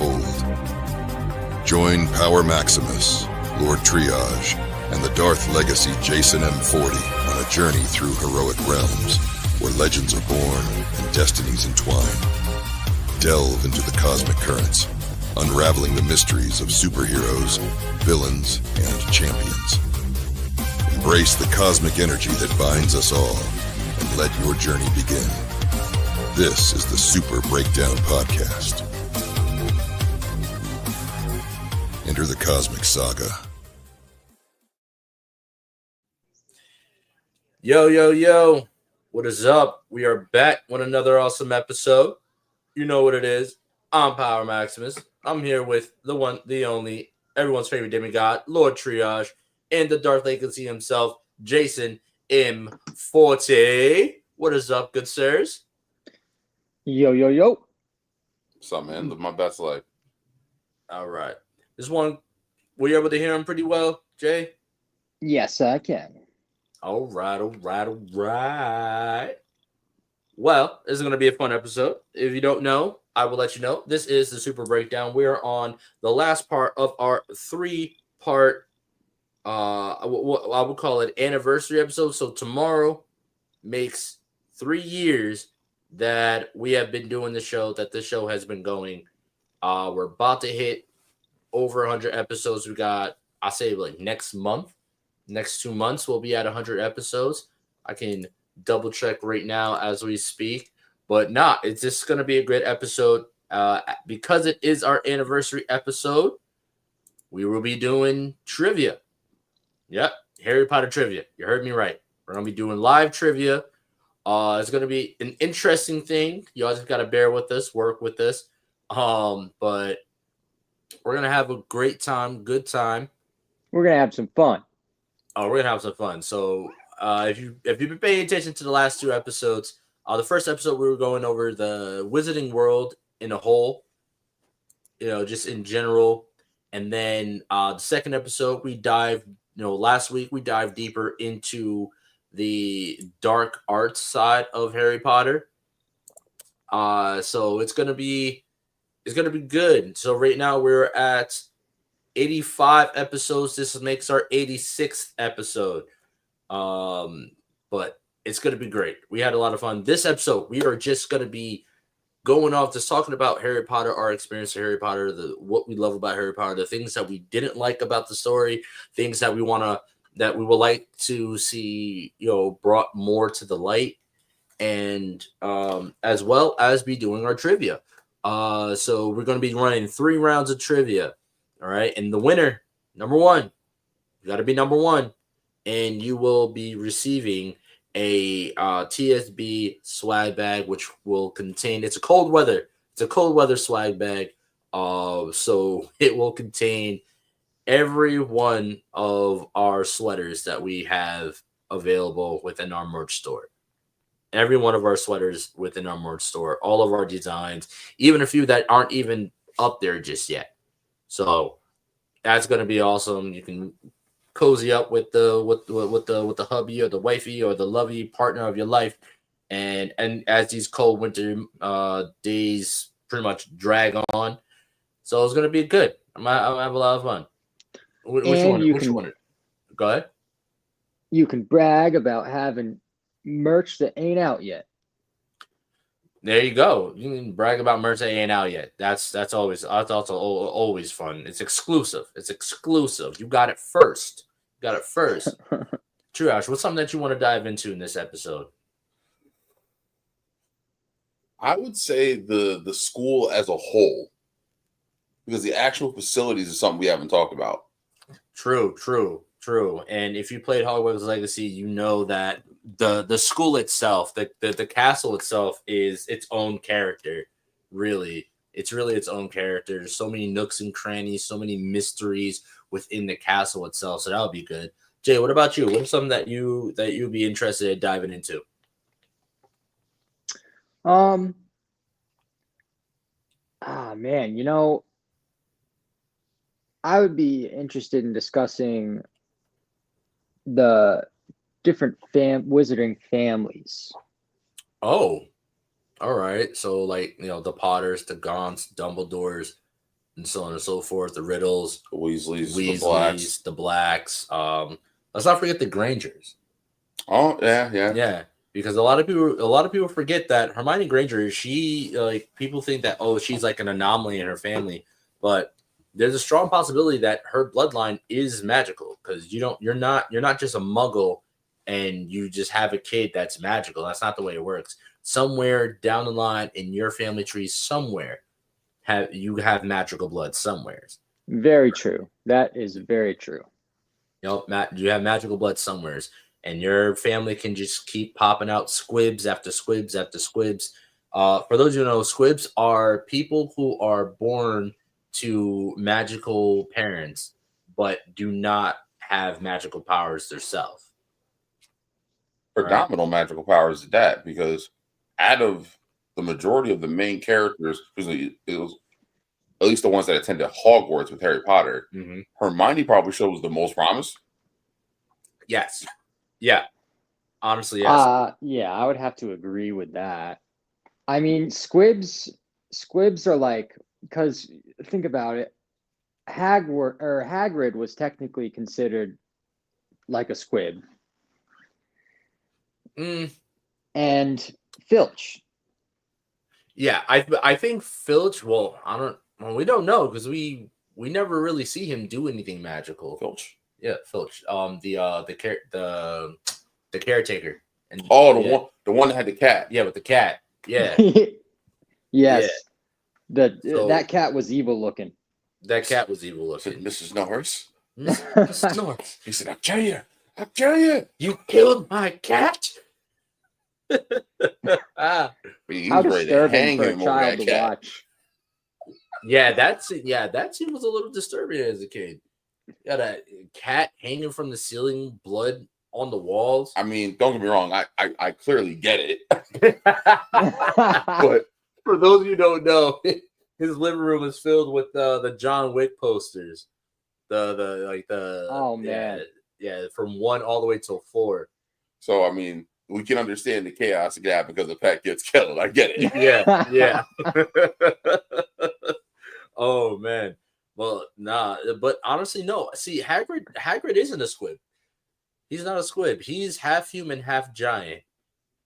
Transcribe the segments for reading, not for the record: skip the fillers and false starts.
unfold. Join Power Maximus, Lord Triage, and the Darth Legacy Jason M40 on a journey through heroic realms where legends are born and destinies entwine. Delve into the cosmic currents, unraveling the mysteries of superheroes, villains, and champions. Embrace the cosmic energy that binds us all, and let your journey begin. This is the Super Breakdown Podcast. Enter the cosmic saga. Yo, what is up? We are back with another awesome episode. You know what it is. I'm Power Maximus. I'm here with the one, the only, everyone's favorite demigod, Lord Triage, and the Darth Legacy himself, Jason M40. What is up, good sirs? Yo. What's up, man? Live my best life. All right. This one, were you able to hear him pretty well, Jay? Yes, I can. All right. Well, this is going to be a fun episode. If you don't know, I will let you know. This is the Super Breakdown. We are on the last part of our three-part, I would call it anniversary episode. So tomorrow makes 3 years that we have been doing the show, that this show has been going. We're about to hit over 100 episodes. We got, I say, like next 2 months, we'll be at 100 episodes. I can double check right now as we speak, but it's just going to be a great episode. Because it is our anniversary episode, we will be doing trivia. Yep, Harry Potter trivia. You heard me right. We're going to be doing live trivia. It's going to be an interesting thing. You always got to bear with us, work with us. But we're going to have a great time, good time. We're going to have some fun. Oh, we're going to have some fun. So if you've been paying attention to the last 2 episodes, the first episode we were going over the Wizarding World in a whole, just in general. And then the second episode we dived, last week we dived deeper into the dark arts side of Harry Potter. So it's gonna be good. So right now we're at 85 episodes. This makes our 86th episode. But it's gonna be great. We had a lot of fun. This episode, we are just gonna be going off, just talking about Harry Potter, our experience of Harry Potter, what we love about Harry Potter, the things that we didn't like about the story, things that we would like to see, brought more to the light, and as well as be doing our trivia. So we're going to be running 3 rounds of trivia. All right. And the winner, number 1, you got to be number 1, and you will be receiving a TSB swag bag, which will contain, it's a cold weather swag bag. So it will contain every one of our sweaters that we have available within our merch store. Every one of our sweaters within our merch store, all of our designs, even a few that aren't even up there just yet. So that's going to be awesome. You can cozy up with the hubby or the wifey or the lovey partner of your life, and as these cold winter days pretty much drag on, so it's going to be good. I'm gonna have a lot of fun. Which one? Go ahead. You can brag about having merch that ain't out yet. There you go. You can brag about merch that ain't out yet. That's always fun. It's exclusive. You got it first. True, Ash. What's something that you want to dive into in this episode? I would say the school as a whole, because the actual facilities is something we haven't talked about. True. And if you played Hogwarts Legacy, you know that the school itself, the castle itself, is its own character. Really, it's really its own character. There's so many nooks and crannies, so many mysteries within the castle itself. So that would be good. Jay, what about you? What's something that you'd be interested in diving into? Man, I would be interested in discussing the different wizarding families. Oh, all right. So, like, the Potters, the Gaunts, Dumbledores, and so on and so forth. The Riddles, The Weasleys, Weasleys, the Blacks. the Blacks. Let's not forget the Grangers. Oh yeah. Yeah, because a lot of people forget that Hermione Granger, she like people think that she's like an anomaly in her family, but there's a strong possibility that her bloodline is magical because you're not just a Muggle and you just have a kid that's magical. That's not the way it works. Somewhere down the line in your family tree, somewhere you have magical blood somewhere. Very true. That is very true. Matt, you have magical blood somewhere, and your family can just keep popping out squibs after squibs after squibs. For those who know, squibs are people who are born to magical parents, but do not have magical powers themselves. Predominant magical powers at that, because out of the majority of the main characters, it was at least the ones that attended Hogwarts with Harry Potter, Hermione probably shows the most promise. Yes. Yeah. Honestly, yes. Yeah, I would have to agree with that. I mean, squibs are like, because think about it, Hagrid was technically considered like a squib. And Filch. Yeah, I think Filch. Well, we don't know because we never really see him do anything magical. Filch. Yeah, Filch. The caretaker. And the one that had the cat. Yeah, with the cat. Yeah. Yes. Yeah. That cat was evil looking. That cat was evil looking. Mrs. Norris. Mrs. Norris. He said, I'll kill you. You killed my cat. He was How ready to hang disturbing for a him over child that to cat. watch. Yeah, that scene was a little disturbing as a kid. You got a cat hanging from the ceiling, blood on the walls. I mean, don't get me wrong. I clearly get it. But for those of you who don't know, his living room is filled with the John Wick posters. Oh man. Yeah, from 1 all the way till 4. So I mean, we can understand the chaos that can happen because the pet gets killed. I get it. Yeah. Oh man. Well, nah, but honestly, no. See, Hagrid isn't a squib. He's not a squib. He's half human, half giant.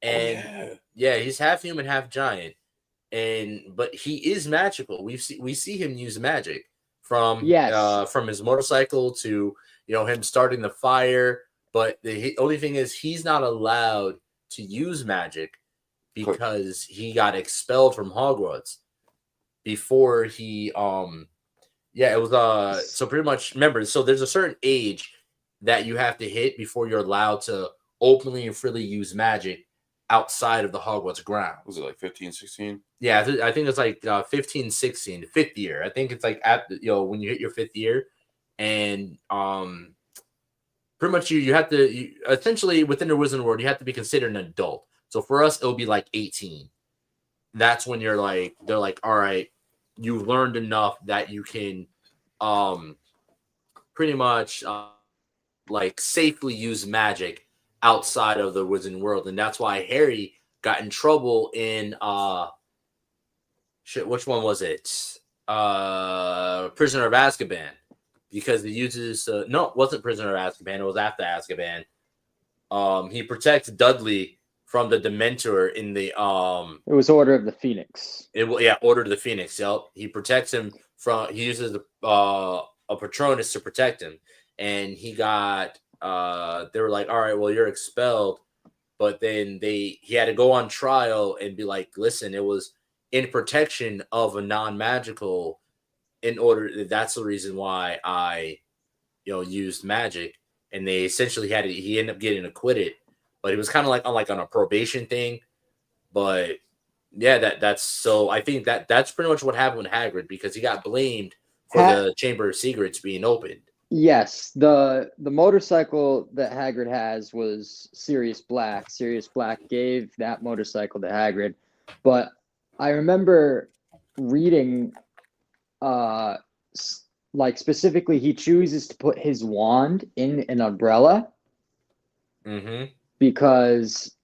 And he's half human, half giant. But he is magical. We see him use magic from his motorcycle to him starting the fire. But the only thing is he's not allowed to use magic because he got expelled from Hogwarts before he it was so pretty much remember, so there's a certain age that you have to hit before you're allowed to openly and freely use magic outside of the Hogwarts ground. Was it like 15, 16? Yeah, I think it's like 15, 16, the 5th year. I think it's like at when you hit your 5th year, and pretty much you have to essentially within the Wizarding world you have to be considered an adult. So for us it'll be like 18. That's when they're like, all right, you learned enough that you can pretty much like safely use magic outside of the Wizarding world, and that's why Harry got in trouble in which one was it? Prisoner of Azkaban, because he uses no, it wasn't Prisoner of Azkaban, it was after Azkaban. He protects Dudley from the Dementor in the it was Order of the Phoenix. Order of the Phoenix. Yep. He protects him from, he uses a Patronus to protect him, and he got they were like, all right, well, you're expelled, but then he had to go on trial and be like, listen, it was in protection of a non-magical, that's the reason why I used magic. And they essentially he ended up getting acquitted, but it was kind of like on a probation thing. But yeah, that's so I think that's pretty much what happened with Hagrid, because he got blamed for the Chamber of Secrets being opened. Yes, the motorcycle that Hagrid has was Sirius Black. Sirius Black gave that motorcycle to Hagrid, but I remember reading, like specifically, he chooses to put his wand in an umbrella because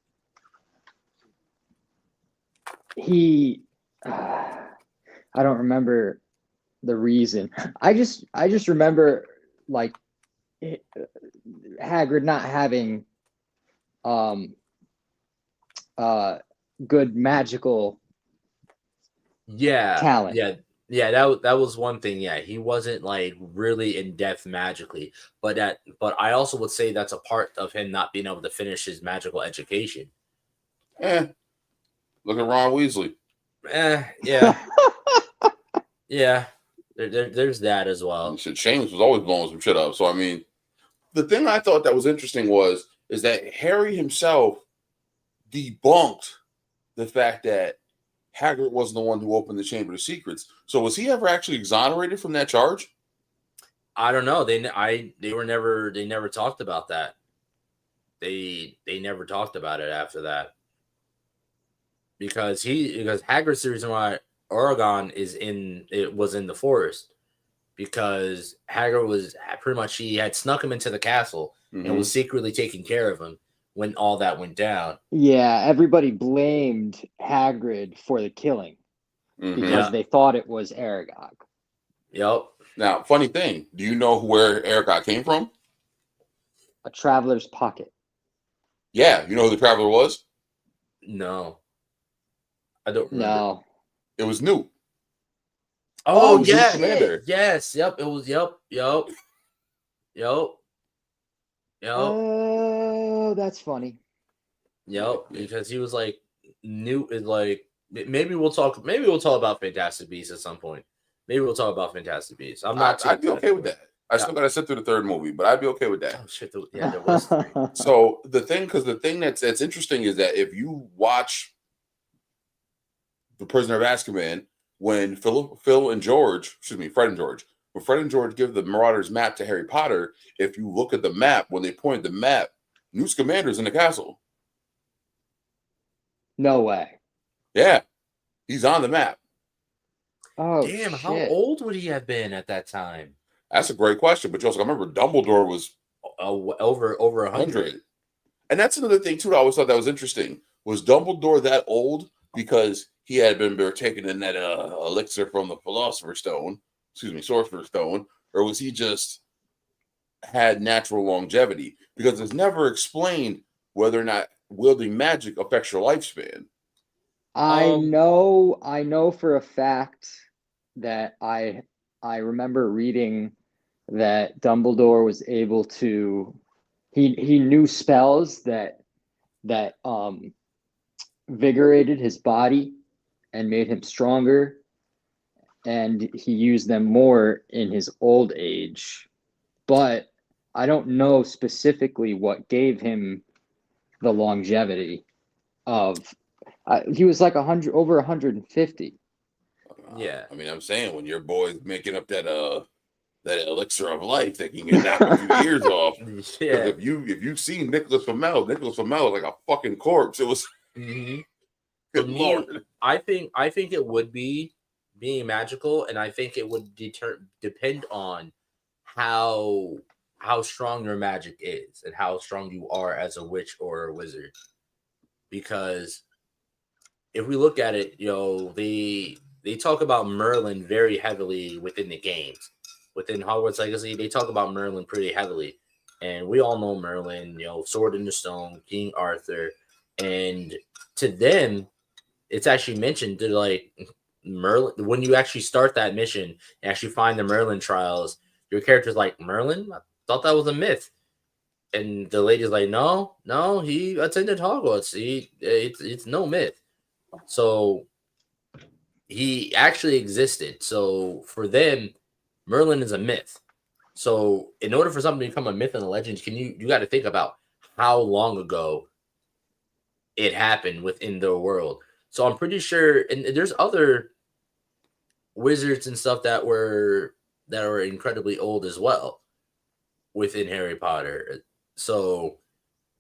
he, I don't remember the reason. I just remember like Hagrid not having good magical talent. That was one thing. Yeah, he wasn't like really in depth magically, but I also would say that's a part of him not being able to finish his magical education. Look at Ron Weasley. Yeah. Yeah. There's that as well. Seamus was always blowing some shit up. So I mean, the thing I thought that was interesting is that Harry himself debunked the fact that Hagrid wasn't the one who opened the Chamber of Secrets. So was he ever actually exonerated from that charge? I don't know. They never talked about that. They never talked about it after that. Because Hagrid's the reason why Oregon was in the forest, because Hagrid was pretty much, he had snuck him into the castle and was secretly taking care of him when all that went down. Yeah, everybody blamed Hagrid for the killing because they thought it was Aragog. Yep. Now, funny thing, do you know where Aragog came from? A traveler's pocket. Yeah, you know who the traveler was? No. I don't remember. No. It was Newt. Oh, yeah. Commander. Yes. Yep. It was. Yep. Oh, that's funny. Yep. Because he was like, Newt is like, maybe we'll talk about Fantastic Beasts at some point. Maybe we'll talk about Fantastic Beasts. I'd be okay with that. I still got to sit through the third movie, but I'd be okay with that. Oh shit! There was three. So the thing that's interesting is that if you watch The Prisoner of Azkaban, when Fred and George give the Marauders map to Harry Potter, if you look at the map, when they point the map, Newt Scamander's in the castle. No way. Yeah, he's on the map. Oh, damn! shit. How old would he have been at that time? That's a great question, but you also remember Dumbledore was over 100. And that's another thing too. I always thought that was interesting. Was Dumbledore that old because he had been taking in that elixir from the Sorcerer's Stone, or was he just had natural longevity? Because it's never explained whether or not wielding magic affects your lifespan. I know for a fact that I remember reading that Dumbledore was able to he knew spells that invigorated his body and made him stronger, and he used them more in his old age. But I don't know specifically what gave him the longevity of he was like over 150. Yeah. I mean, I'm saying when your boy's making up that elixir of life that can get knocked a few years off. Yeah. If you've seen Nicholas Flamel was like a fucking corpse. It was good Lord. I think it would be being magical, and I think it would depend on how strong your magic is and how strong you are as a witch or a wizard. Because if we look at it, they talk about Merlin very heavily within the games. Within Hogwarts Legacy, they talk about Merlin pretty heavily. And we all know Merlin, Sword in the Stone, King Arthur. And to them, it's actually mentioned to like Merlin. When you actually start that mission and actually find the Merlin trials, your character's like, Merlin? I thought that was a myth. And the lady's like, no, he attended Hogwarts. It's no myth. So he actually existed. So for them, Merlin is a myth. So in order for something to become a myth and a legend, you got to think about how long ago it happened within the world. So I'm pretty sure, and there's other wizards and stuff that are incredibly old as well within Harry Potter. So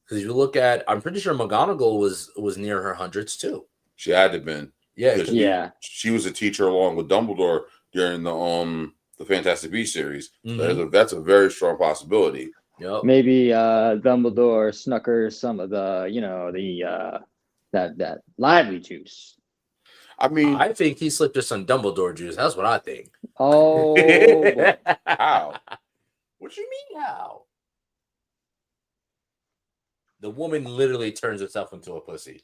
because you look at, I'm pretty sure McGonagall was near her hundreds too. She had to have been. Yeah. She was a teacher along with Dumbledore during the Fantastic Beasts series. So that's a very strong possibility. Yep. Maybe Dumbledore snuck her some of the that lively juice. I mean, I think he slipped us some Dumbledore juice. That's what I think. Oh, boy. how? What you mean how? The woman literally turns herself into a pussy.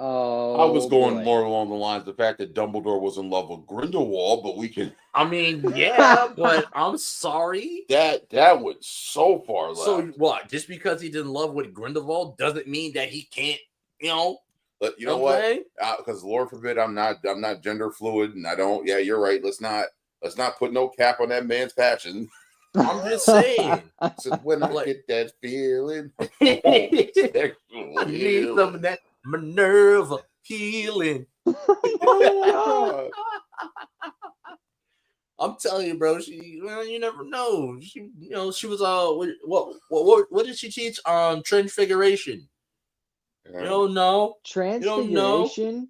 Oh, I was going boy. more along the lines of the fact that Dumbledore was in love with Grindelwald, but we can. I mean, yeah, but I'm sorry. That went so far left. So what? Just because he didn't love with Grindelwald doesn't mean that he can't, But you know what? Because Lord forbid, I'm not gender fluid, and I don't. Yeah, you're right. Let's not put no cap on that man's passion. I'm just saying. So when I get that feeling, I need some of that Minerva healing. I'm telling you, bro. You never know. She was what did she teach? Transfiguration. You don't know. Transfiguration.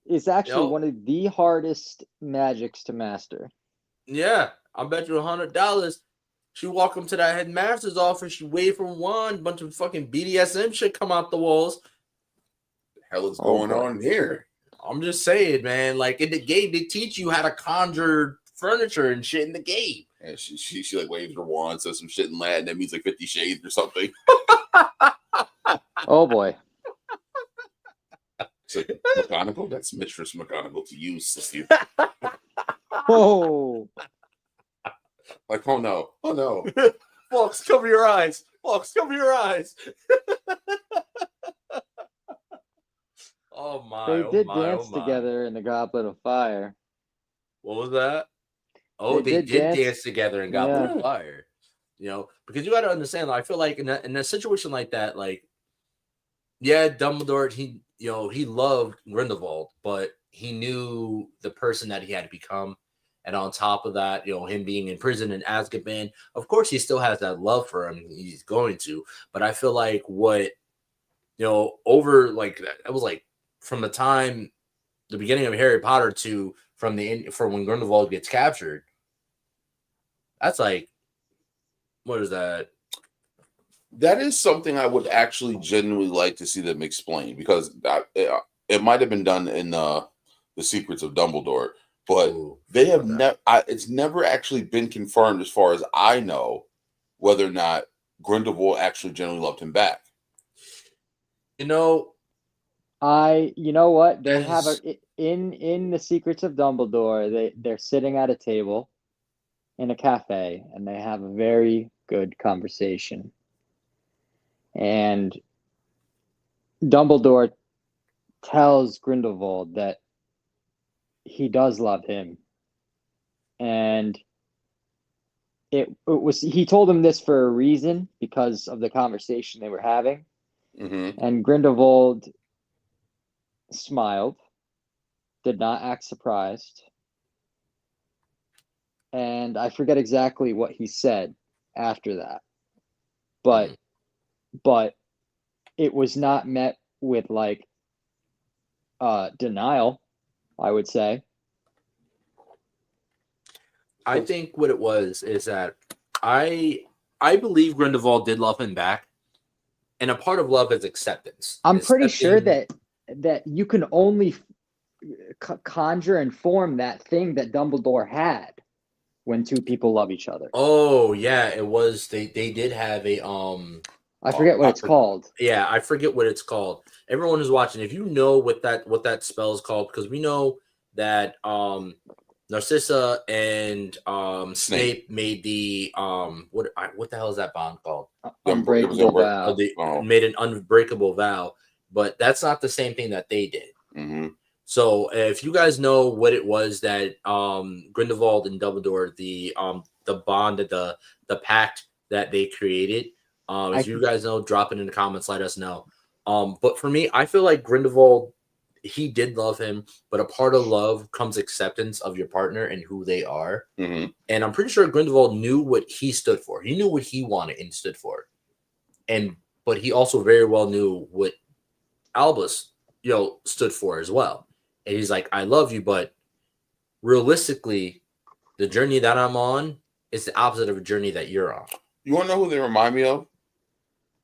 Is actually one of the hardest magics to master. Yeah, I bet you $100. She walk him to that headmaster's office. She wave from wand, bunch of fucking BDSM shit come out the walls. The hell is going on here? I'm just saying, man. Like in the game, they teach you how to conjure furniture and shit in the game. And she like waves her wand, says some shit in Latin that means like 50 Shades or something. Oh boy. It's like McGonagall. That's Mistress McGonagall to use, sister. Oh. Like, oh no. Fox, cover your eyes. Fox, cover your eyes. Oh my. They did dance together in the Goblet of Fire. What was that? Oh, they did dance together in Goblet of Fire. Because you got to understand, I feel like in a situation like that, like, yeah, Dumbledore, he loved Grindelwald, but he knew the person that he had to become. And on top of that, him being in prison in Azkaban, of course, he still has that love for him. He's going to. But I feel like over like that was like from the beginning of Harry Potter to from when Grindelwald gets captured. That's like, what is that? That is something I would actually genuinely like to see them explain, because it might have been done in The Secrets of Dumbledore. But they have never. It's never actually been confirmed, as far as I know, whether or not Grindelwald actually genuinely loved him back. You know what? They have in The Secrets of Dumbledore. They're sitting at a table in a cafe, and they have a very good conversation. And Dumbledore tells Grindelwald that he does love him, and he told him this for a reason, because of the conversation they were having. Mm-hmm. And Grindelwald smiled, did not act surprised, and I forget exactly what he said after that, but it was not met with like denial, I would say. I think what it was is that I believe Grindelwald did love him back, and a part of love is acceptance. I'm pretty sure that you can only conjure and form that thing that Dumbledore had when two people love each other. Oh yeah, it was. They did have a I forget what it's called. Yeah, I forget what it's called. Everyone who's watching, if you know what that spell is called, because we know that Narcissa and Snape made the what the hell is that bond called? Unbreakable vow. Made an unbreakable vow, but that's not the same thing that they did. Mm-hmm. So if you guys know what it was that Grindelwald and Dumbledore, the bond, the pact that they created, if you guys know, drop it in the comments, let us know. But for me, I feel like Grindelwald, he did love him, but a part of love comes acceptance of your partner and who they are. Mm-hmm. And I'm pretty sure Grindelwald knew what he stood for. He knew what he wanted and stood for. But he also very well knew what Albus, stood for as well. And he's like, I love you, but realistically, the journey that I'm on is the opposite of a journey that you're on. You want to know who they remind me of?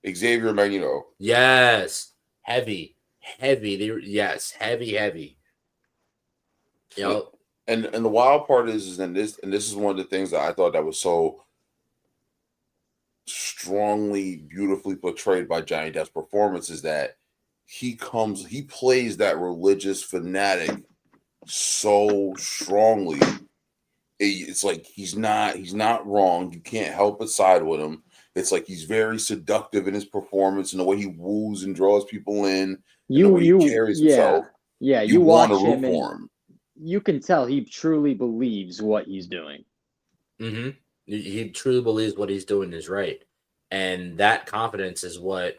Xavier Magneto. Yes. Heavy heavy. Heavy. You know, and the wild part is this is one of the things that I thought that was so strongly, beautifully portrayed by Johnny Depp's performance is that he plays that religious fanatic so strongly. It's like he's not wrong. You can't help but side with him. It's like he's very seductive in his performance and the way he woos and draws people in. And the way he carries himself. Yeah, you watch want to root him for him. You can tell he truly believes what he's doing. Mm-hmm. He truly believes what he's doing is right, and that confidence is what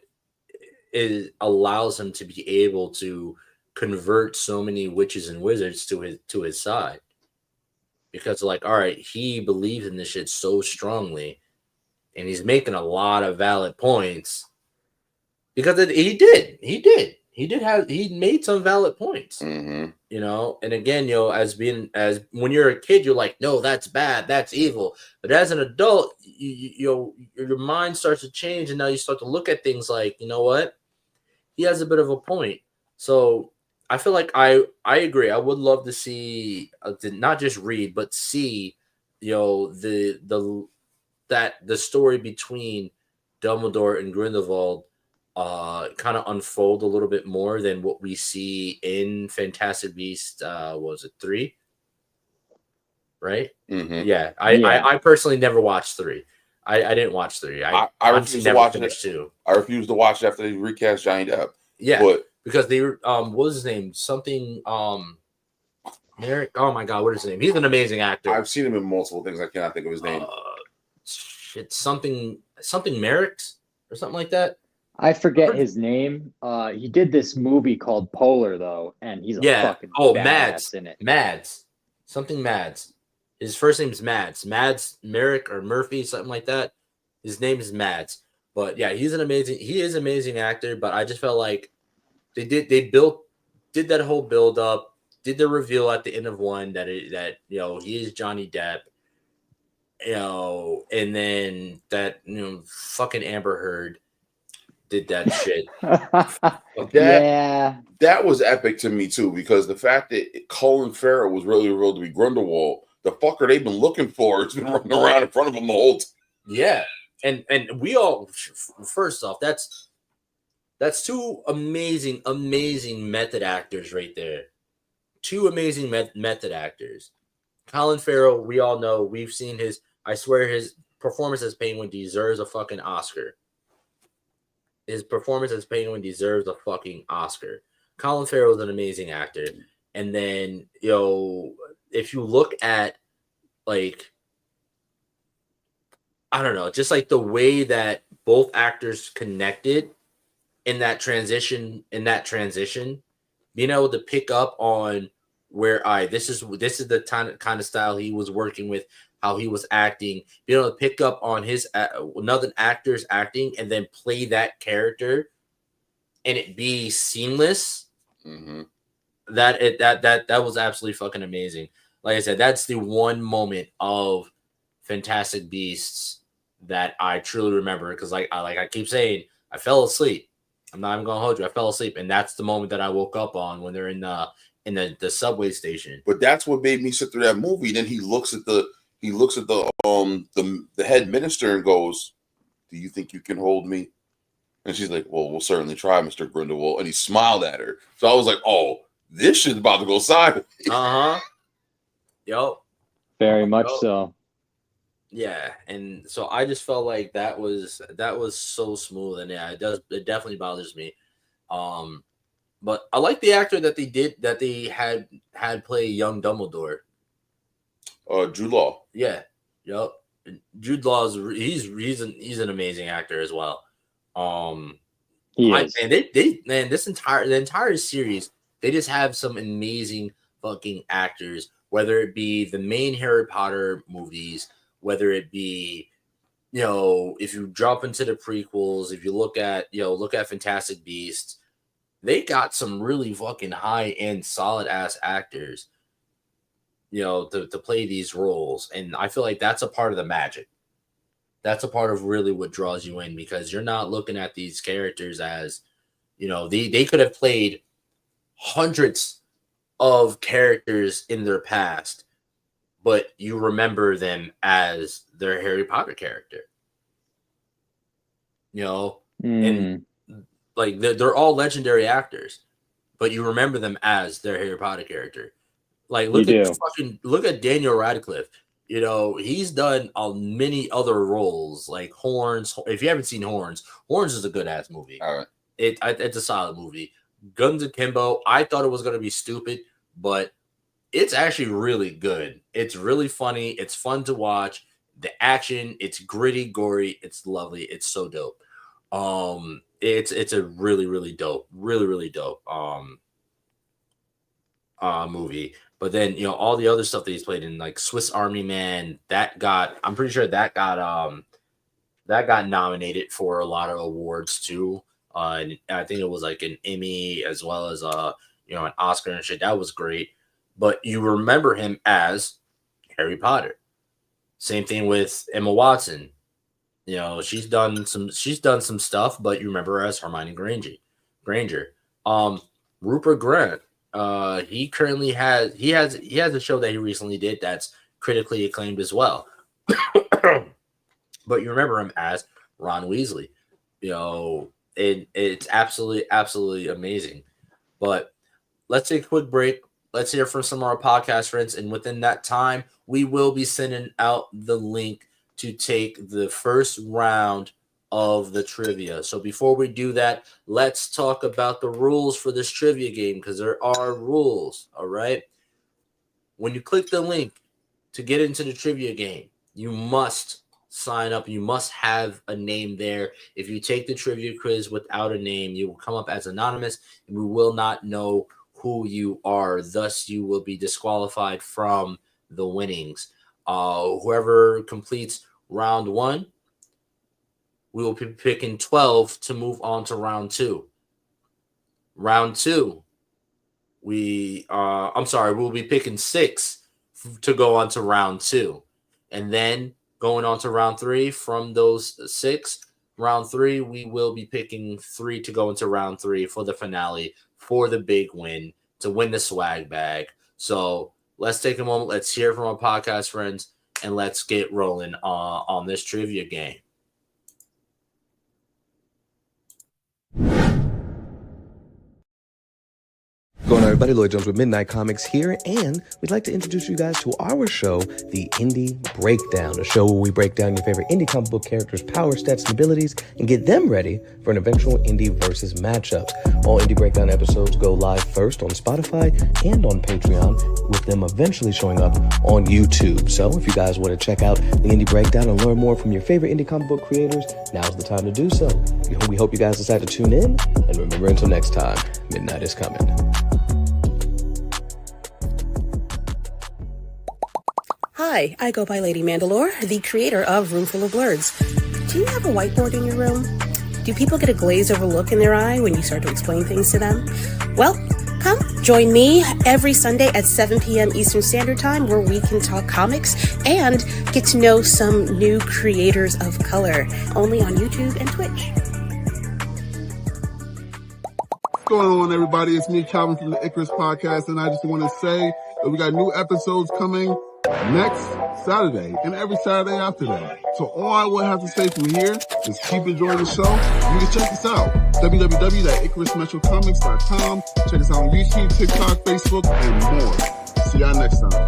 allows him to be able to convert so many witches and wizards to his side. Because, like, all right, he believes in this shit so strongly, and he's making a lot of valid points. Because he made some valid points. Mm-hmm. You know, and again, as when you're a kid, you're like, no, that's bad, that's evil. But as an adult, your mind starts to change, and now you start to look at things like, you know what, he has a bit of a point. So I feel like I agree. I would love to see, not just read, but see, the story between Dumbledore and Grindelwald kind of unfold a little bit more than what we see in Fantastic Beasts. Was it 3? Right? Mm-hmm. Yeah. I personally never watched 3. I didn't watch 3. I refuse to watch it. 2. I refused to watch it after they recast Johnny Depp. Yeah, but because they were what was his name? Something Merrick. Oh my god, what is his name? He's an amazing actor. I've seen him in multiple things. I cannot think of his name. Something Merrick's or something like that. I forget his name. He did this movie called Polar though, and he's a fucking badass in it. Something Mads. His first name is Mads Merrick or Murphy, something like that. His name is Mads. But yeah, he is an amazing actor. But I just felt like did that whole build up, did the reveal at the end of 1 that he is Johnny Depp, and then that fucking Amber Heard did that shit. That was epic to me too, because the fact that Colin Farrell was really revealed to be Grindelwald, the fucker they've been looking for has been running around in front of them the whole time. Yeah. And we all, first off, that's 2 amazing method actors right there. 2 amazing method actors. Colin Farrell, we all know, we've seen I swear his performance as Penguin deserves a fucking Oscar. His performance as Penguin deserves a fucking Oscar. Colin Farrell is an amazing actor. And then, if you look at, like, I don't know, just like the way that both actors connected in that transition, being able to pick up on where this is the kind of style he was working with, how he was acting, being able to pick up on his another actor's acting and then play that character and it be seamless. Mm-hmm. That was absolutely fucking amazing. Like I said, that's the one moment of Fantastic Beasts that I truly remember, because like I keep saying, I fell asleep. I'm not even gonna hold you. I fell asleep, and that's the moment that I woke up on when they're in the subway station. But that's what made me sit through that movie. Then he looks at the head minister and goes, "Do you think you can hold me?" And she's like, "Well, we'll certainly try, Mr. Grindelwald." And he smiled at her. So I was like, "Oh, this shit's about to go sideways." Yep. Very much so. Yeah, and so I just felt like that was so smooth, and yeah, it definitely bothers me. But I like the actor that they had play young Dumbledore. Jude Law. Yeah, yep. Jude Law he's an amazing actor as well. He is. And the entire series, they just have some amazing fucking actors, whether it be the main Harry Potter movies, whether it be, if you drop into the prequels, if you look at Fantastic Beasts, they got some really fucking high-end, solid-ass actors, to play these roles. And I feel like that's a part of the magic. That's a part of really what draws you in, because you're not looking at these characters as, You know, they could have played hundreds of characters in their past, but you remember them as their Harry Potter character. You know, and like they're all legendary actors, but you remember them as their Harry Potter character. Like look at Daniel Radcliffe. You know, he's done many other roles like Horns. If you haven't seen Horns is a good ass movie. All right. It's a solid movie. Guns Akimbo, I thought it was going to be stupid, but it's actually really good. It's really funny. It's fun to watch. The action, it's gritty, gory. It's lovely. It's so dope. It's a really dope movie. But then, you know, all the other stuff that he's played in, like Swiss Army Man, I'm pretty sure that got nominated for a lot of awards too. And I think it was like an Emmy as well as you know, an Oscar and shit. That was great. But you remember him as Harry Potter. Same thing with Emma Watson. You know, she's done some stuff, but you remember her as Hermione Granger. Rupert Grant. He currently has a show that he recently did that's critically acclaimed as well. But you remember him as Ron Weasley. You know, it's absolutely amazing. But let's take a quick break. Let's hear from some of our podcast friends, and within that time, we will be sending out the link to take the first round of the trivia. So before we do that, let's talk about the rules for this trivia game, because there are rules. All right. When you click the link to get into the trivia game, you must sign up. You must have a name there. If you take the trivia quiz without a name, you will come up as anonymous, and we will not know who you are. Thus, you will be disqualified from the winnings. Whoever completes round 1, we will be picking 12 to move on to round 2. Round 2, we'll be picking 6 to go on to round 2. And then going on to round 3, from those 6, round 3, we will be picking 3 to go into round 3 for the finale, for the big win, to win the swag bag. So let's take a moment. Let's hear from our podcast friends, and let's get rolling on this trivia game. Going on, everybody, Lloyd Jones with Midnight Comics here, and we'd like to introduce you guys to our show, The Indie Breakdown, a show where we break down your favorite indie comic book characters' power, stats, and abilities, and get them ready for an eventual indie versus matchup. All Indie Breakdown episodes go live first on Spotify and on Patreon, with them eventually showing up on YouTube. So if you guys want to check out The Indie Breakdown and learn more from your favorite indie comic book creators, now's the time to do so. We hope you guys decide to tune in, and remember, until next time, midnight is coming. Hi, I go by Lady Mandalore, the creator of Roomful of Blurs. Do you have a whiteboard in your room? Do people get a glazed over look in their eye when you start to explain things to them? Well, come join me every Sunday at 7 p.m. Eastern Standard Time, where we can talk comics and get to know some new creators of color, only on YouTube and Twitch. What's going on, everybody? It's me, Calvin, from the Icarus Podcast, and I just want to say that we got new episodes coming next Saturday and every Saturday after that. So all I would have to say from here is keep enjoying the show. You can check us out, www.icarusmetrocomics.com. Check us out on YouTube, TikTok, Facebook, and more. See y'all next time.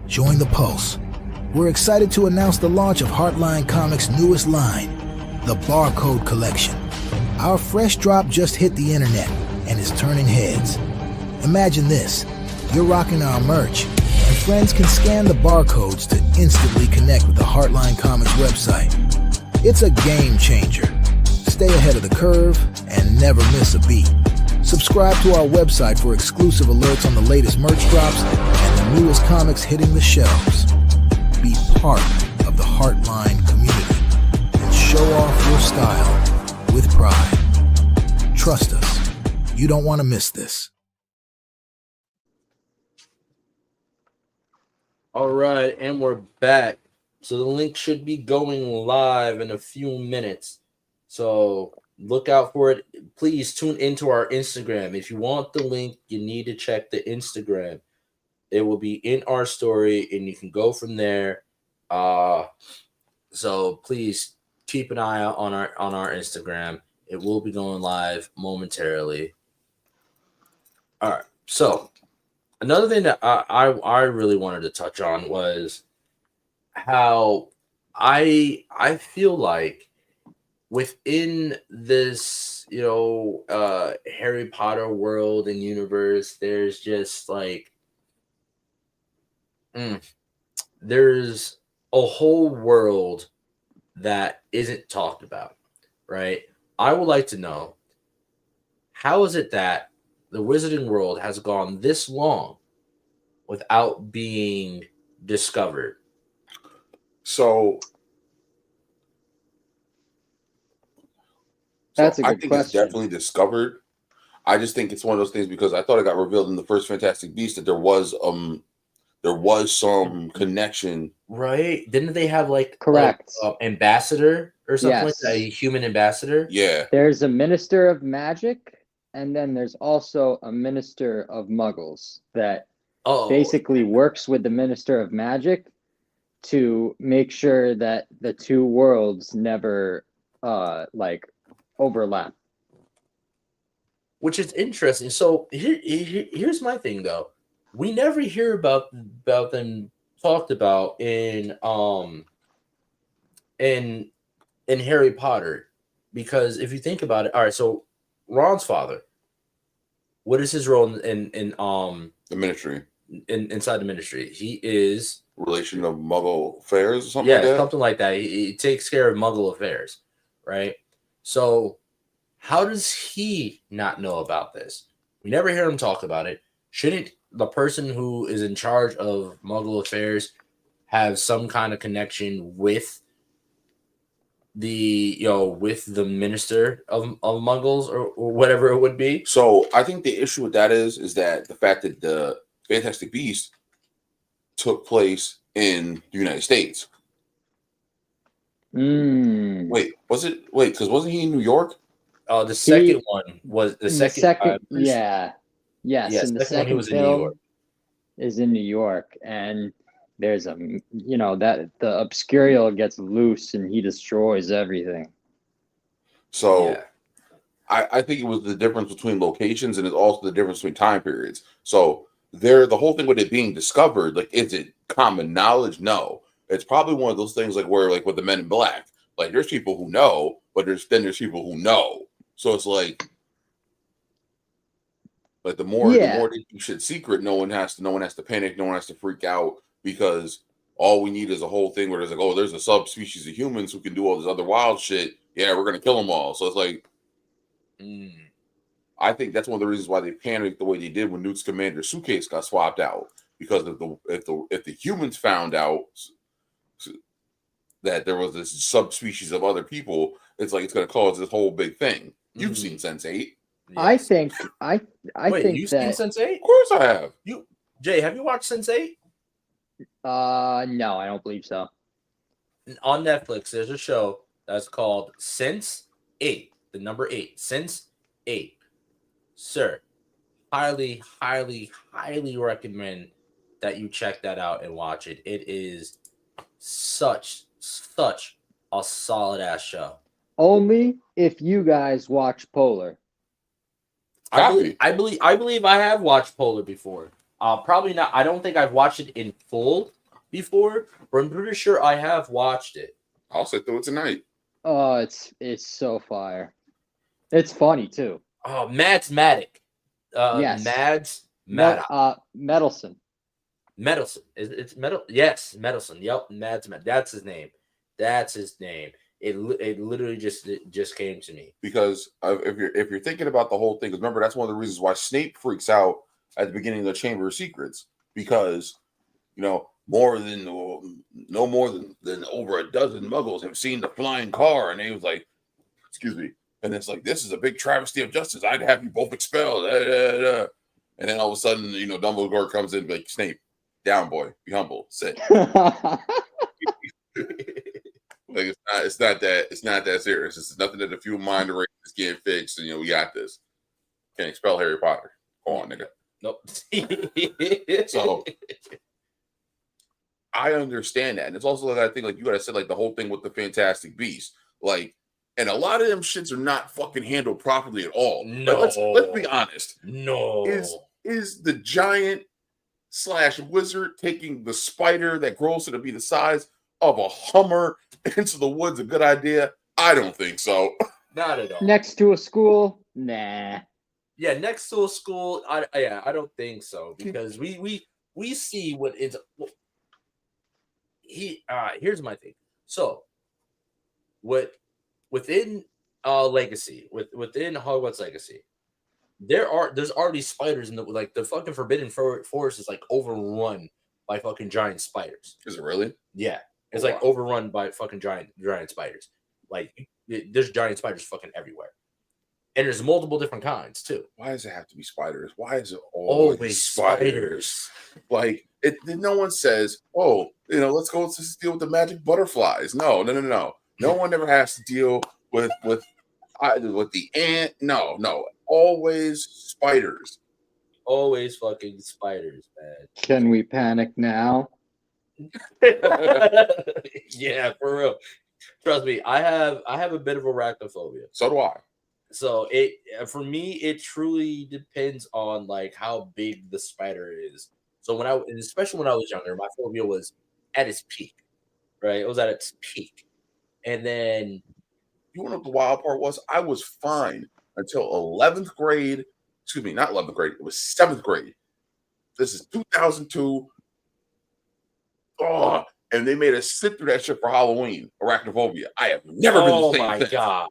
Join the Pulse. We're excited to announce the launch of Heartline Comics' newest line, the Barcode Collection. Our fresh drop just hit the internet and is turning heads. Imagine this. You're rocking our merch, and friends can scan the barcodes to instantly connect with the Heartline Comics website. It's a game changer. Stay ahead of the curve and never miss a beat. Subscribe to our website for exclusive alerts on the latest merch drops and the newest comics hitting the shelves. Be part of the Heartline community and show off your style with pride. Trust us, you don't want to miss this. All right, and we're back So the link should be going live in a few minutes. So look out for it. Please tune into our Instagram. If you want the link, you need to check the Instagram. It will be in our story, and you can go from there. So please keep an eye out on our Instagram. It will be going live momentarily. All right. So another thing that I really wanted to touch on was how I feel like within this, Harry Potter world and universe, there's just like there's a whole world that isn't talked about, right? I would like to know, how is it that the wizarding world has gone this long without being discovered? So That's a good I think question. it's definitely discovered. I just think it's one of those things because I thought it got revealed in the first Fantastic Beast that there was some connection. Right? Didn't they have Correct. Ambassador or something like Yes. that? A human ambassador? Yeah. There's a minister of magic, and then there's also a minister of muggles that basically works with the minister of magic to make sure that the two worlds never overlap. Which is interesting. So here's my thing though. We never hear about them talked about in Harry Potter, because if you think about it, all right, so Ron's father, what is his role in The Ministry? Inside the Ministry? He is Relation of Muggle affairs or something like that? Yeah, something like that. He takes care of Muggle affairs, right? So how does he not know about this? We never hear him talk about it. Shouldn't the person who is in charge of Muggle affairs have some kind of connection with the minister of Muggles or whatever it would be? So I think the issue with that is that the fact that the Fantastic Beast took place in the United States. Wait, because wasn't he in New York? The second one was the second. Yes. And the second one he was in New film York. is in New York, and there's that the Obscurial gets loose and he destroys everything. So Yeah. I think it was the difference between locations, and it's also the difference between time periods. So the whole thing with it being discovered, like, is it common knowledge? No. It's probably one of those things like with the Men in Black. Like, there's people who know, but there's people who know. So it's like the more they keep shit secret, no one has to panic, no one has to freak out, because all we need is a whole thing where there's like, oh, there's a subspecies of humans who can do all this other wild shit. Yeah, we're gonna kill them all. So it's like, I think that's one of the reasons why they panicked the way they did when Newt's commander's suitcase got swapped out, because if the humans found out that there was this subspecies of other people, it's like it's gonna cause this whole big thing. You've seen Sense8. Yes. I think you've seen Sense8? Of course I have. Jay, have you watched Sense8? No, I don't believe so. On Netflix, there's a show that's called Sense8, the number 8, Sense8. Sir, highly, highly, highly recommend that you check that out and watch it. It is such a solid ass show. Only if you guys watch Polar. I believe I have watched Polar before. Probably not. I don't think I've watched it in full before, but I'm pretty sure I have watched it. I'll sit through it tonight. Oh, it's so fire. It's funny too. Oh, Mads Maddock. Yes. Mads Maddock. Medelson. Medelson. It's Metal. Yes, Medelson. Yep, Mads Maddock. That's his name. It literally just came to me. Because if you're thinking about the whole thing, because remember, that's one of the reasons why Snape freaks out at the beginning of the Chamber of Secrets, because no more than over a dozen Muggles have seen the flying car, and he was like, excuse me, and it's like, this is a big travesty of justice. I'd have you both expelled. And then all of a sudden, Dumbledore comes in like, Snape, down, boy, be humble, sit. Like it's not that serious. It's nothing that a few mind erasers can't fix, and we got this. Can't expel Harry Potter. Go on, nigga. Nope. So I understand that, and it's also like I think like you gotta said like the whole thing with the Fantastic Beasts, like, and a lot of them shits are not fucking handled properly at all. No. Like, let's be honest. No. Is the giant / wizard taking the spider that grows to be the size of a Hummer into the woods a good idea? I don't think so. Not at all. Next to a school? Nah. Yeah, next to a school, I don't think so, because we see what it's. Here's my thing. So, within Legacy, within Hogwarts Legacy, there's already spiders in the fucking Forbidden Forest is like overrun by fucking giant spiders. Is it really? Yeah, it's like overrun by fucking giant spiders. Like there's giant spiders fucking everywhere. And there's multiple different kinds too. Why does it have to be spiders? Why is it always spiders? Like no one says, "Oh, let's go deal with the magic butterflies." No. No one ever has to deal with the ant. No. Always spiders. Always fucking spiders, man. Can we panic now? Yeah, for real. Trust me, I have a bit of arachnophobia. So do I. So for me, it truly depends on like how big the spider is. So especially when I was younger, my phobia was at its peak, right? It was at its peak, and then you know what the wild part was? I was fine until 11th grade. Excuse me, not 11th grade. It was 7th grade. This is 2002. Oh, and they made us sit through that shit for Halloween. Arachnophobia. I have never been the same. Oh my god.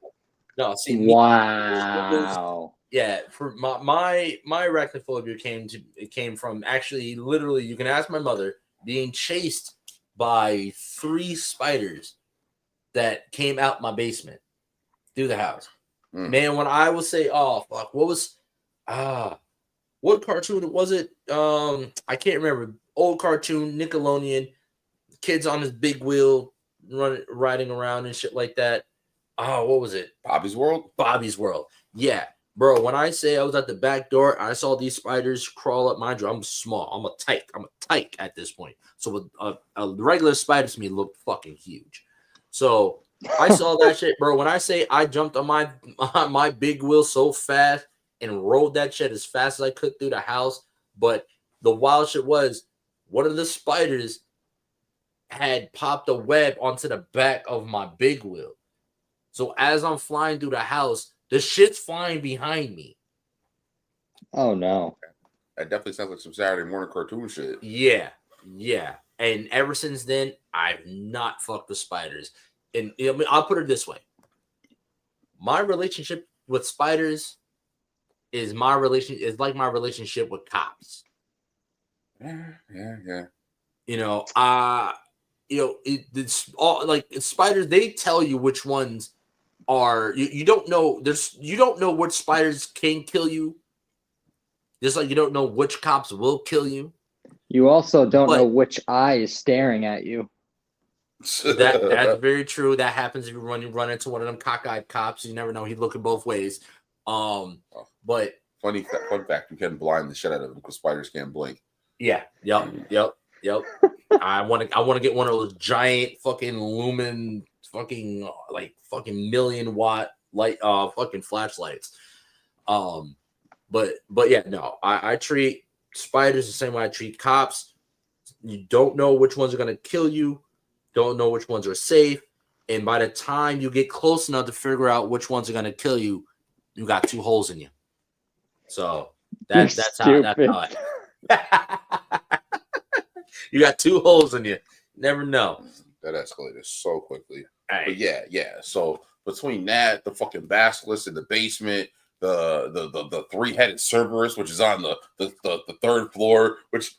No, see, wow. Yeah, for my arachnophobia came from actually literally, you can ask my mother, being chased by 3 spiders that came out my basement through the house. Man, when I would say, oh fuck, what cartoon was it? I can't remember. Old cartoon, Nickelodeon, kids on this big wheel riding around and shit like that. Oh, what was it? Bobby's World? Bobby's World. Yeah. Bro, when I say I was at the back door, I saw these spiders crawl up my door. I'm small. I'm a tyke at this point. So a regular spider to me looked fucking huge. So I saw that shit, bro. When I say I jumped on my big wheel so fast and rode that shit as fast as I could through the house. But the wild shit was one of the spiders had popped a web onto the back of my big wheel. So as I'm flying through the house, the shit's flying behind me. Oh no. That definitely sounds like some Saturday morning cartoon shit. Yeah. And ever since then, I've not fucked with spiders. And I'll put it this way. My relationship with spiders is like my relationship with cops. Yeah. It's all like spiders, they tell you which ones are you don't know which spiders can kill you, just like you don't know which cops will kill you. You also don't know which eye is staring at you. That's very true. That happens if you run into one of them cockeyed cops. You never know, he's looking both ways. But fun fact, you can blind the shit out of them because spiders can't blink. Yeah. Yep. I want to get one of those giant fucking lumen fucking million watt light fucking flashlights. But yeah, no, I treat spiders the same way I treat cops. You don't know which ones are gonna kill you, don't know which ones are safe, and by the time you get close enough to figure out which ones are gonna kill you, you got 2 holes in you. So that's how you got 2 holes in you. Never know. That escalated so quickly. Right. But yeah. So between that, the fucking basilisk in the basement, the 3-headed Cerberus, which is on the 3rd floor, which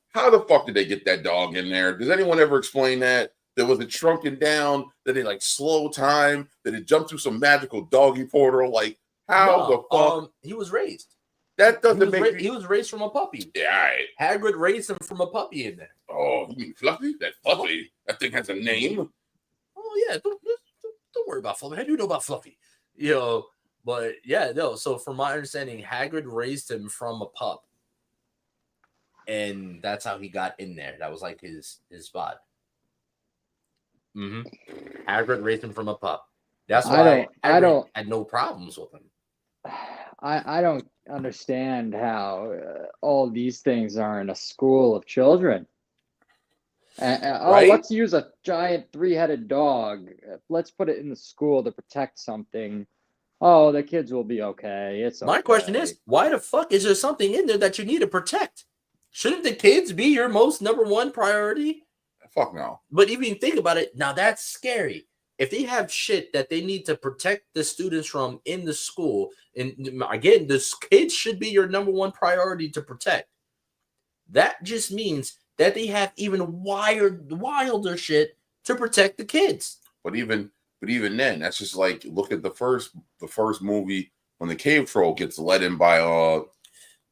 how the fuck did they get that dog in there? Does anyone ever explain that? There was it shrunken down, that they like slow time, that it jumped through some magical doggy portal. Like how the fuck? He was raised. That doesn't make he was raised from a puppy. Yeah, right. Hagrid raised him from a puppy in there. Oh, you mean Fluffy? That Fluffy? That thing has a name. oh yeah, don't worry about Fluffy. How do you know about Fluffy? But yeah, no. So from my understanding, Hagrid raised him from a pup, and that's how he got in there. That was like his spot. Hagrid raised him from a pup. That's why Hagrid had no problems with him. I don't understand how all these things are in a school of children. Right? Let's use a giant 3-headed dog. Let's put it in the school to protect something. Oh, the kids will be okay. It's okay. My question is, why the fuck is there something in there that you need to protect? Shouldn't the kids be your most number one priority? Fuck no. But even think about it, now that's scary. If they have shit that they need to protect the students from in the school, and again, the kids should be your number one priority to protect. That just means that they have even wilder shit to protect the kids. But even then, that's just like, look at the first movie when the cave troll gets let in by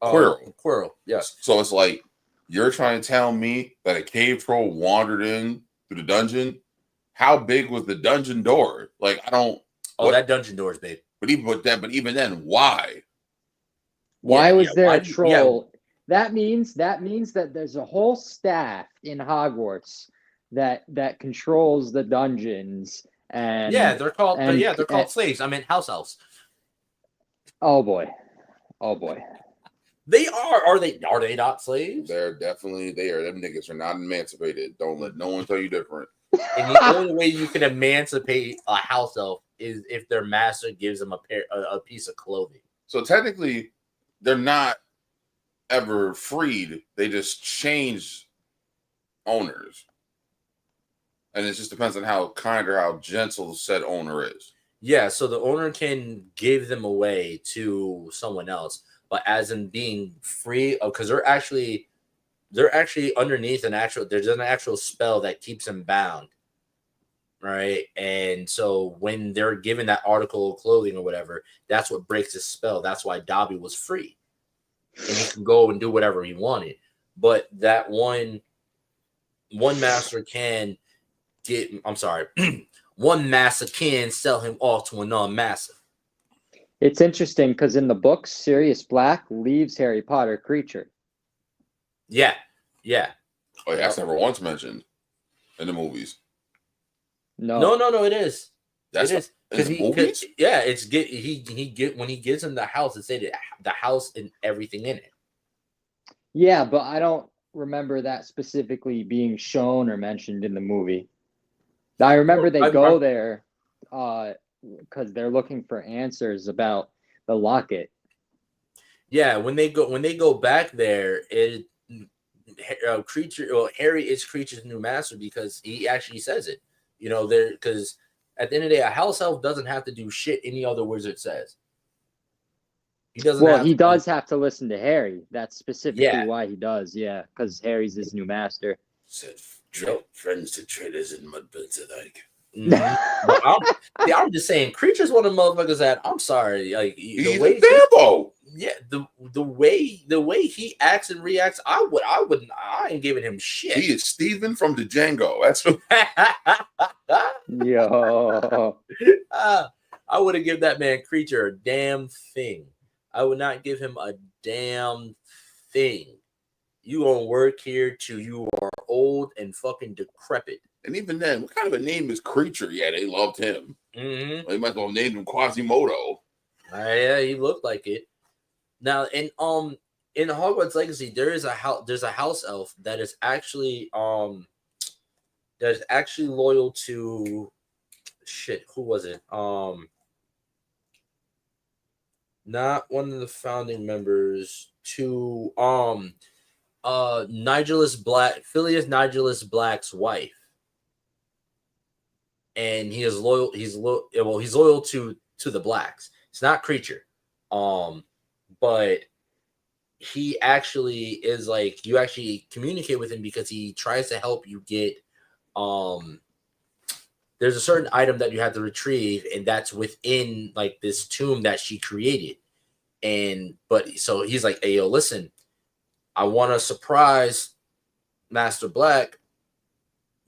Quirrell. Quirrell, yes. So it's like, you're trying to tell me that a cave troll wandered in through the dungeon? How big was the dungeon door? Like, I don't. That dungeon door is big. But even then, why? Why was there a troll? Yeah. That means that there's a whole staff in Hogwarts that controls the dungeons. And they're called slaves. I mean, house elves. Oh boy. They are. Are they not slaves? They're definitely there. Them niggas are not emancipated. Don't let no one tell you different. And the only way you can emancipate a house elf is if their master gives them a piece of clothing. So technically, they're not ever freed. They just change owners. And it just depends on how kind or how gentle said owner is. Yeah, so the owner can give them away to someone else, but as in being free, because they're actually underneath there's an actual spell that keeps them bound, right? And so when they're given that article of clothing or whatever, that's what breaks the spell. That's why Dobby was free, and he can go and do whatever he wanted. But that one master can one master can sell him off to another master. It's interesting because in the books, Sirius Black leaves Harry Potter creature. Yeah. Oh, yeah, that's never once mentioned in the movies. No, it is. That's it is because when he gives him the house, it said the house and everything in it. Yeah, but I don't remember that specifically being shown or mentioned in the movie. I remember they go there because they're looking for answers about the locket. Yeah, when they go back there, Harry is Creature's new master because he actually says it. Because at the end of the day, a house elf doesn't have to do shit any other wizard says. He doesn't. Well, he does have to listen to Harry. That's specifically why he does. Yeah, because Harry's his new master. Said friends to traders in mudbeds alike. Mm-hmm. I'm just saying, Creature's one of the motherfuckers that I'm sorry, like he's a Dambo. Yeah, the way he acts and reacts, I ain't giving him shit. He is Steven from the Django. That's what. Yo. I wouldn't give that man Creature a damn thing. I would not give him a damn thing. You gonna work here till you are old and fucking decrepit. And even then, what kind of a name is Creature? Yeah, they loved him. Mm-hmm. They might as well name him Quasimodo. Yeah, he looked like it. Now, in Hogwarts Legacy, there's a house elf that is actually loyal to shit. Who was it? Not one of the founding members. To Phileas Nigellus Black's wife. And he is loyal. He's loyal to the Blacks. It's not Creature, but he actually is like, you actually communicate with him because he tries to help you get. There's a certain item that you have to retrieve, and that's within like this tomb that she created. So he's like, "Hey, yo, listen, I want to surprise Master Black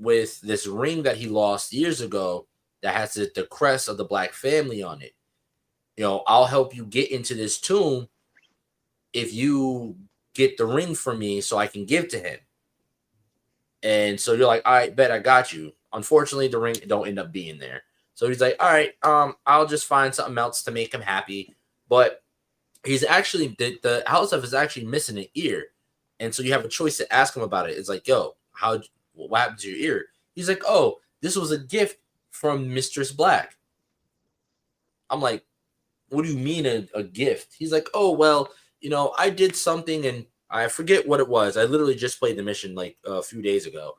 with this ring that he lost years ago that has the crest of the Black family on it. You know, I'll help you get into this tomb if you get the ring from me so I can give to him. And so you're like, all right, bet, I got you. Unfortunately, the ring don't end up being there. So he's like, all right, I'll just find something else to make him happy. But he's actually, the house elf is actually missing an ear. And so you have a choice to ask him about it. It's like, yo, what happened to your ear? He's like, oh, this was a gift from Mistress Black. I'm like, what do you mean a gift? He's like, oh, well, you know, I did something and I forget what it was. I literally just played the mission like a few days ago.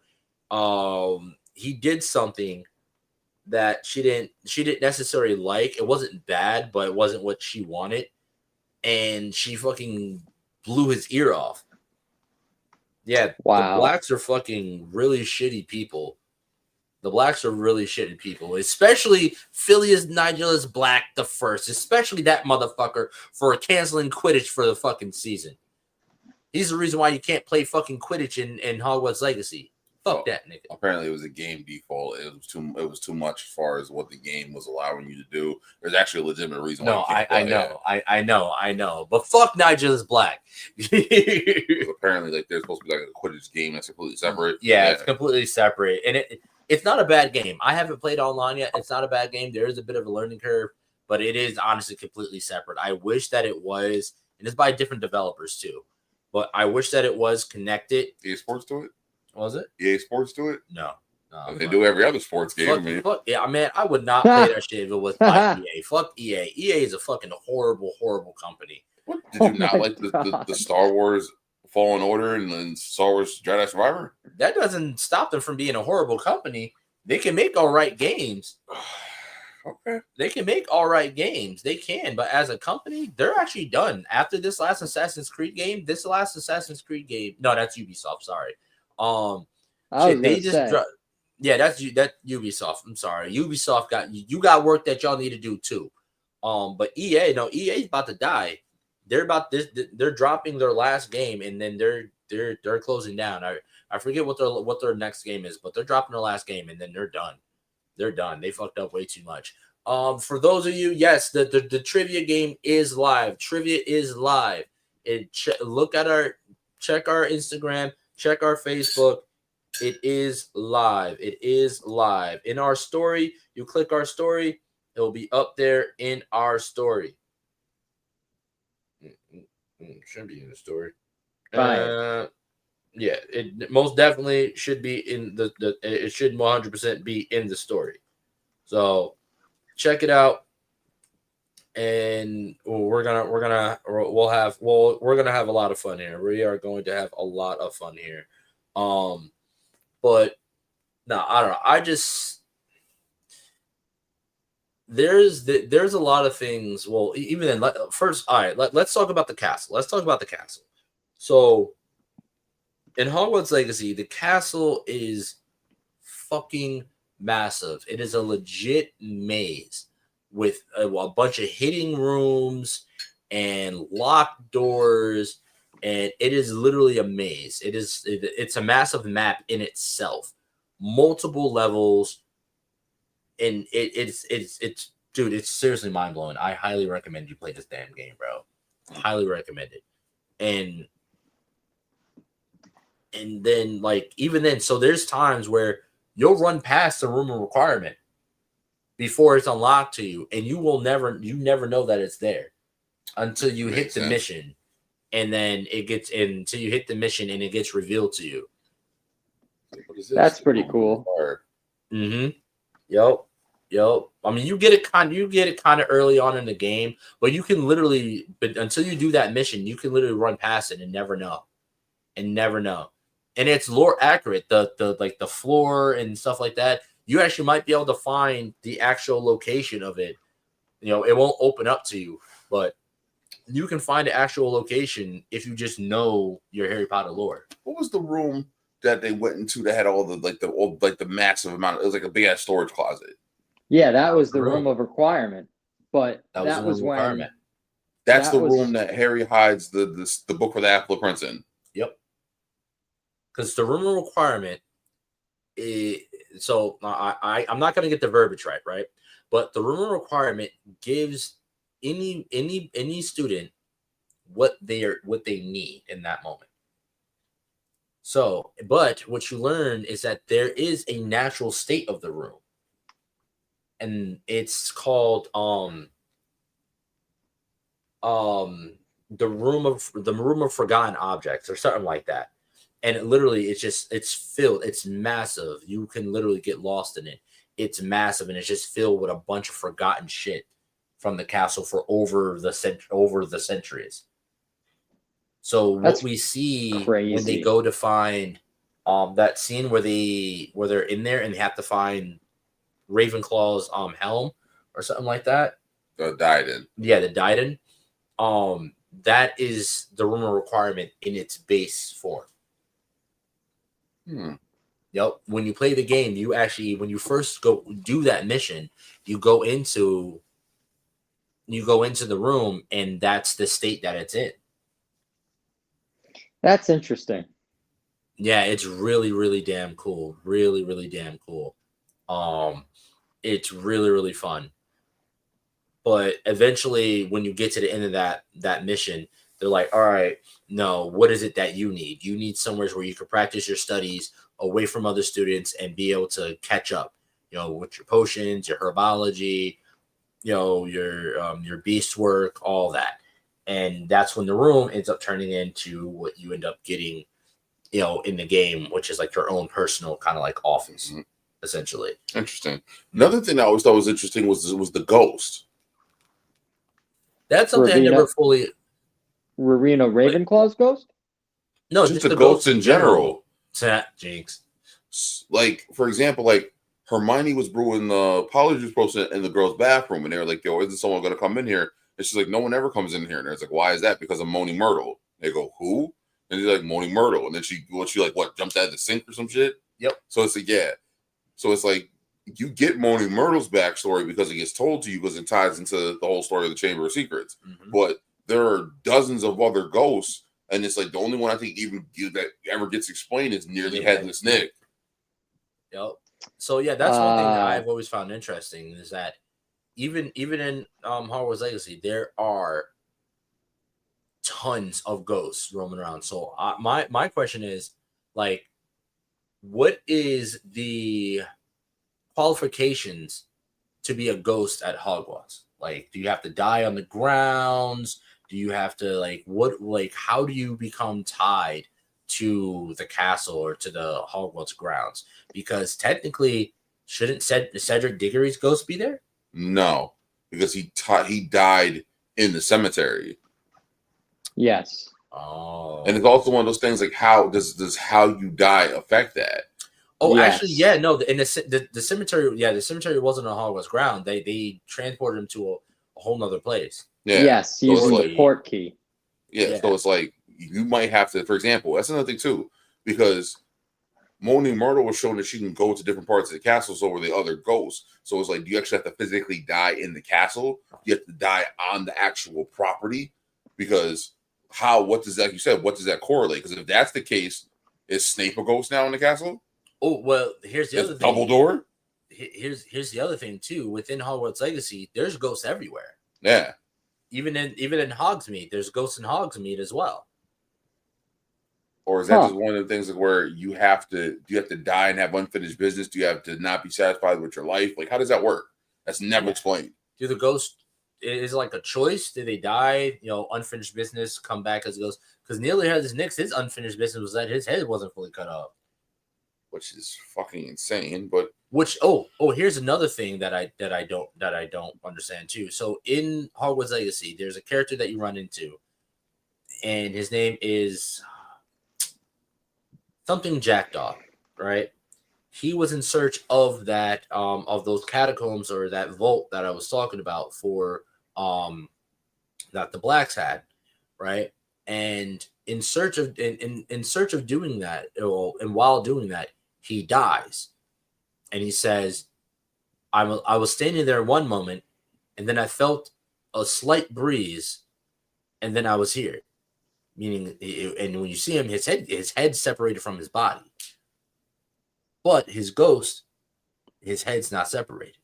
He did something that she didn't necessarily like. It wasn't bad, but it wasn't what she wanted. And she fucking blew his ear off. Yeah, wow. The Blacks are fucking really shitty people. The Blacks are really shitty people, especially Phileas Nigellus Black the First, especially that motherfucker for canceling Quidditch for the fucking season. He's the reason why you can't play fucking Quidditch in Hogwarts Legacy. Fuck that nigga. Apparently, it was a game default. It was too much as far as what the game was allowing you to do. There's actually a legitimate reason. No, I know. But fuck Nigellus Black. Apparently, like there's supposed to be like a Quidditch game that's completely separate. Yeah, it's completely separate, and it's not a bad game. I haven't played online yet. It's not a bad game. There is a bit of a learning curve, but it is honestly completely separate. I wish that it was, and it's by different developers too. But I wish that it was connected. EA Sports to it? Was it? EA Sports to it? No. They do every other sports game. Fuck, yeah, man, I would not play that shit if it was by EA. Fuck EA. EA is a fucking horrible, horrible company. What? Did you not like the Star Wars Fallen Order and then Star Wars Jedi Survivor? That doesn't stop them from being a horrible company. They can make all right games. Okay. They can make all right games. They can, but as a company, they're actually done. After this last Assassin's Creed game, no, that's Ubisoft. Sorry. That's Ubisoft. I'm sorry. Ubisoft got work that y'all need to do too. But EA's about to die. They're dropping their last game and then they're closing down. I forget what their next game is, but they're dropping their last game and then they're done. They're done. They fucked up way too much. For those of you, yes, the trivia game is live. Trivia is live. Check our Instagram, check our Facebook. It is live. It is live. In our story, you click our story, it will be up there in our story. Shouldn't be in the story. Yeah, it most definitely should be in it should 100% be in the story. So check it out, and we're gonna have a lot of fun here. We are going to have a lot of fun here. But no, I don't know. I just there's a lot of things. Well, even then, first, all right, let's talk about the castle. Let's talk about the castle. So in Hogwarts Legacy, the castle is fucking massive. It is a legit maze with a bunch of hidden rooms and locked doors, and it is literally a maze. It's a massive map in itself, multiple levels, and it's dude, it's seriously mind blowing. I highly recommend you play this damn game, bro. Highly recommend it. And then, like, even then, so there's times where you'll run past the room of requirement before it's unlocked to you, and you never know that it's there until you hit the mission, and then until you hit the mission and it gets revealed to you. What is this? That's pretty cool. Mm-hmm. Yep. I mean, you get it kind of early on in the game, but you can literally, but until you do that mission, you can literally run past it and never know. And it's lore accurate. The floor and stuff like that, you actually might be able to find the actual location of it. You know, it won't open up to you, but you can find the actual location if you just know your Harry Potter lore. What was the room that they went into that had all the massive amount? It was like a big ass storage closet. Yeah, that was the room of requirement. But that was when requirement. That's the room that Harry hides the book for the Half-Blood Prince in. Yep. Because the room of requirement So I'm not going to get the verbiage right, but the room requirement gives any student what they need in that moment. So, but what you learn is that there is a natural state of the room, and it's called the room of forgotten objects or something like that. And it literally, it's filled. It's massive. You can literally get lost in it. It's massive, and it's just filled with a bunch of forgotten shit from the castle for over the centuries. So That's what we see crazy. when they go to find that scene where they're in there and they have to find Ravenclaw's helm or something like that. The Diadem. Yeah, the Diadem. That is the room requirement in its base form. Yep. When you play the game, you actually, when you first go do that mission, you go into the room, and that's the state that it's in. That's interesting. Yeah, it's really, really damn cool. Really, really damn cool. It's really, really fun. But eventually, when you get to the end of that mission, they're like, all right, no, what is it that you need? You need somewhere where you can practice your studies away from other students and be able to catch up, with your potions, your herbology, your beast work, all that. And that's when the room ends up turning into what you end up getting, in the game, which is like your own personal kind of like office, essentially. Interesting. Another thing I always thought was interesting was the ghost. That's something I never fully. Rowena Ravenclaw's ghost? No, just the ghosts in general. Jinx. Like, for example, like Hermione was brewing the Polyjuice potion in the girls' bathroom, and they were like, yo, isn't someone going to come in here? And she's like, no one ever comes in here. And it's like, why is that? Because of Moaning Myrtle. They go, who? And he's like, Moaning Myrtle. And then she jumped out of the sink or some shit? Yep. So it's like, yeah. So it's like, you get Moaning Myrtle's backstory because it gets told to you because it ties into the whole story of the Chamber of Secrets. But there are dozens of other ghosts, and it's like the only one I think even that ever gets explained is Nearly Headless Nick. Yep. So yeah, that's one thing that I've always found interesting is that even in Hogwarts Legacy, there are tons of ghosts roaming around. So my question is, like, what is the qualifications to be a ghost at Hogwarts? Like, do you have to die on the grounds? Do you have to how do you become tied to the castle or to the Hogwarts grounds? Because technically, shouldn't Cedric Diggory's ghost be there? No, because he died in the cemetery. Yes. Oh. And it's also one of those things like, how does how you die affect that? Oh, yes. Actually, yeah, no. In the cemetery, the cemetery wasn't on Hogwarts ground. They transported him to a whole nother place. Yeah. Yes, using the port key. Yeah, so it's like you might have to, for example, that's another thing too, because Moaning Myrtle was shown that she can go to different parts of the castle, so were the other ghosts. So it's like, do you actually have to physically die in the castle? You have to die on the actual property? Because what does that correlate? Because if that's the case, is Snape a ghost now in the castle? Oh, well, here's the other thing. Dumbledore? Here's the other thing too. Within Hogwarts Legacy, there's ghosts everywhere. Yeah. Even in Hogsmeade, there's ghosts in Hogsmeade as well. Or is that just one of the things where do you have to die and have unfinished business? Do you have to not be satisfied with your life? Like, how does that work? That's never explained. Do the ghosts, is it like a choice? Do they die? Unfinished business, come back as ghosts? Because Nearly Headless Nick's his unfinished business was that his head wasn't fully cut off. Which is fucking insane, but here's another thing that I don't understand too. So in Hogwarts Legacy, there's a character that you run into, and his name is something Jackdaw, right? He was in search of that of those catacombs or that vault that I was talking about for that the Blacks had, right? And in search of doing that, and while doing that, he dies. And he says, I was standing there one moment, and then I felt a slight breeze, and then I was here. Meaning, and when you see him, his head separated from his body. but his ghost, his head's not separated.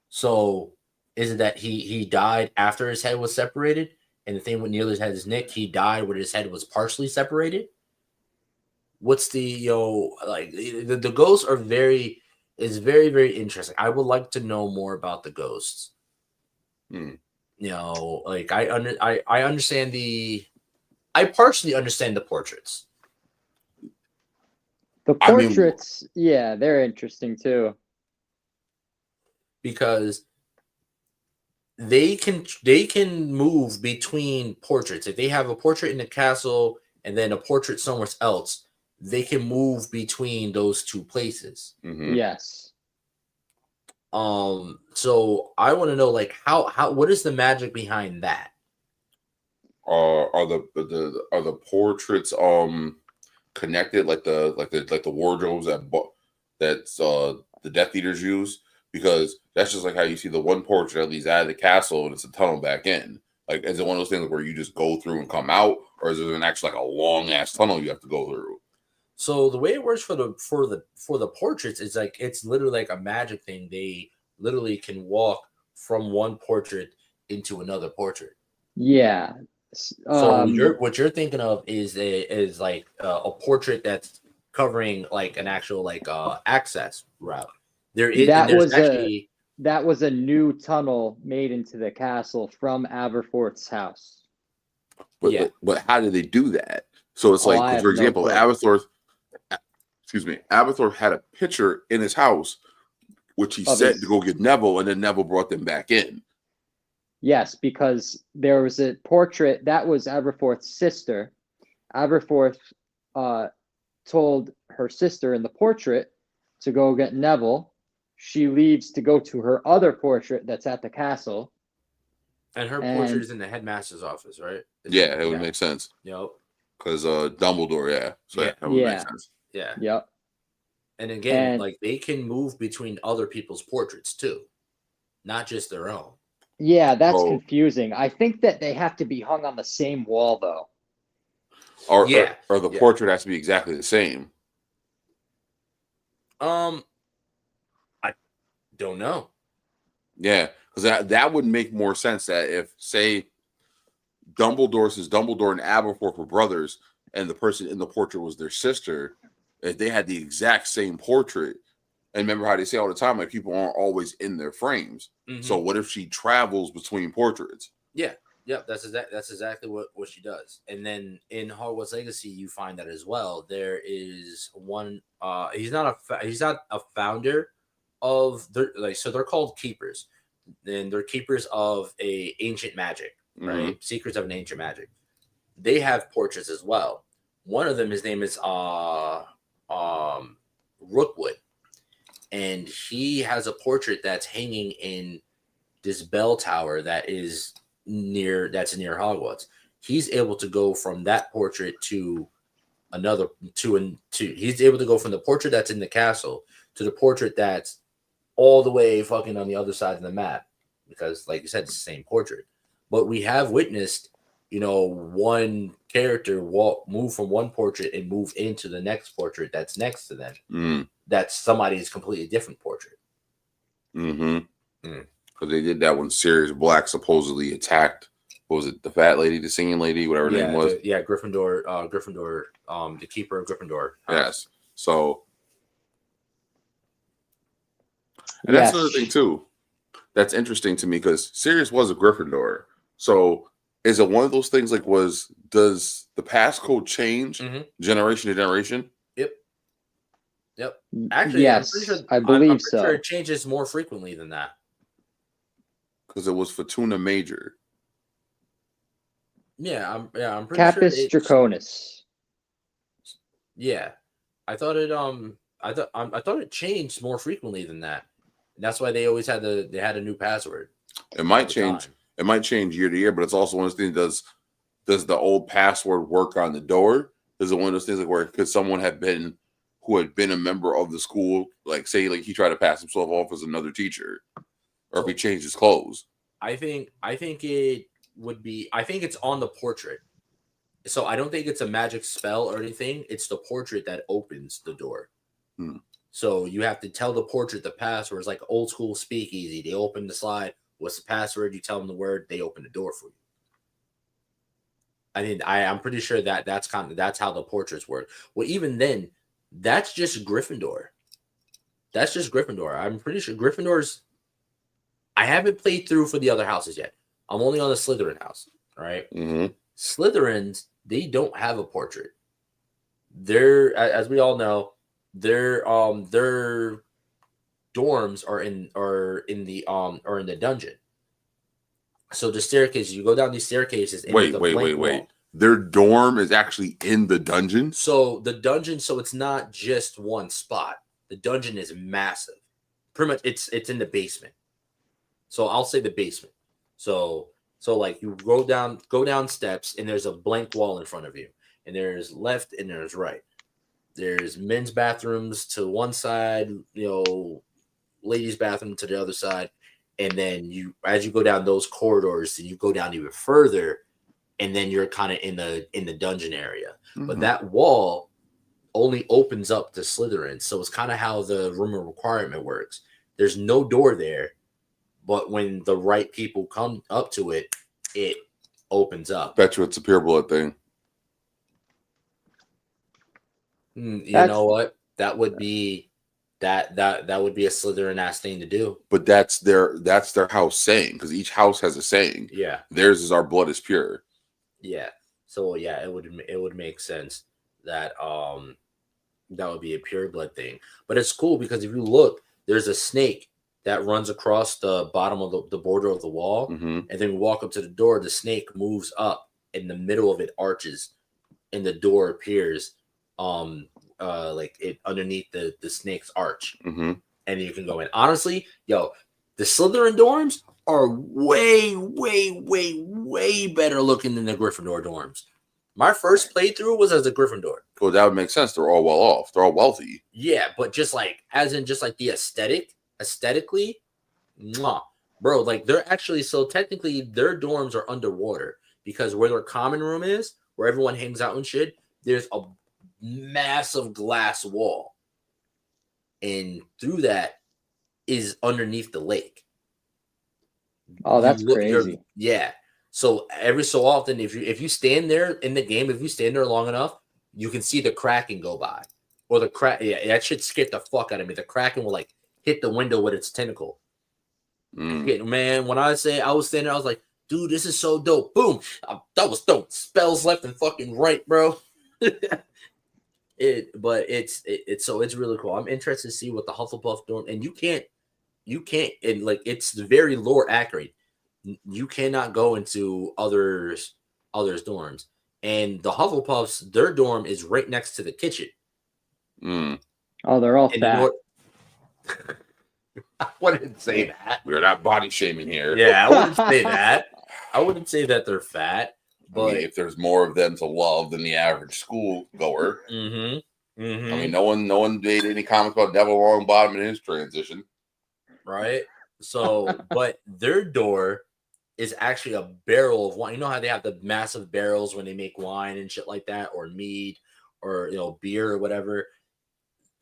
So is it that he died after his head was separated? And the thing with Neil's head is Nick, he died when his head was partially separated. What's the like the ghosts are very very interesting. I would like to know more about the ghosts. Like I understand I partially understand the portraits. The portraits, yeah, they're interesting too. Because they can move between portraits. If they have a portrait in the castle and then a portrait somewhere else, they can move between those two places. Yes. So I want to know, like, how what is the magic behind that? Are the portraits connected like the wardrobes that's the Death Eaters use? Because that's just like how you see the one portrait that leads out of the castle and it's a tunnel back in. Like, is it one of those things where you just go through and come out, or is it an actual like a long ass tunnel you have to go through? So the way it works for the portraits is like it's literally like a magic thing. They literally can walk from one portrait into another portrait. Yeah. So what you're thinking of is like a portrait that's covering like an actual like access route. That was a new tunnel made into the castle from Aberforth's house. But how did they do that? So it's like, for example, Aberforth had a picture in his house, which he sent to go get Neville, and then Neville brought them back in. Yes, because there was a portrait that was Aberforth's sister. Aberforth told her sister in the portrait to go get Neville. She leaves to go to her other portrait that's at the castle. And her portrait is in the headmaster's office, right? It would make sense. Yep. Because Dumbledore, that would make sense. Yeah. Yep. And again, like they can move between other people's portraits too, not just their own. Yeah, that's confusing. I think that they have to be hung on the same wall, though. Or the portrait has to be exactly the same. I don't know. Yeah, because that would make more sense that if, say, Dumbledore and Aberforth were brothers, and the person in the portrait was their sister, if they had the exact same portrait, and remember how they say all the time, like people aren't always in their frames. So what if she travels between portraits? Yeah, that's exactly what she does. And then in Hogwarts Legacy, you find that as well. There is one. He's not a founder of so they're called keepers, and they're keepers of a ancient magic, right? Secrets of an ancient magic. They have portraits as well. One of them, his name is Rookwood, and he has a portrait that's hanging in this bell tower that is near Hogwarts. He's able to go from that portrait to another he's able to go from the portrait that's in the castle to the portrait that's all the way fucking on the other side of the map, because like you said, it's the same portrait. But we have witnessed, one character move from one portrait and move into the next portrait that's next to them. That's somebody's completely different portrait. Because they did that when Sirius Black supposedly attacked, what was it, the fat lady, the singing lady, whatever her name was? Gryffindor, the keeper of Gryffindor. Yes. So, and that's another thing too. That's interesting to me because Sirius was a Gryffindor. So, is it one of those things like does the passcode change generation to generation? Yep. Actually, yes, I believe so. Sure it changes more frequently than that. Because it was Fortuna Major. I'm pretty Capus sure Draconis. Yeah, I thought it changed more frequently than that. And that's why they always had a new password. It might change. It might change year to year, but it's also one of those things. Does the old password work on the door? Is it one of those things like where could someone have been who had been a member of the school, like say like he tried to pass himself off as another teacher, or if he changed his clothes? I think it would be. I think it's on the portrait. So I don't think it's a magic spell or anything. It's the portrait that opens the door. So you have to tell the portrait the password. It's like old school speakeasy. They open the slide. What's the password? You tell them the word. They open the door for you. I mean, I'm pretty sure that's how the portraits work. Well, even then, that's just Gryffindor. That's just Gryffindor. I'm pretty sure Gryffindor's. I haven't played through for the other houses yet. I'm only on the Slytherin house. All right. Slytherins, they don't have a portrait. They're, as we all know, their dorms are in the dungeon. So the staircase, you go down these staircases. And Wait. Their dorm is actually in the dungeon? So the dungeon, so it's not just one spot. The dungeon is massive. Pretty much it's in the basement. So I'll say the basement. So like you go down steps and there's a blank wall in front of you. And there's left and there's right. There's men's bathrooms to one side, ladies' bathroom to the other side. And then as you go down those corridors, you go down even further, and then you're kind of in the dungeon area. But that wall only opens up to Slytherin. So it's kind of how the room of requirement works. There's no door there, but when the right people come up to it, it opens up. Bet you it's a pure blood thing. You know what? That would be that would be a Slytherin ass thing to do. But that's their house saying, because each house has a saying. Yeah. Theirs is our blood is pure. Yeah. So yeah, it would make sense that that would be a pure blood thing. But it's cool because if you look, there's a snake that runs across the bottom of the border of the wall, and then we walk up to the door. The snake moves up, in the middle of it arches, and the door appears. Like it underneath the snake's arch, and you can go in. Honestly, the Slytherin dorms are way better looking than the Gryffindor dorms. My first playthrough was as a Gryffindor. Well, that would make sense. They're all well off. They're all wealthy. Yeah, but just like the aesthetically, bro. Like they're actually, so technically their dorms are underwater because where their common room is, where everyone hangs out and shit, there's a massive glass wall, and through that is underneath the lake. Oh, that's crazy. Yeah. So every so often, if you stand there in the game, if you stand there long enough, you can see the Kraken go by, or the crack. Yeah, that shit scared the fuck out of me. The Kraken will like hit the window with its tentacle. Man, when I say I was standing there, I was like, dude, this is so dope. Boom. That was dope. Spells left and fucking right, bro. But it's really cool. I'm interested to see what the Hufflepuff dorm, and you can't, and like it's very lore accurate. You cannot go into others dorms, and the Hufflepuffs, their dorm is right next to the kitchen. Oh, they're all fat. I wouldn't say that. We're not body shaming here. Yeah, I wouldn't say that. I wouldn't say that they're fat. But I mean, if there's more of them to love than the average school goer, I mean, no one made any comments about Neville Longbottom in his transition, right? So, but their door is actually a barrel of wine. You know how they have the massive barrels when they make wine and shit like that, or mead, or beer or whatever.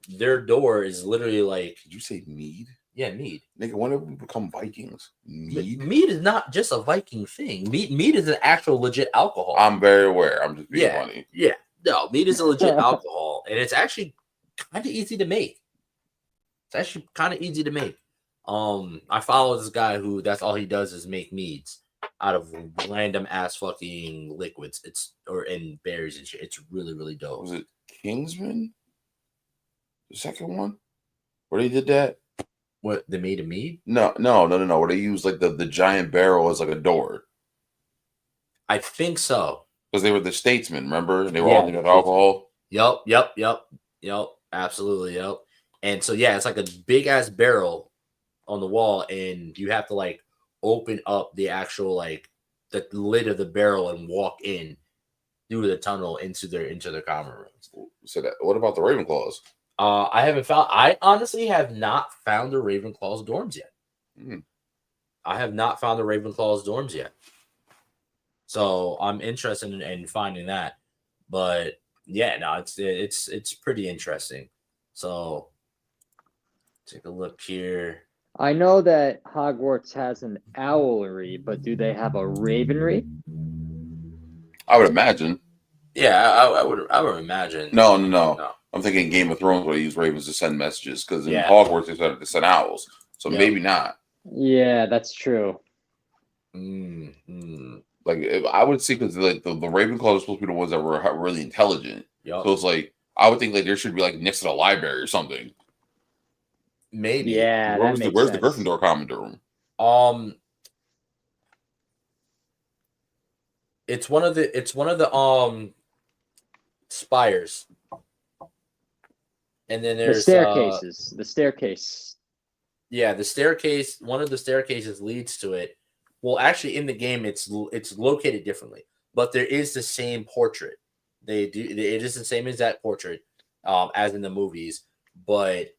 Their door is literally like. Did you say mead? Yeah, mead. Nigga, when did we become Vikings? Mead? Mead is not just a Viking thing. Mead is an actual legit alcohol. I'm very aware. I'm just being funny. Yeah. No, mead is a legit alcohol, and it's actually kind of easy to make. I follow this guy who that's all he does is make meads out of random ass fucking liquids. And berries and shit. It's really, really dope. Was it Kingsman? The second one? Where they did that? What, they made a mead? No. Where they use like the giant barrel as like a door. I think so. Because they were the statesmen, remember? And they were all thinking alcohol. Yep. Absolutely, yep. And so it's like a big ass barrel on the wall, and you have to like open up the actual like the lid of the barrel and walk in through the tunnel into their common rooms. So what about the Ravenclaws? I honestly have not found the Ravenclaws dorms yet. I have not found the Ravenclaws dorms yet. So I'm interested in finding that. But yeah, no, it's pretty interesting. So take a look here. I know that Hogwarts has an owlery, but do they have a ravenry? I would imagine. Yeah, I would imagine. No. I'm thinking Game of Thrones where they use ravens to send messages because in Hogwarts they started to send owls. So maybe not. Yeah, that's true. Like I would see because like the Ravenclaws are supposed to be the ones that were really intelligent. Yep. So it's like I would think like there should be like next to the library or something. Maybe. Yeah. Where's the Gryffindor common room? It's one of the spires. And then there's the staircase. Yeah, the staircase. One of the staircases leads to it. Well, actually, in the game, it's located differently, but there is the same portrait. It is the same exact portrait, as in the movies. But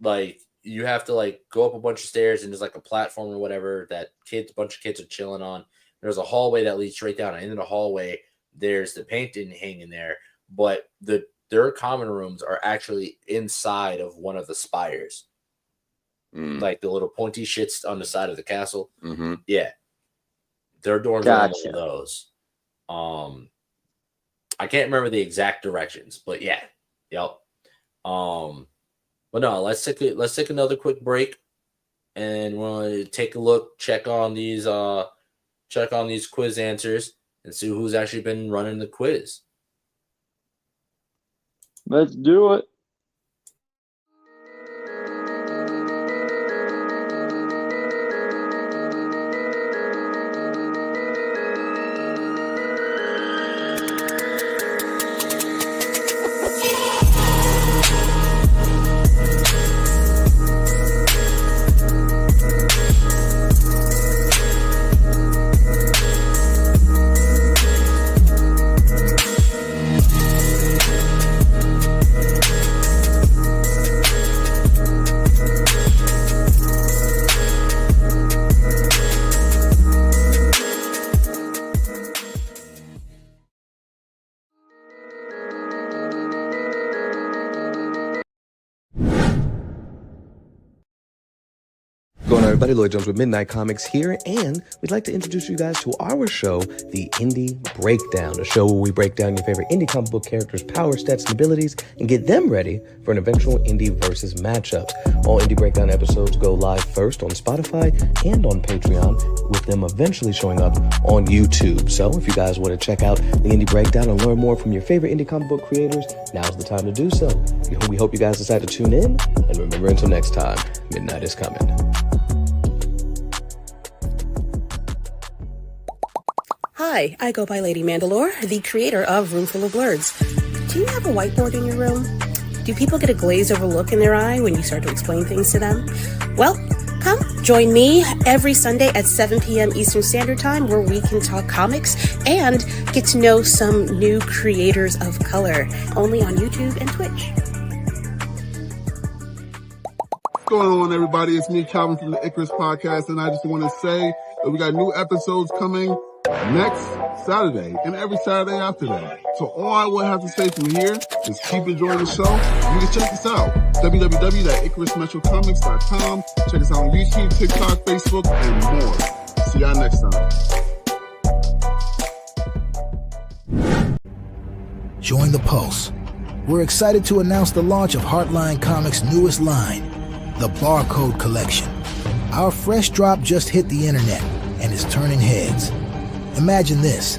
like you have to like go up a bunch of stairs, and there's like a platform or whatever that a bunch of kids are chilling on. There's a hallway that leads straight down, and in the hallway, there's the painting hanging there. But their common rooms are actually inside of one of the spires. Like the little pointy shits on the side of the castle. Mm-hmm. Yeah. Their dorms are one of those. I can't remember the exact directions, but yeah. Yep. But no, let's take another quick break and we'll take a look, check on these quiz answers and see who's actually been running the quiz. Let's do it. Going on, everybody, Lloyd Jones with Midnight Comics here, and we'd like to introduce you guys to our show, the Indie Breakdown, a show where we break down your favorite indie comic book characters' power, stats, and abilities, and get them ready for an eventual indie versus matchup. All Indie Breakdown episodes go live first on Spotify and on Patreon, with them eventually showing up on YouTube. So if you guys want to check out the Indie Breakdown and learn more from your favorite indie comic book creators, now's the time to do so. We hope you guys decide to tune in, and remember, until next time, midnight is coming. Hi, I go by Lady Mandalore, the creator of Roomful of Blurs. Do you have a whiteboard in your room? Do people get a glazed over look in their eye when you start to explain things to them? Well, come join me every Sunday at 7 p.m. Eastern Standard Time, where we can talk comics and get to know some new creators of color, only on YouTube and Twitch. What's going on, everybody? It's me, Calvin, from the Icarus Podcast, and I just want to say that we got new episodes coming next Saturday and every Saturday after that. So all I would have to say from here is keep enjoying the show. You can check us out, www.icarusmetrocomics.com. Check us out on YouTube, TikTok, Facebook, and more. See y'all next time. Join the Pulse. We're excited to announce the launch of Heartline Comics' newest line, the Barcode Collection. Our fresh drop just hit the internet and is turning heads. Imagine this,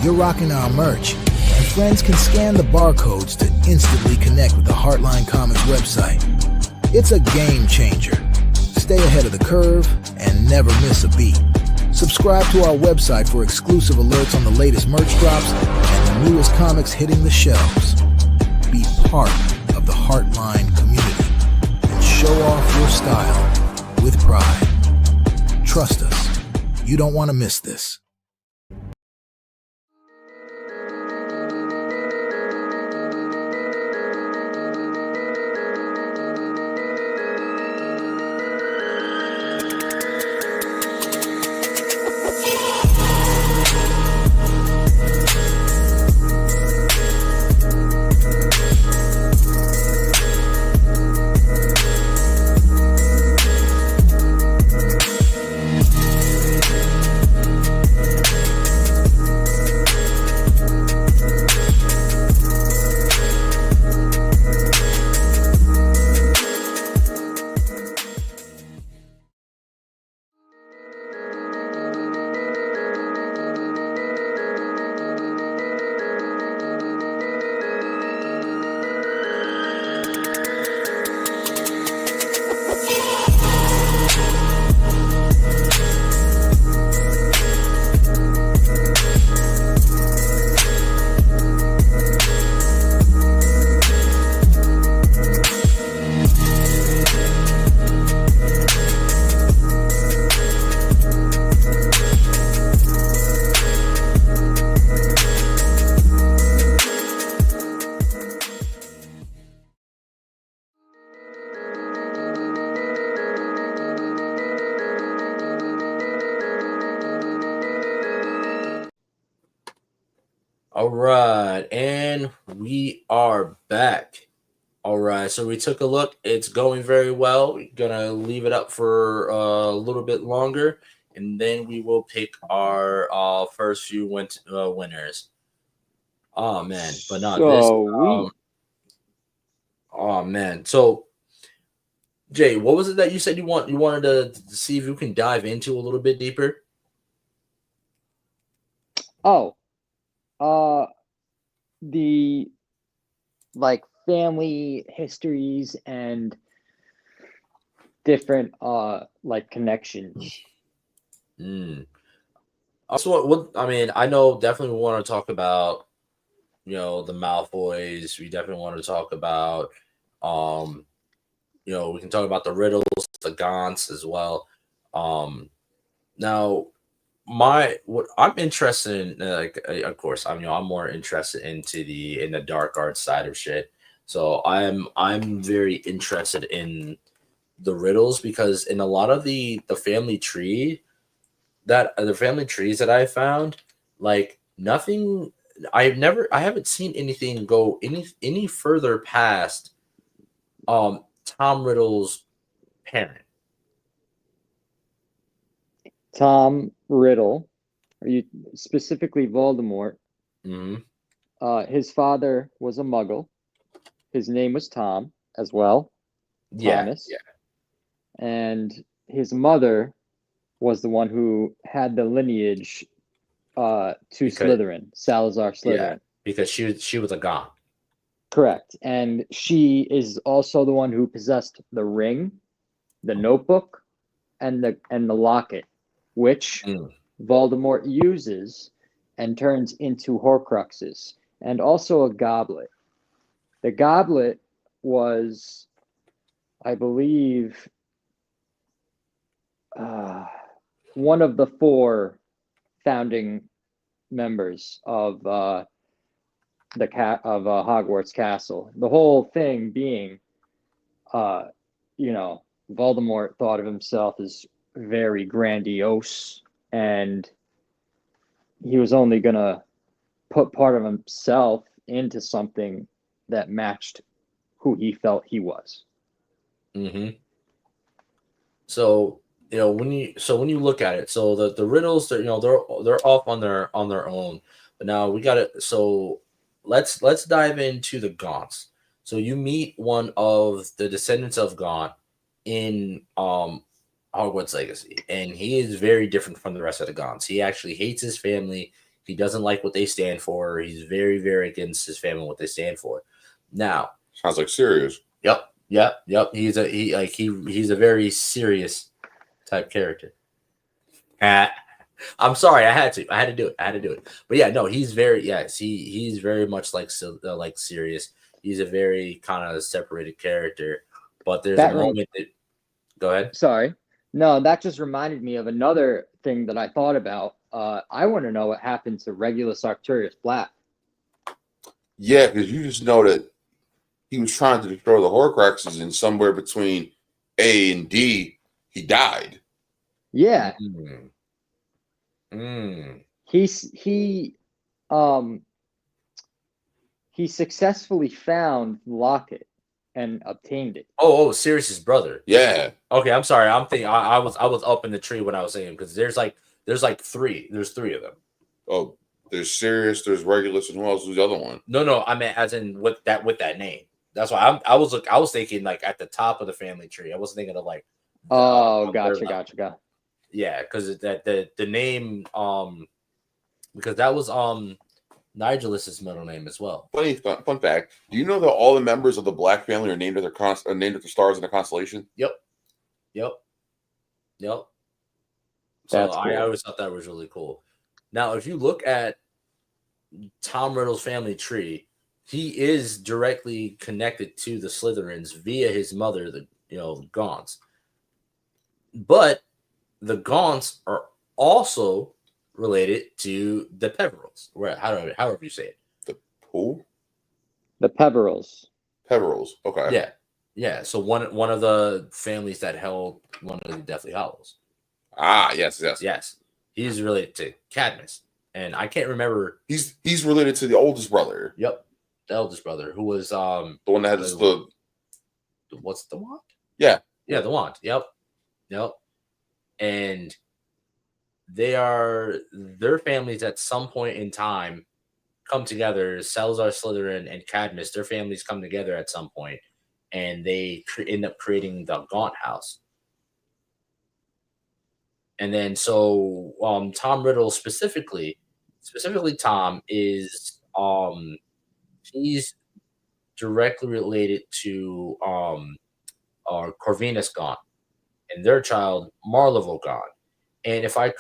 you're rocking our merch, and friends can scan the barcodes to instantly connect with the Heartline Comics website. It's a game changer. Stay ahead of the curve and never miss a beat. Subscribe to our website for exclusive alerts on the latest merch drops and the newest comics hitting the shelves. Be part of the Heartline community and show off your style with pride. Trust us, you don't want to miss this. All right, and we are back. All right, so we took a look. It's going very well. We're gonna leave it up for a little bit longer, and then we will pick our first few winners. Oh man, but not this. Oh man, so Jay, what was it that you said you wanted to see if you can dive into a little bit deeper? Oh, the like family histories and different like connections. Also, what I mean, I know definitely we want to talk about, you know, the Malfoys. We definitely want to talk about, you know, we can talk about the Riddles, the Gaunts as well. Now, what I'm interested in, like, of course, I'm more interested in the dark arts side of shit. So I'm very interested in the Riddles because in a lot of the family trees that I found, like nothing. I haven't seen anything go any further past Tom Riddle's parent. Tom Riddle, are you specifically Voldemort? Mm-hmm. His father was a Muggle. His name was Tom as well. Thomas. Yeah. And his mother was the one who had the lineage to Slytherin, Salazar Slytherin. Yeah, because she was a Gaunt. Correct. And she is also the one who possessed the ring, the notebook, and the locket, which Voldemort uses and turns into Horcruxes, and also a goblet. The goblet was, I believe, one of the 4 founding members of Hogwarts Castle. The whole thing being, you know, Voldemort thought of himself as very grandiose, and he was only gonna put part of himself into something that matched who he felt he was. Mm-hmm. So you know when you look at it, so the Riddles, they're off on their own, but now we got it. So let's dive into the Gaunts. So you meet one of the descendants of Gaunt in Hogwarts Legacy, and he is very different from the rest of the Gaunts. He actually hates his family. He doesn't like what they stand for. He's very, very against his family and what they stand for. Now, sounds like Sirius. Yep. He's a very serious type character. I'm sorry, I had to do it. But yeah, no, he's he's very much like serious. He's a very kind of separated character. But there's a moment that. Go ahead. Sorry. No, that just reminded me of another thing that I thought about. I want to know what happened to Regulus Arcturus Black. Yeah, because you just know that he was trying to destroy the Horcruxes, and somewhere between A and D, he died. Yeah. Mm. He successfully found the locket and obtained it. Oh, Sirius's brother. Yeah. Okay, I'm sorry. I'm thinking I was up in the tree when I was saying, because there's 3. There's 3 of them. Oh, there's Sirius, there's Regulus, and who else was the other one? No, I meant as in with that name. That's why I was thinking like at the top of the family tree. I wasn't thinking of like. Gotcha. Yeah, because the name because that was Nigelus's middle name as well. Fun fact: do you know that all the members of the Black family are named after named after stars in the constellation? Yep. So That's cool. I always thought that was really cool. Now, if you look at Tom Riddle's family tree, he is directly connected to the Slytherins via his mother, the Gaunts. But the Gaunts are also related to the Peverils, however you say it. The who? The Peverils. Peverils. Okay. Yeah. So one of the families that held one of the Deathly Hallows. Ah, yes. He's related to Cadmus, and I can't remember. He's related to the oldest brother. Yep, the eldest brother, who was the one that had the what's the wand? Yeah, the wand. Yep. And their families at some point in time come together. Salazar, Slytherin, and Cadmus, their families come together at some point, and they end up creating the Gaunt House. And then so Tom Riddle specifically Tom is he's directly related to Corvinus Gaunt and their child Marlevo Gaunt. And if I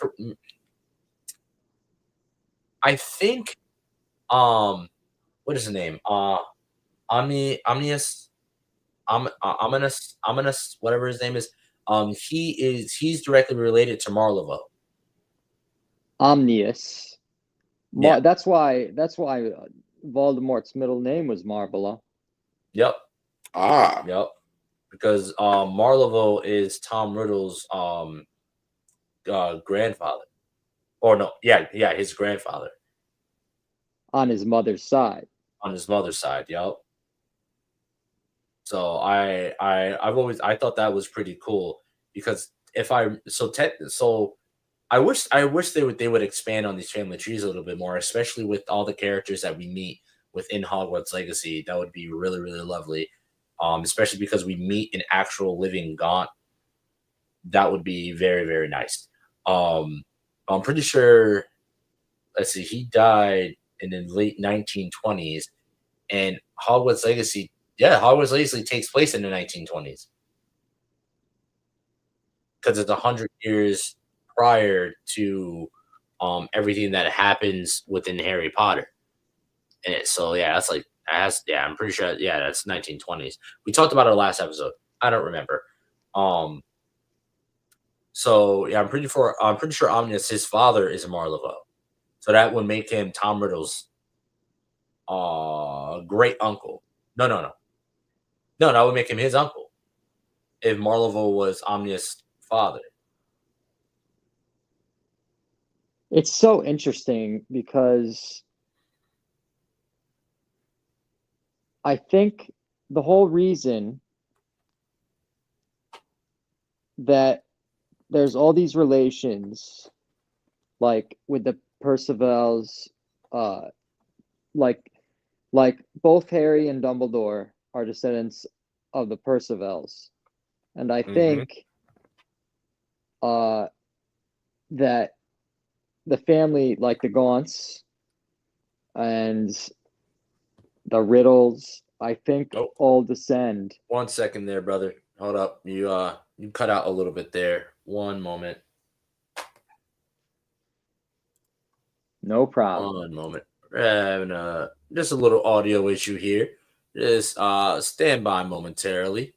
think what is his name? Ominous, whatever his name is. He's directly related to Marlevo. Omnius. Yeah. That's why Voldemort's middle name was Marlborough. Yep. Ah. Yep. Because Marlevo is Tom Riddle's grandfather. Or no, his grandfather. On his mother's side. Yep. So I thought that was pretty cool, because I wish they would expand on these family trees a little bit more, especially with all the characters that we meet within Hogwarts Legacy. That would be really, really lovely. Especially because we meet an actual living Gaunt. That would be very, very nice. I'm pretty sure, let's see, he died in the late 1920s, and Hogwarts Legacy takes place in the 1920s, because it's 100 years prior to everything that happens within Harry Potter. And I'm pretty sure, that's 1920s. We talked about it last episode. I don't remember. I'm pretty sure Omnius, his father, is Marlevo. So that would make him Tom Riddle's great uncle. No, that would make him his uncle if Marlevo was Omnius' father. It's so interesting because I think the whole reason that there's all these relations, like with the Percivals, like both Harry and Dumbledore are descendants of the Percivals, and I think that the family, like the Gaunts and the Riddles, I think all descend. 1 second there, brother. Hold up. You cut out a little bit there. One moment. No problem. 1 moment. We're having just a little audio issue here. Just stand by momentarily.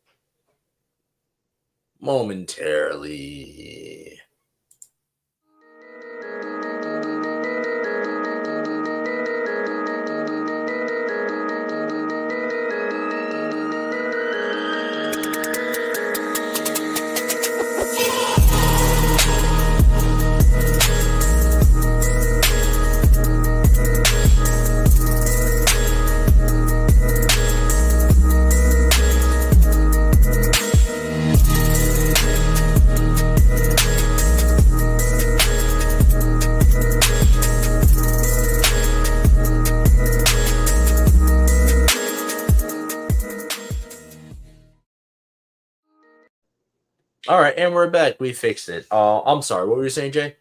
All right, and we're back. We fixed it. I'm sorry. What were you saying, Jay?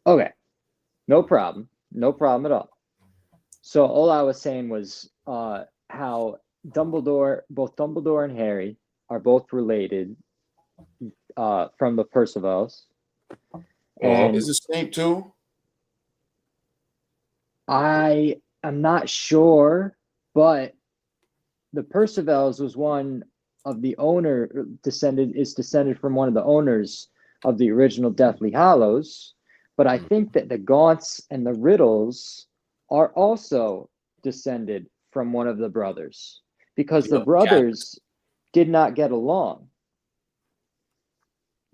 Okay. No problem. No problem at all. So all I was saying was how both Dumbledore and Harry are both related from the Percivals. And is it Snape too? I am not sure, but the Percivals was one of the descended from one of the owners of the original Deathly Hallows. But I think that the Gaunts and the Riddles are also descended from one of the brothers, because the brothers did not get along.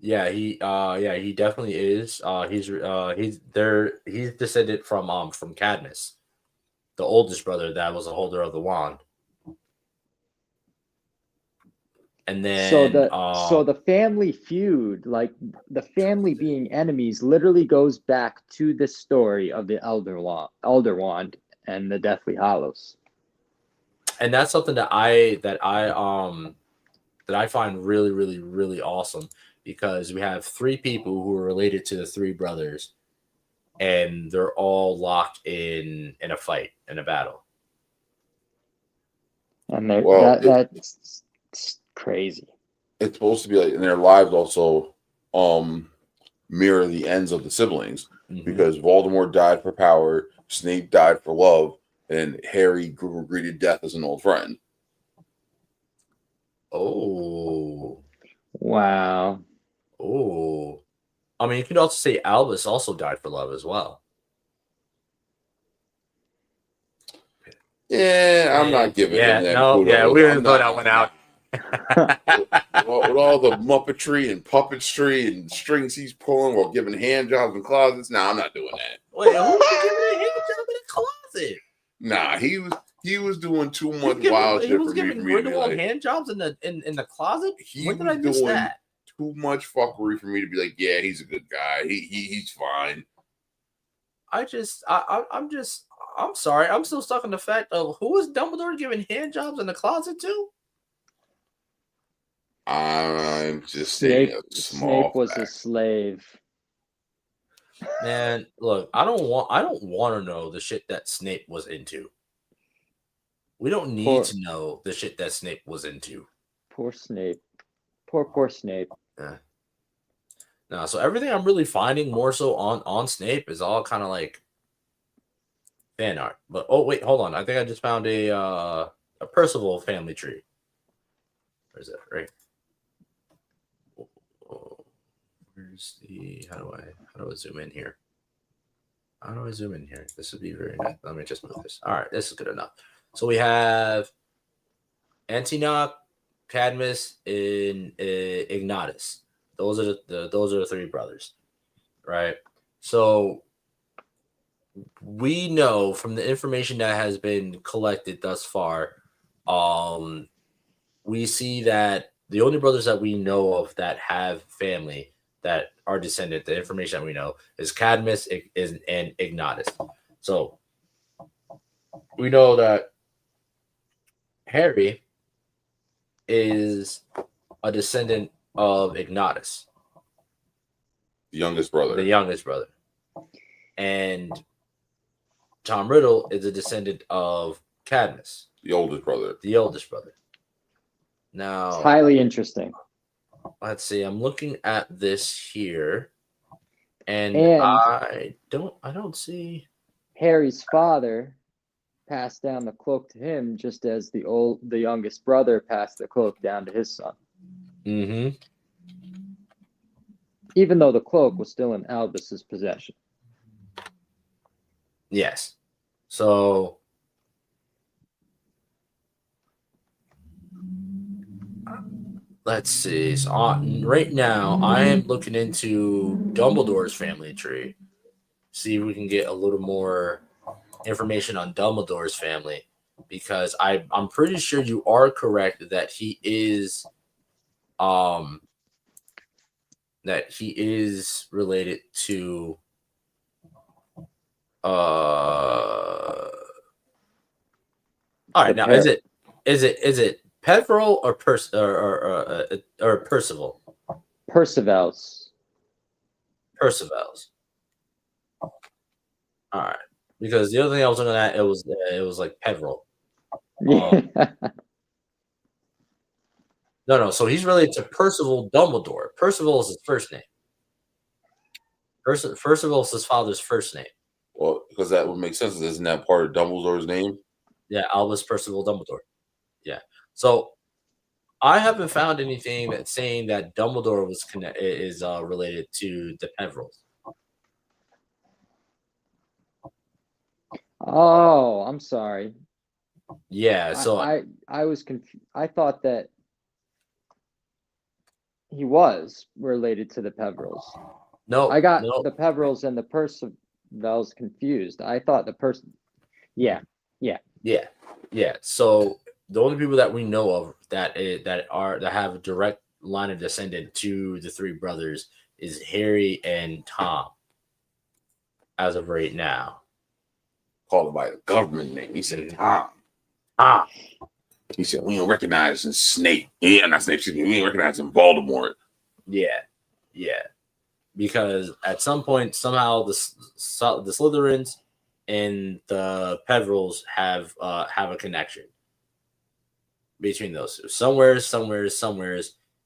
Yeah, he definitely is. He's descended from Cadmus, the oldest brother that was a holder of the wand. And So then the family feud, like the family being enemies, literally goes back to the story of the Elder Wand and the Deathly Hallows. and that's something that I find really, really, really awesome, because we have three people who are related to the three brothers, and they're all locked in a fight, in a battle. And that's crazy. It's supposed to be like, and their lives also mirror the ends of the siblings, because Voldemort died for power, Snape died for love, and Harry greeted death as an old friend. Oh. Wow. Oh. I mean, you could also say Albus also died for love as well. Yeah, I'm not giving him that. No, kudos. yeah, we didn't throw that one out. With all the muppetry and puppetry and strings he's pulling while giving hand jobs in closets. Nah, I'm not doing that. Wait, who was giving a hand job in a closet? Nah, he was doing too much wild shit for me. He was giving Grindelwald hand jobs in the closet. When did I miss that? Too much fuckery for me to be like, yeah, he's a good guy. He's fine. I'm sorry. I'm still stuck on the fact of who was Dumbledore giving hand jobs in the closet to? I'm just saying Snape was a slave. Man, look, I don't want to know the shit that Snape was into. We don't need to know the shit that Snape was into. Poor Snape. Poor Snape. Yeah. No, so everything I'm really finding more so on Snape is all kind of like fan art. But oh wait, hold on. I think I just found a Percival family tree. Where's that? Right. Where's the how do I zoom in here? How do I zoom in here? This would be very nice. Let me just move this. All right, this is good enough. So we have Antinoch, Cadmus, and Ignatus. Those are the three brothers, right? So we know from the information that has been collected thus far, we see that the only brothers that we know of that have family that are descendant, the information that we know is Cadmus and Ignatus. So we know that Harry is a descendant of Ignatus, the youngest brother. And Tom Riddle is a descendant of Cadmus, the oldest brother. Now, it's highly interesting. Let's see. I'm looking at this here, and I don't see Harry's father passed down the cloak to him, just as the youngest brother passed the cloak down to his son. Mm-hmm. Even though the cloak was still in Albus's possession. Yes. So let's see. So right now, I am looking into Dumbledore's family tree. See if we can get a little more information on Dumbledore's family, because I'm pretty sure you are correct that he is related to all right, now is it Peveril or Percival? Percival's. All right, because the other thing I was looking at, it was like Peveril. No. So he's related to Percival Dumbledore. Percival is his first name. Percival is his father's first name. Well, because that would make sense. Isn't that part of Dumbledore's name? Yeah, Albus Percival Dumbledore. Yeah. So I haven't found anything that's saying that Dumbledore is related to the Peverils. Oh, I'm sorry. Yeah. So I was confused. I thought that he was related to the Peverils. No, I got no. the Peverils and the Percivals confused. I thought the person. Yeah. So the only people that we know of that have a direct line of descendant to the three brothers is Harry and Tom. As of right now, Called him by the government name. He said Tom. He said we don't recognize in Snape. Yeah, not Snape. Excuse me. We ain't recognize in Baltimore. yeah. Because at some point, somehow the Slytherins and the Peverils have a connection between those two. Somewhere.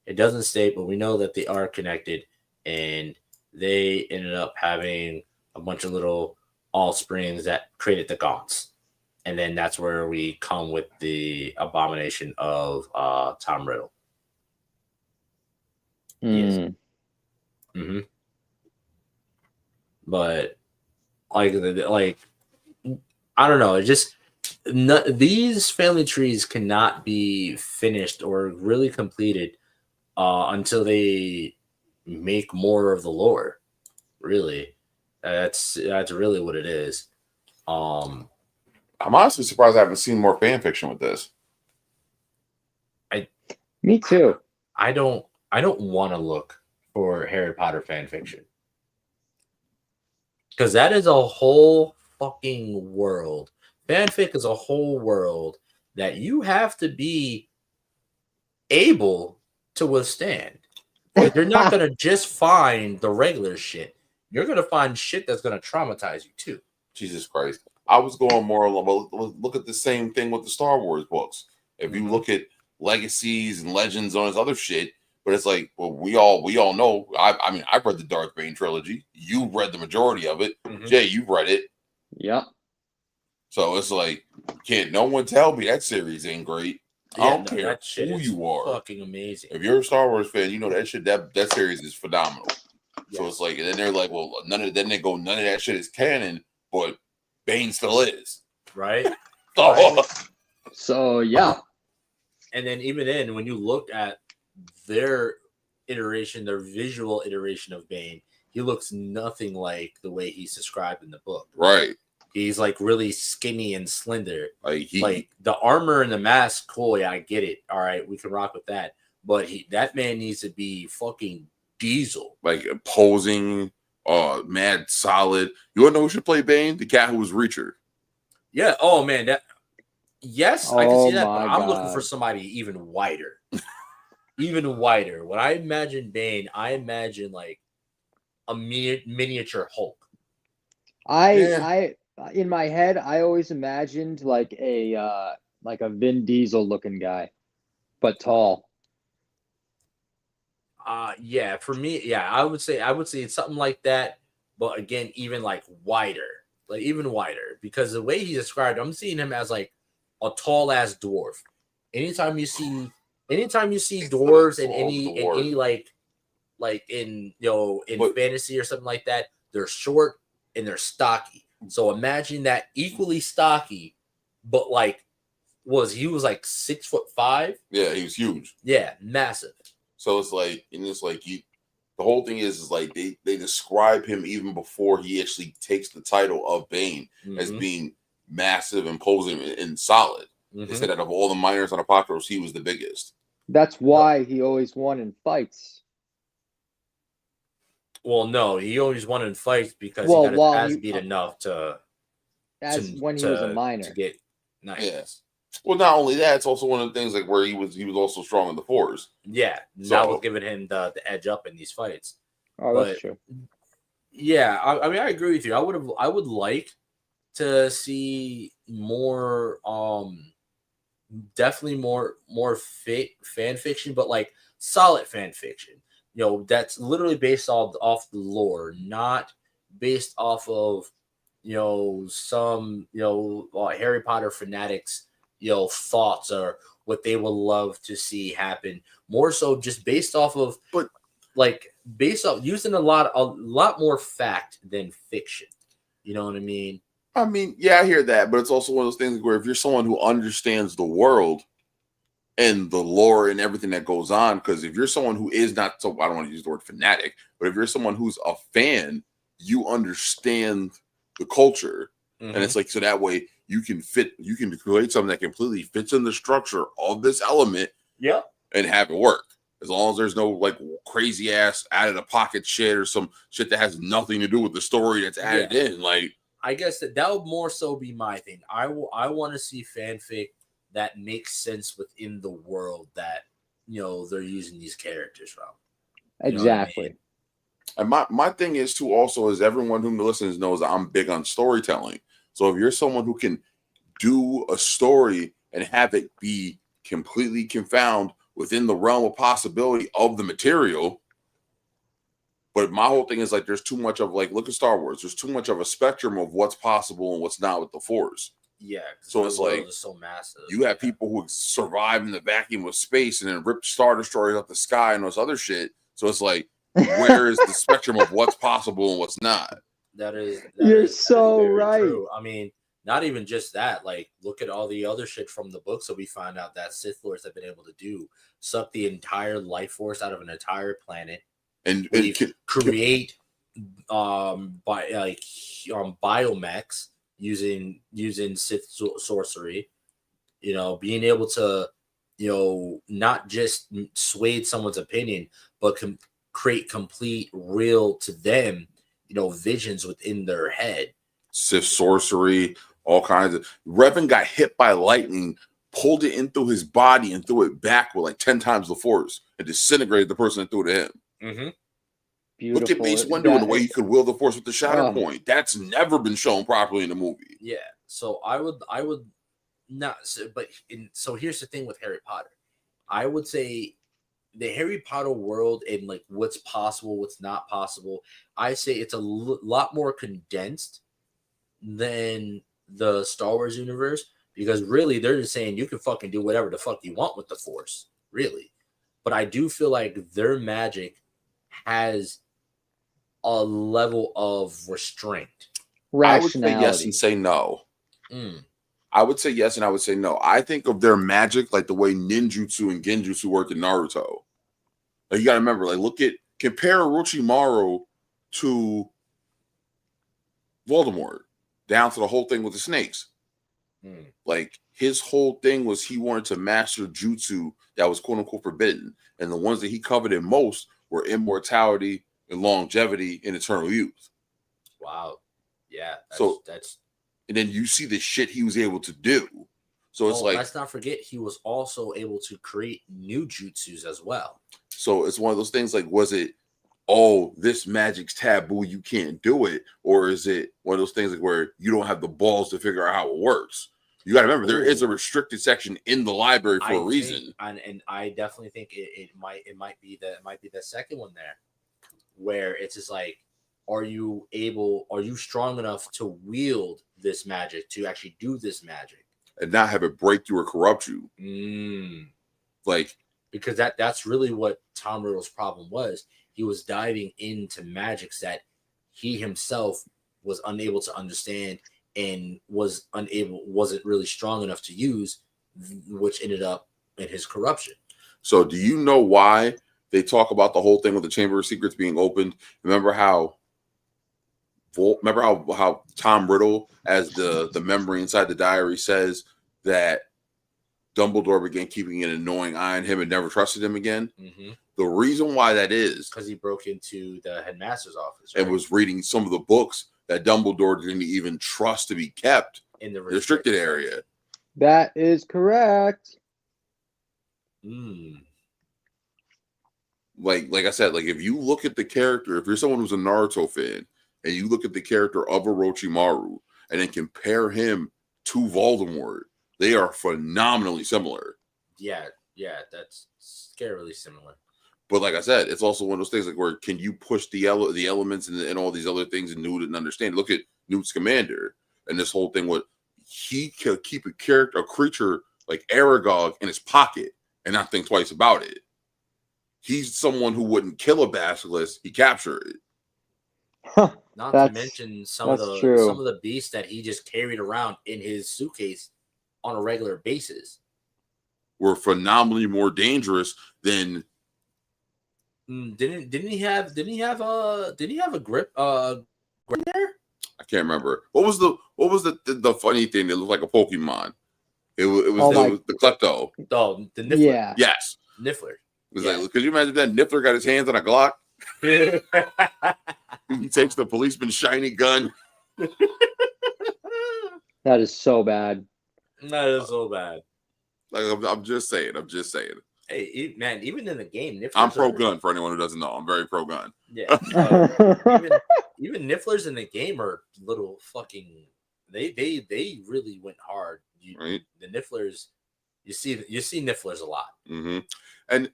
It doesn't state, but we know that they are connected, and they ended up having a bunch of little offsprings that created the Gaunts. And then that's where we come with the abomination of Tom Riddle. Yes. Mm-hmm. But like I don't know. It just these family trees cannot be finished or really completed until they make more of the lore. Really, that's really what it is. I'm honestly surprised I haven't seen more fan fiction with this. Me too. I don't want to look for Harry Potter fan fiction. Because that is a whole fucking world. Fanfic is a whole world that you have to be able to withstand. Like, you're not going to just find the regular shit. You're going to find shit that's going to traumatize you too. Jesus Christ. I was going more along, look at the same thing with the Star Wars books. If you look at Legacies and Legends on his other shit, but it's like, well, we all know. I mean, I've read the Darth Bane trilogy. You've read the majority of it. Jay, you've read it. Yep. So it's like, can't no one tell me that series ain't great. I don't care that shit who is you are. Fucking amazing. If you're a Star Wars fan, you know that shit. That series is phenomenal. Yes. So it's like, and then they're like, well, none of that shit is canon, but Bane still is. Right. So yeah. And then even then, when you look at their iteration, their visual iteration of Bane, he looks nothing like the way he's described in the book. Right. He's like really skinny and slender. Like the armor and the mask, cool. Yeah, I get it. All right, we can rock with that. But that man needs to be fucking Diesel. Like posing, mad solid. You want to know who should play Bane? The cat who was Reacher. Yeah. Oh man, yes, I can see that. But I'm God. looking for somebody even wider. Even wider. When I imagine Bane, I imagine like a miniature Hulk. I in my head, I always imagined like a Vin Diesel looking guy, but tall. Yeah, for me, yeah, I would say it's something like that, but again, even like wider, because the way he described, I'm seeing him as like a tall ass dwarf. Anytime you see dwarves in any like in fantasy or something like that, they're short and they're stocky. So imagine that equally stocky, but like he was like 6'5". Yeah, he was huge. Yeah, massive. So it's like, and it's like the whole thing is like they describe him even before he actually takes the title of Bane as being massive, imposing, and solid. They said that of all the miners on Apocalypse, he was the biggest. That's why he always won in fights. Well, no, he always won in fights because he got his ass beat enough when he was a minor to get nice. Yeah. Well, not only that, it's also one of the things like where he was also strong in the force. Yeah, that was giving him the edge up in these fights. Oh, that's true. Yeah, I mean, I agree with you. I would like to see more, definitely more fan fiction, but like solid fan fiction. You know, that's literally based off the lore, not based off of some Harry Potter fanatics thoughts or what they would love to see happen. More so just based off of using a lot more fact than fiction. You know what I mean? I mean, yeah, I hear that, but it's also one of those things where if you're someone who understands the world, and the lore and everything that goes on. Because if you're someone who is not so, I don't want to use the word fanatic, but if you're someone who's a fan, you understand the culture, and it's like, so that way you can create something that completely fits in the structure of this element, and have it work. As long as there's no like crazy ass out of the pocket shit or some shit that has nothing to do with the story that's added in. Like, I guess that would more so be my thing. I want to see fanfic that makes sense within the world that, you know, they're using these characters from. Exactly. And my thing is too also is everyone who listens knows that I'm big on storytelling. So if you're someone who can do a story and have it be completely confound within the realm of possibility of the material, but my whole thing is like there's too much of like, look at Star Wars. There's too much of a spectrum of what's possible and what's not with the Force. Yeah. So it's like so massive. You have people who survive in the vacuum of space and then rip Star Destroyers off the sky and those other shit. So it's like, where is the spectrum of what's possible and what's not? You're so right. True. I mean, not even just that. Like, look at all the other shit from the books that we find out that Sith Lords have been able to do. Suck the entire life force out of an entire planet and create biomechs using Sith sorcery. You know, being able to, you know, not just sway someone's opinion, but create complete real to them, you know, visions within their head. Sith sorcery, all kinds of. Revan got hit by lightning, pulled it in through his body and threw it back with like 10 times the force and disintegrated the person that threw it to him. Beautiful. Look at Mace Windu and the way he could wield the force with the shatter point. That's never been shown properly in the movie. Yeah. So I would not, but so here's the thing with Harry Potter. I would say the Harry Potter world and like what's possible, what's not possible, I say it's a lot more condensed than the Star Wars universe, because really they're just saying you can fucking do whatever the fuck you want with the Force, really. But I do feel like their magic has a level of restraint. Rationality. I would say yes and say no. I would say yes and I would say no. I think of their magic like the way ninjutsu and genjutsu work in Naruto. Like, you gotta remember, like, compare Orochimaru to Voldemort, down to the whole thing with the snakes. Like, his whole thing was he wanted to master jutsu that was quote unquote forbidden, and the ones that he coveted most were immortality and longevity and eternal youth. Wow. Yeah. That's and then you see the shit he was able to do. So it's like, let's not forget he was also able to create new jutsus as well. So it's one of those things like, was it, oh, this magic's taboo, you can't do it? Or is it one of those things like where you don't have the balls to figure out how it works? You got to remember, there is a restricted section in the library for a reason. And I definitely think it might be the second one there, where it's just like, are you strong enough to wield this magic, to actually do this magic and not have it break you or corrupt you? Like, because that's really what Tom Riddle's problem was. He was diving into magics that he himself was unable to understand and wasn't really strong enough to use, which ended up in his corruption. So do you know why they talk about the whole thing with the Chamber of Secrets being opened? Remember how Tom Riddle, as the memory inside the diary, says that Dumbledore began keeping an annoying eye on him and never trusted him again? The reason why that is because he broke into the headmaster's office, and was reading some of the books that Dumbledore didn't even trust to be kept in the restricted area. That is correct. Like I said, like, if you look at the character, if you're someone who's a Naruto fan and you look at the character of Orochimaru and then compare him to Voldemort, they are phenomenally similar. Yeah, that's scarily similar. But like I said, it's also one of those things like where can you push the elements and all these other things and Newt didn't understand. Look at Newt Scamander and this whole thing with he could keep a creature like Aragog in his pocket and not think twice about it. He's someone who wouldn't kill a basilisk; he captured it. Not to mention some of the beasts that he just carried around in his suitcase on a regular basis. were phenomenally more dangerous than. Didn't he have a grip there? I can't remember. What was the funny thing that looked like a Pokemon? It was the Klepto. Oh, the Niffler. Yeah. Yes. Niffler. Like, could you imagine that Niffler got his hands on a Glock? He takes the policeman's shiny gun. That is so bad. That is so bad. Like I'm just saying. Hey, man, even in the game, Nifflers I'm pro-gun for anyone who doesn't know. I'm very pro-gun. Yeah. Even Nifflers in the game are little fucking. They really went hard. Right. The Nifflers, you see Nifflers a lot. Mm-hmm. And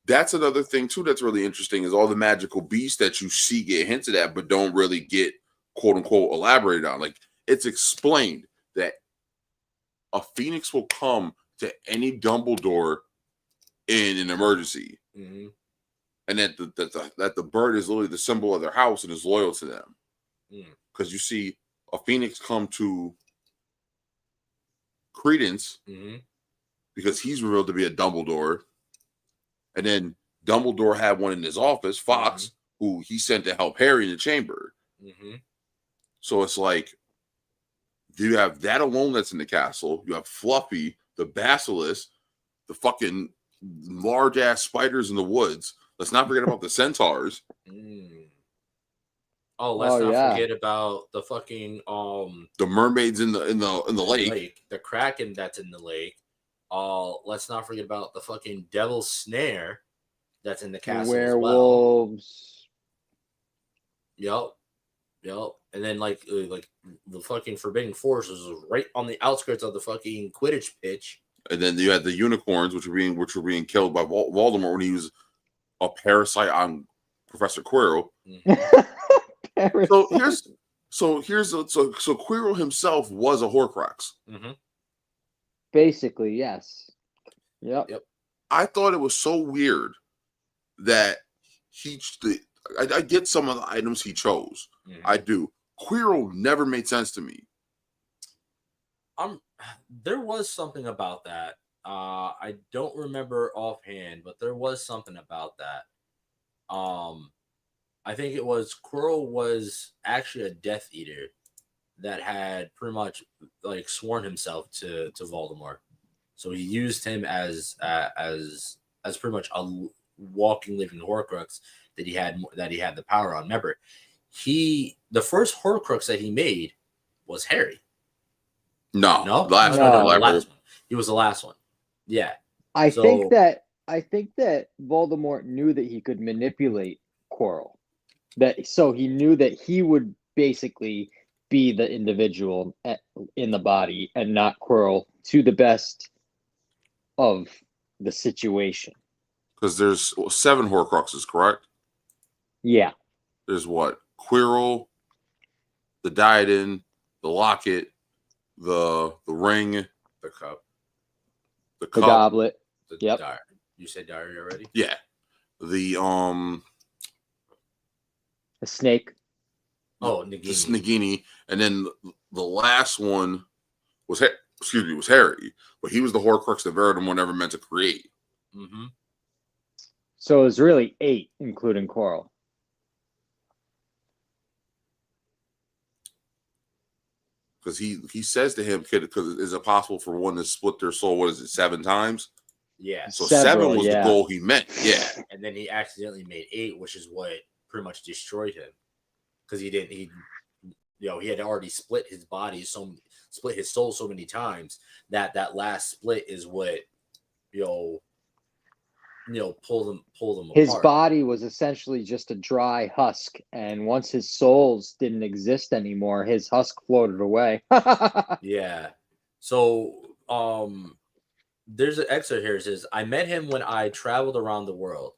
that's another thing too that's really interesting is all the magical beasts that you see get hinted at, but don't really get quote unquote elaborated on. Like it's explained that a phoenix will come to any Dumbledore in an emergency, mm-hmm. and that the bird is literally the symbol of their house and is loyal to them. Because you see a phoenix come to Credence mm-hmm. because he's revealed to be a Dumbledore, and then Dumbledore had one in his office, Fox, mm-hmm. who he sent to help Harry in the chamber. Mm-hmm. So it's like you have that alone that's in the castle. You have Fluffy, the Basilisk, the fucking large ass spiders in the woods. Let's not forget about the centaurs. Oh, let's not forget about the fucking the mermaids in the lake. The Kraken that's in the lake. Let's not forget about the fucking Devil's Snare that's in the castle. Werewolves. As well. Yep. And then like the fucking Forbidden Forest was right on the outskirts of the fucking Quidditch pitch. And then you had the unicorns, which were being killed by Voldemort when he was a parasite on Professor Quirrell. Mm-hmm. So Quirrell himself was a Horcrux. Mm-hmm. Basically, yes. Yep. I thought it was so weird that I get some of the items he chose. Mm-hmm. I do. Quirrell never made sense to me. There was something about that. I don't remember offhand, but there was something about that. I think it was Quirrell was actually a Death Eater that had pretty much like sworn himself to Voldemort. So he used him as pretty much a walking, living Horcrux that he had the power on. Remember, the first Horcrux that he made was Harry. No. The last one. He was the last one. Yeah. I think that Voldemort knew that he could manipulate Quirrell. So he knew that he would basically be the individual in the body and not Quirrell to the best of the situation. Because there's 7 Horcruxes, correct? Yeah. There's what? Quirrell, the Diadem, the Locket, the ring, the cup, the goblet. Yep. You said diary already? Yeah. The snake. Oh, Nagini. The Nagini. And then the last one was Harry, but he was the Horcrux that Voldemort never meant to create. Mm-hmm. So it was really 8, including Quirrell. Because he says to him, because is it possible for one to split their soul? What is it, 7 times? Yeah. So 7 was the goal he meant. Yeah. And then he accidentally made 8, which is what pretty much destroyed him. Because he had already split his body, split his soul so many times that last split is what pull them his apart. Body was essentially just a dry husk, and once his souls didn't exist anymore, his husk floated away. Yeah. So there's an excerpt here. It says, I met him when I traveled around the world.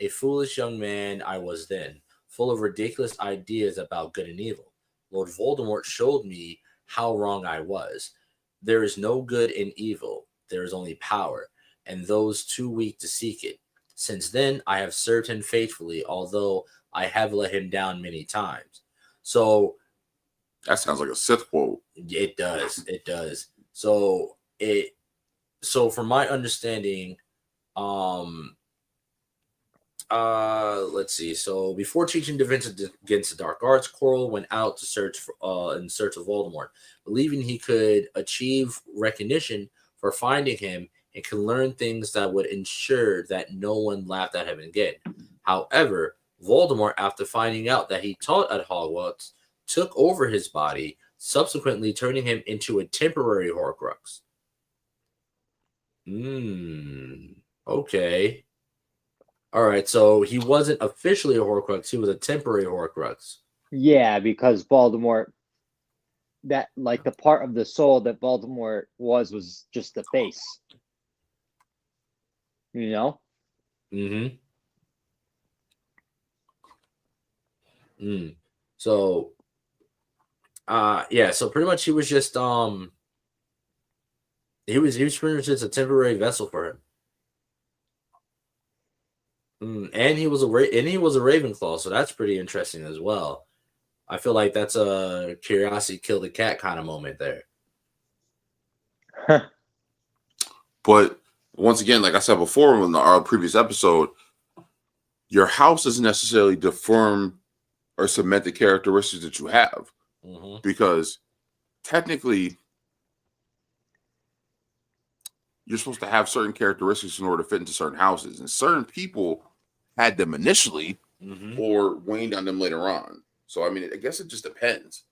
A foolish young man I was then, full of ridiculous ideas about good and evil. Lord Voldemort showed me how wrong I was. There is no good in evil. There is only power, and those too weak to seek it. Since then, I have served him faithfully, although I have let him down many times. So that sounds like a Sith quote. It does. So so from my understanding, let's see. So before teaching defense against the dark arts, Quirrell went out to search in search of Voldemort, believing he could achieve recognition for finding him and can learn things that would ensure that no one laughed at him again. However, Voldemort, after finding out that he taught at Hogwarts, took over his body, subsequently turning him into a temporary Horcrux. Okay. All right, so he wasn't officially a Horcrux; he was a temporary Horcrux. Yeah, because Voldemort, that like the part of the soul that Voldemort was just the face. You know? So yeah, so pretty much he was just he was pretty much just a temporary vessel for him. And he was a Ravenclaw, so that's pretty interesting as well. I feel like that's a curiosity killed the cat kind of moment there. But once again, like I said before in our previous episode, your house doesn't necessarily deform or cement the characteristics that you have, because technically you're supposed to have certain characteristics in order to fit into certain houses, and certain people had them initially or waned on them later on. So I mean, I guess it just depends,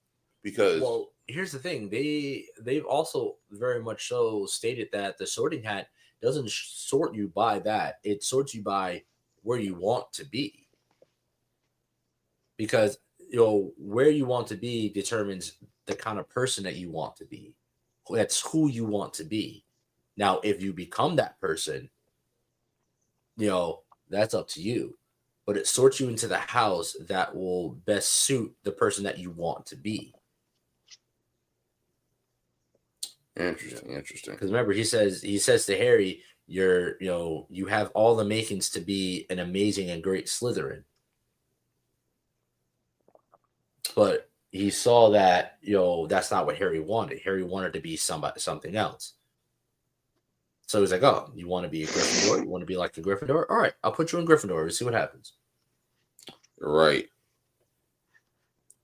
because well, here's the thing: they've also very much so stated that the sorting hat doesn't sort you by that; it sorts you by where you want to be, because where you want to be determines the kind of person that you want to be. That's who you want to be. Now, if you become that person, that's up to you. But it sorts you into the house that will best suit the person that you want to be. Interesting. Because remember, he says to Harry, you have all the makings to be an amazing and great Slytherin. But he saw that, that's not what Harry wanted. Harry wanted to be something else. So he's like, oh, you want to be a Gryffindor? You want to be like a Gryffindor? All right, I'll put you in Gryffindor. We'll see what happens. Right.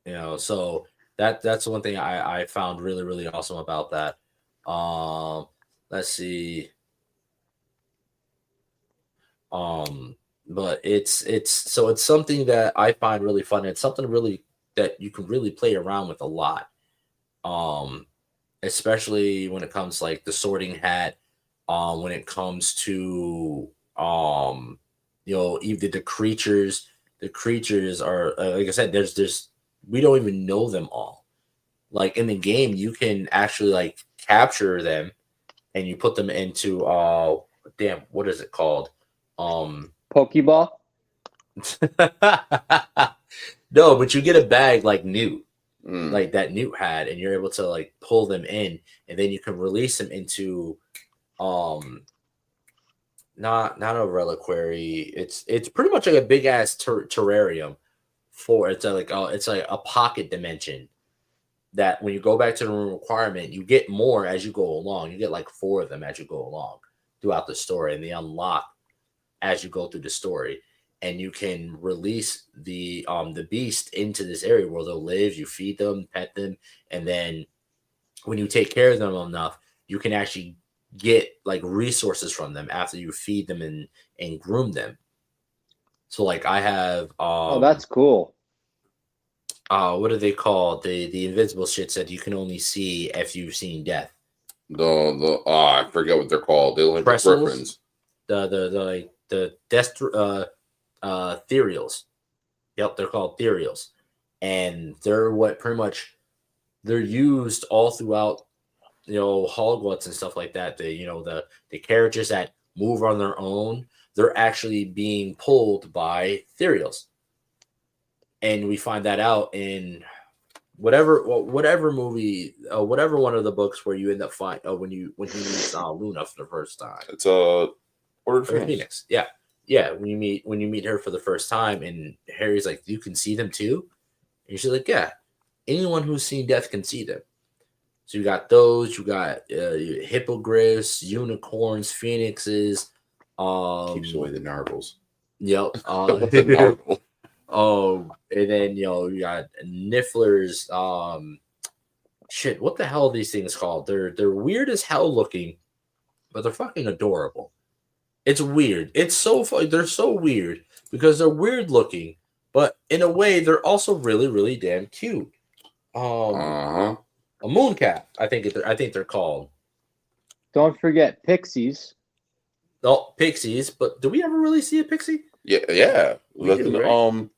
So that's one thing I found really, really awesome about that. Let's see. But it's something that I find really fun. It's something really that you can really play around with a lot. Especially when it comes like the sorting hat. When it comes to either the creatures are like I said, there's we don't even know them all. Like in the game, you can actually like capture them and you put them into what is it called? Pokeball? No, but you get a bag like Newt. Like that Newt had, and you're able to like pull them in, and then you can release them into not a reliquary. It's pretty much like a big ass terrarium it's like a pocket dimension that when you go back to the room requirement, you get more as you go along. You get like 4 of them as you go along throughout the story, and they unlock as you go through the story. And you can release the beast into this area where they'll live. You feed them, pet them, and then when you take care of them enough, you can actually get like resources from them after you feed them and groom them. So like I have oh, that's cool. What are they called? The invisible shits that you can only see if you've seen death. I forget what they're called. They look like griffins. The Ethereals. Yep, they're called Ethereals. And they're what pretty much they're used all throughout Hogwarts and stuff like that. The characters that move on their own, they're actually being pulled by Ethereals. And we find that out in whatever movie, whatever one of the books where you end up when he meets Luna for the first time. It's Order of Phoenix. Yeah. When you meet her for the first time, and Harry's like, you can see them too, and she's like, yeah, anyone who's seen death can see them. So you got those. You got hippogriffs, unicorns, phoenixes. Keeps away the narvals. Yep. The narval. And then you got nifflers. Shit, what the hell are these things called? They're weird as hell looking, but they're fucking adorable. It's weird. It's so they're so weird because they're weird looking, but in a way they're also really really damn cute. A mooncalf, I think they're called. Don't forget pixies. Oh, pixies, but do we ever really see a pixie? Yeah. We do, right?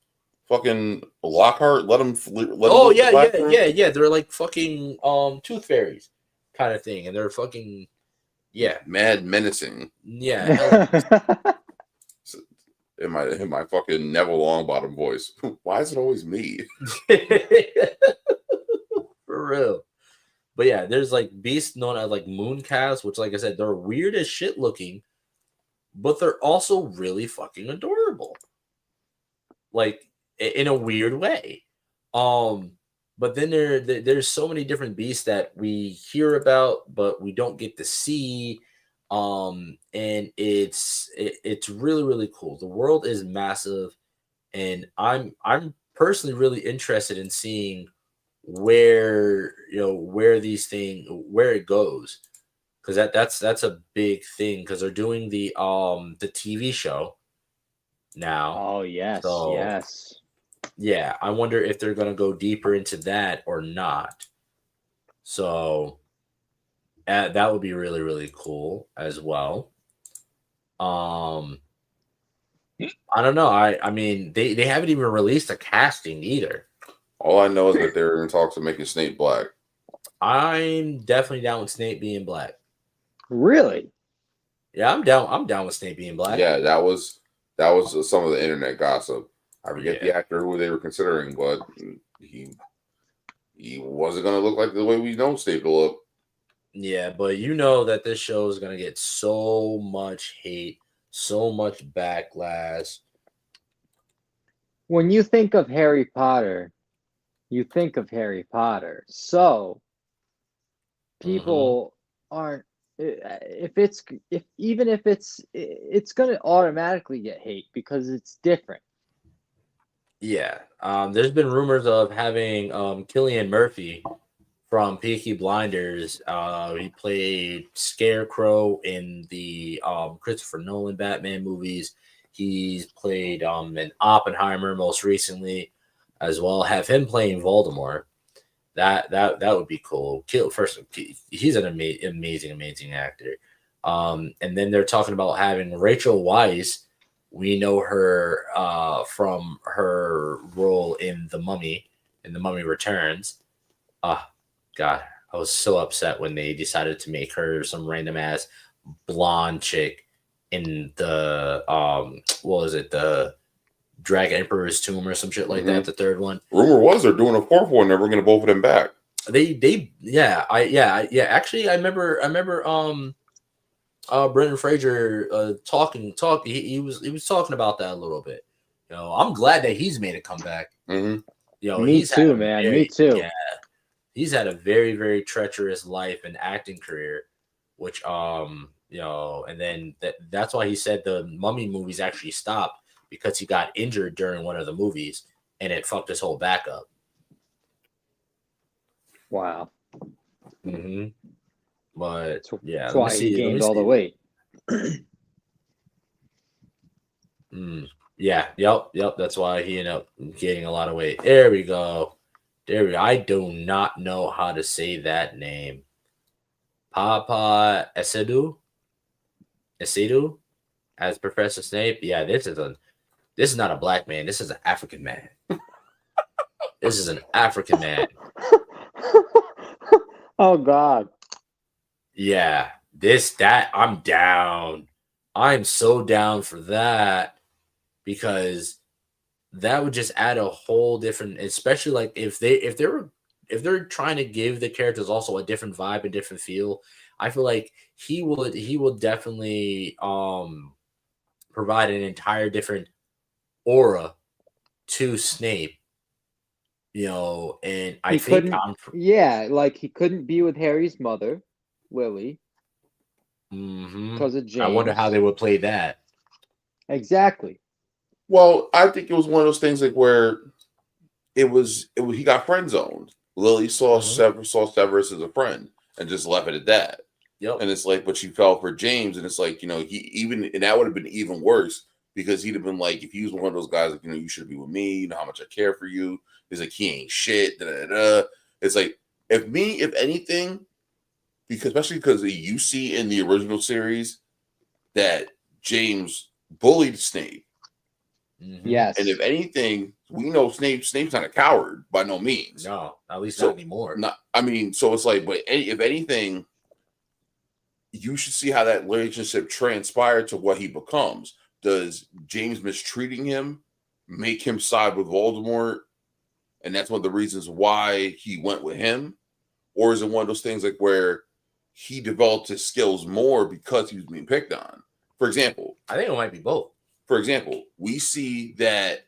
Fucking Lockhart let him. Yeah. They're like fucking tooth fairies, kind of thing, and they're fucking mad menacing. Yeah. in my fucking Neville Longbottom voice. Why is it always me? For real. But yeah, there's like beasts known as like mooncalves, which, like I said, they're weird as shit looking, but they're also really fucking adorable. Like in a weird way. But then there's so many different beasts that we hear about, but we don't get to see. And it's really, really cool. The world is massive, and I'm personally really interested in seeing where it goes, because that's a big thing, because they're doing the TV show now. Oh yes, So, yes. Yeah, I wonder if they're gonna go deeper into that or not. So that would be really really cool as well. I don't know. I mean they haven't even released a casting either. All I know is that they're in talks of making Snape black. I'm definitely down with Snape being black. Really? Yeah, I'm down with Snape being black. Yeah, that was some of the internet gossip. I forget the actor who they were considering, but he wasn't gonna look like the way we know Snape to look. Yeah, but you know that this show is gonna get so much hate, so much backlash. When you think of Harry Potter, you think of Harry Potter. So people aren't, even if it's gonna automatically get hate because it's different. Yeah, there's been rumors of having Cillian Murphy from Peaky Blinders. He played Scarecrow in the Christopher Nolan Batman movies. He's played in Oppenheimer most recently as well. Have him playing Voldemort. That would be cool. He's an amazing actor. And then they're talking about having Rachel Weisz. We know her from her role in The Mummy, in The Mummy Returns. God, I was so upset when they decided to make her some random ass blonde chick in the what was it, the Dragon Emperor's Tomb or some shit like that, the third one. Rumor was they're doing a fourth one. They're bringing both of them back. Actually, I remember Brendan Fraser talking. He was talking about that a little bit. I'm glad that he's made a comeback. Me too, man. Me too. Yeah, he's had a very very treacherous life and acting career, which and then that's why he said the Mummy movies actually stopped, because he got injured during one of the movies and it fucked his whole back up. Wow. But yeah, that's why he gained all the weight. Yeah, yep. That's why he ended up gaining a lot of weight. There we go. I do not know how to say that name. Papa Esidu as Professor Snape. Yeah, this is not a black man. This is an African man. This is an African man. Oh God. Yeah, I'm down. I'm so down for that, because that would just add a whole different, especially like if they're trying to give the characters also a different vibe and different feel. I feel like he will definitely provide an entire different aura to Snape you know, and I He think couldn't. Yeah, like he couldn't be with Harry's mother, Lily, because of James. I wonder how they would play that. Exactly. Well, I think it was one of those things like where it was he got friend zoned. Lily saw Severus as a friend and just left it at that. Yep. And it's like, but she fell for James, and it's like, you know, and that would have been even worse because he'd have been like, if he was one of those guys, like, you know, you should be with me, you know how much I care for you. He's like, he ain't shit. Da, da, da. It's like, if anything, especially because you see in the original series that James bullied Snape. Yes. And if anything, we know Snape's not a coward by no means. No, at least not anymore. So it's like, but if anything, you should see how that relationship transpired to what he becomes. Does James mistreating him make him side with Voldemort? And that's one of the reasons why he went with him? Or is it one of those things like where he developed his skills more because he was being picked on? For example, I think it might be both. For example, we see that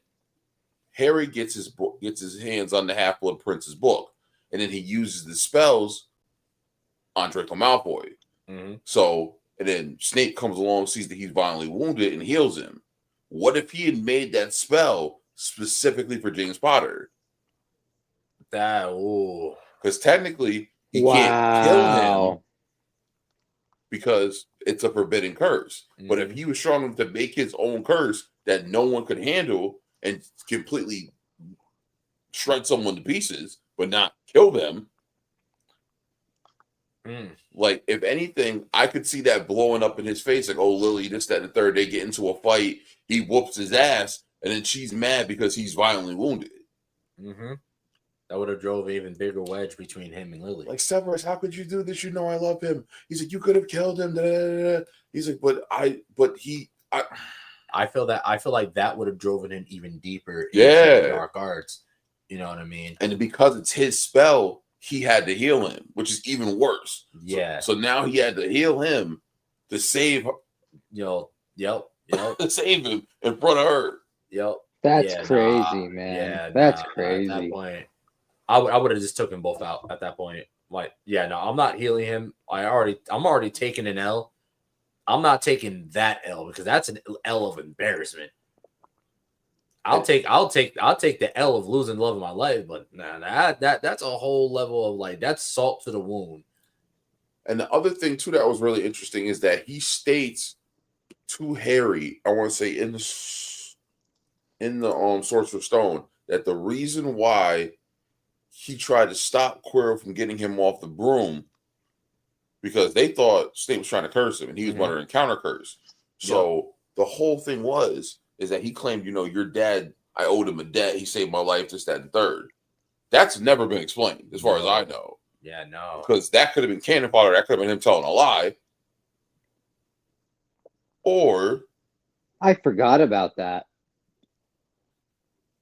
Harry gets his hands on the Half-Blood Prince's book, and then he uses the spells on Draco Malfoy. So, and then Snape comes along, sees that he's violently wounded, and heals him. What if he had made that spell specifically for James Potter? Because technically, he can't kill him because it's a forbidden curse. But if he was strong enough to make his own curse that no one could handle and completely shred someone to pieces, but not kill them, like, if anything, I could see that blowing up in his face. Like, oh, Lily, this, that, and the third. They get into a fight. He whoops his ass, and then she's mad because he's violently wounded. That would have drove an even bigger wedge between him and Lily. Like, Severus, how could you do this? You know I love him. He's like, you could have killed him. Da, da, da, da. He's like, I feel like that would have driven him even deeper into the dark arts. You know what I mean? And because it's his spell, he had to heal him, which is even worse. Yeah. So now he had to heal him to save Yep. to save him in front of her. Yep. That's crazy, man. Yeah, that's crazy. At that point, I would have just took them both out at that point. Like, yeah, no, I'm not healing him. I'm already taking an L. I'm not taking that L because that's an L of embarrassment. I'll take the L of losing the love of my life, but that's a whole level of, like, that's salt to the wound. And the other thing too that was really interesting is that he states to Harry, I want to say in the Sorcerer's Stone, that the reason why he tried to stop Quirrell from getting him off the broom because they thought Snape was trying to curse him and he was muttering counter curse. So the whole thing is that he claimed, you know, your dad, I owed him a debt. He saved my life, this, that, and third. That's never been explained, as far as I know. Yeah, no. Because that could have been canon fodder. That could have been him telling a lie. Or I forgot about that.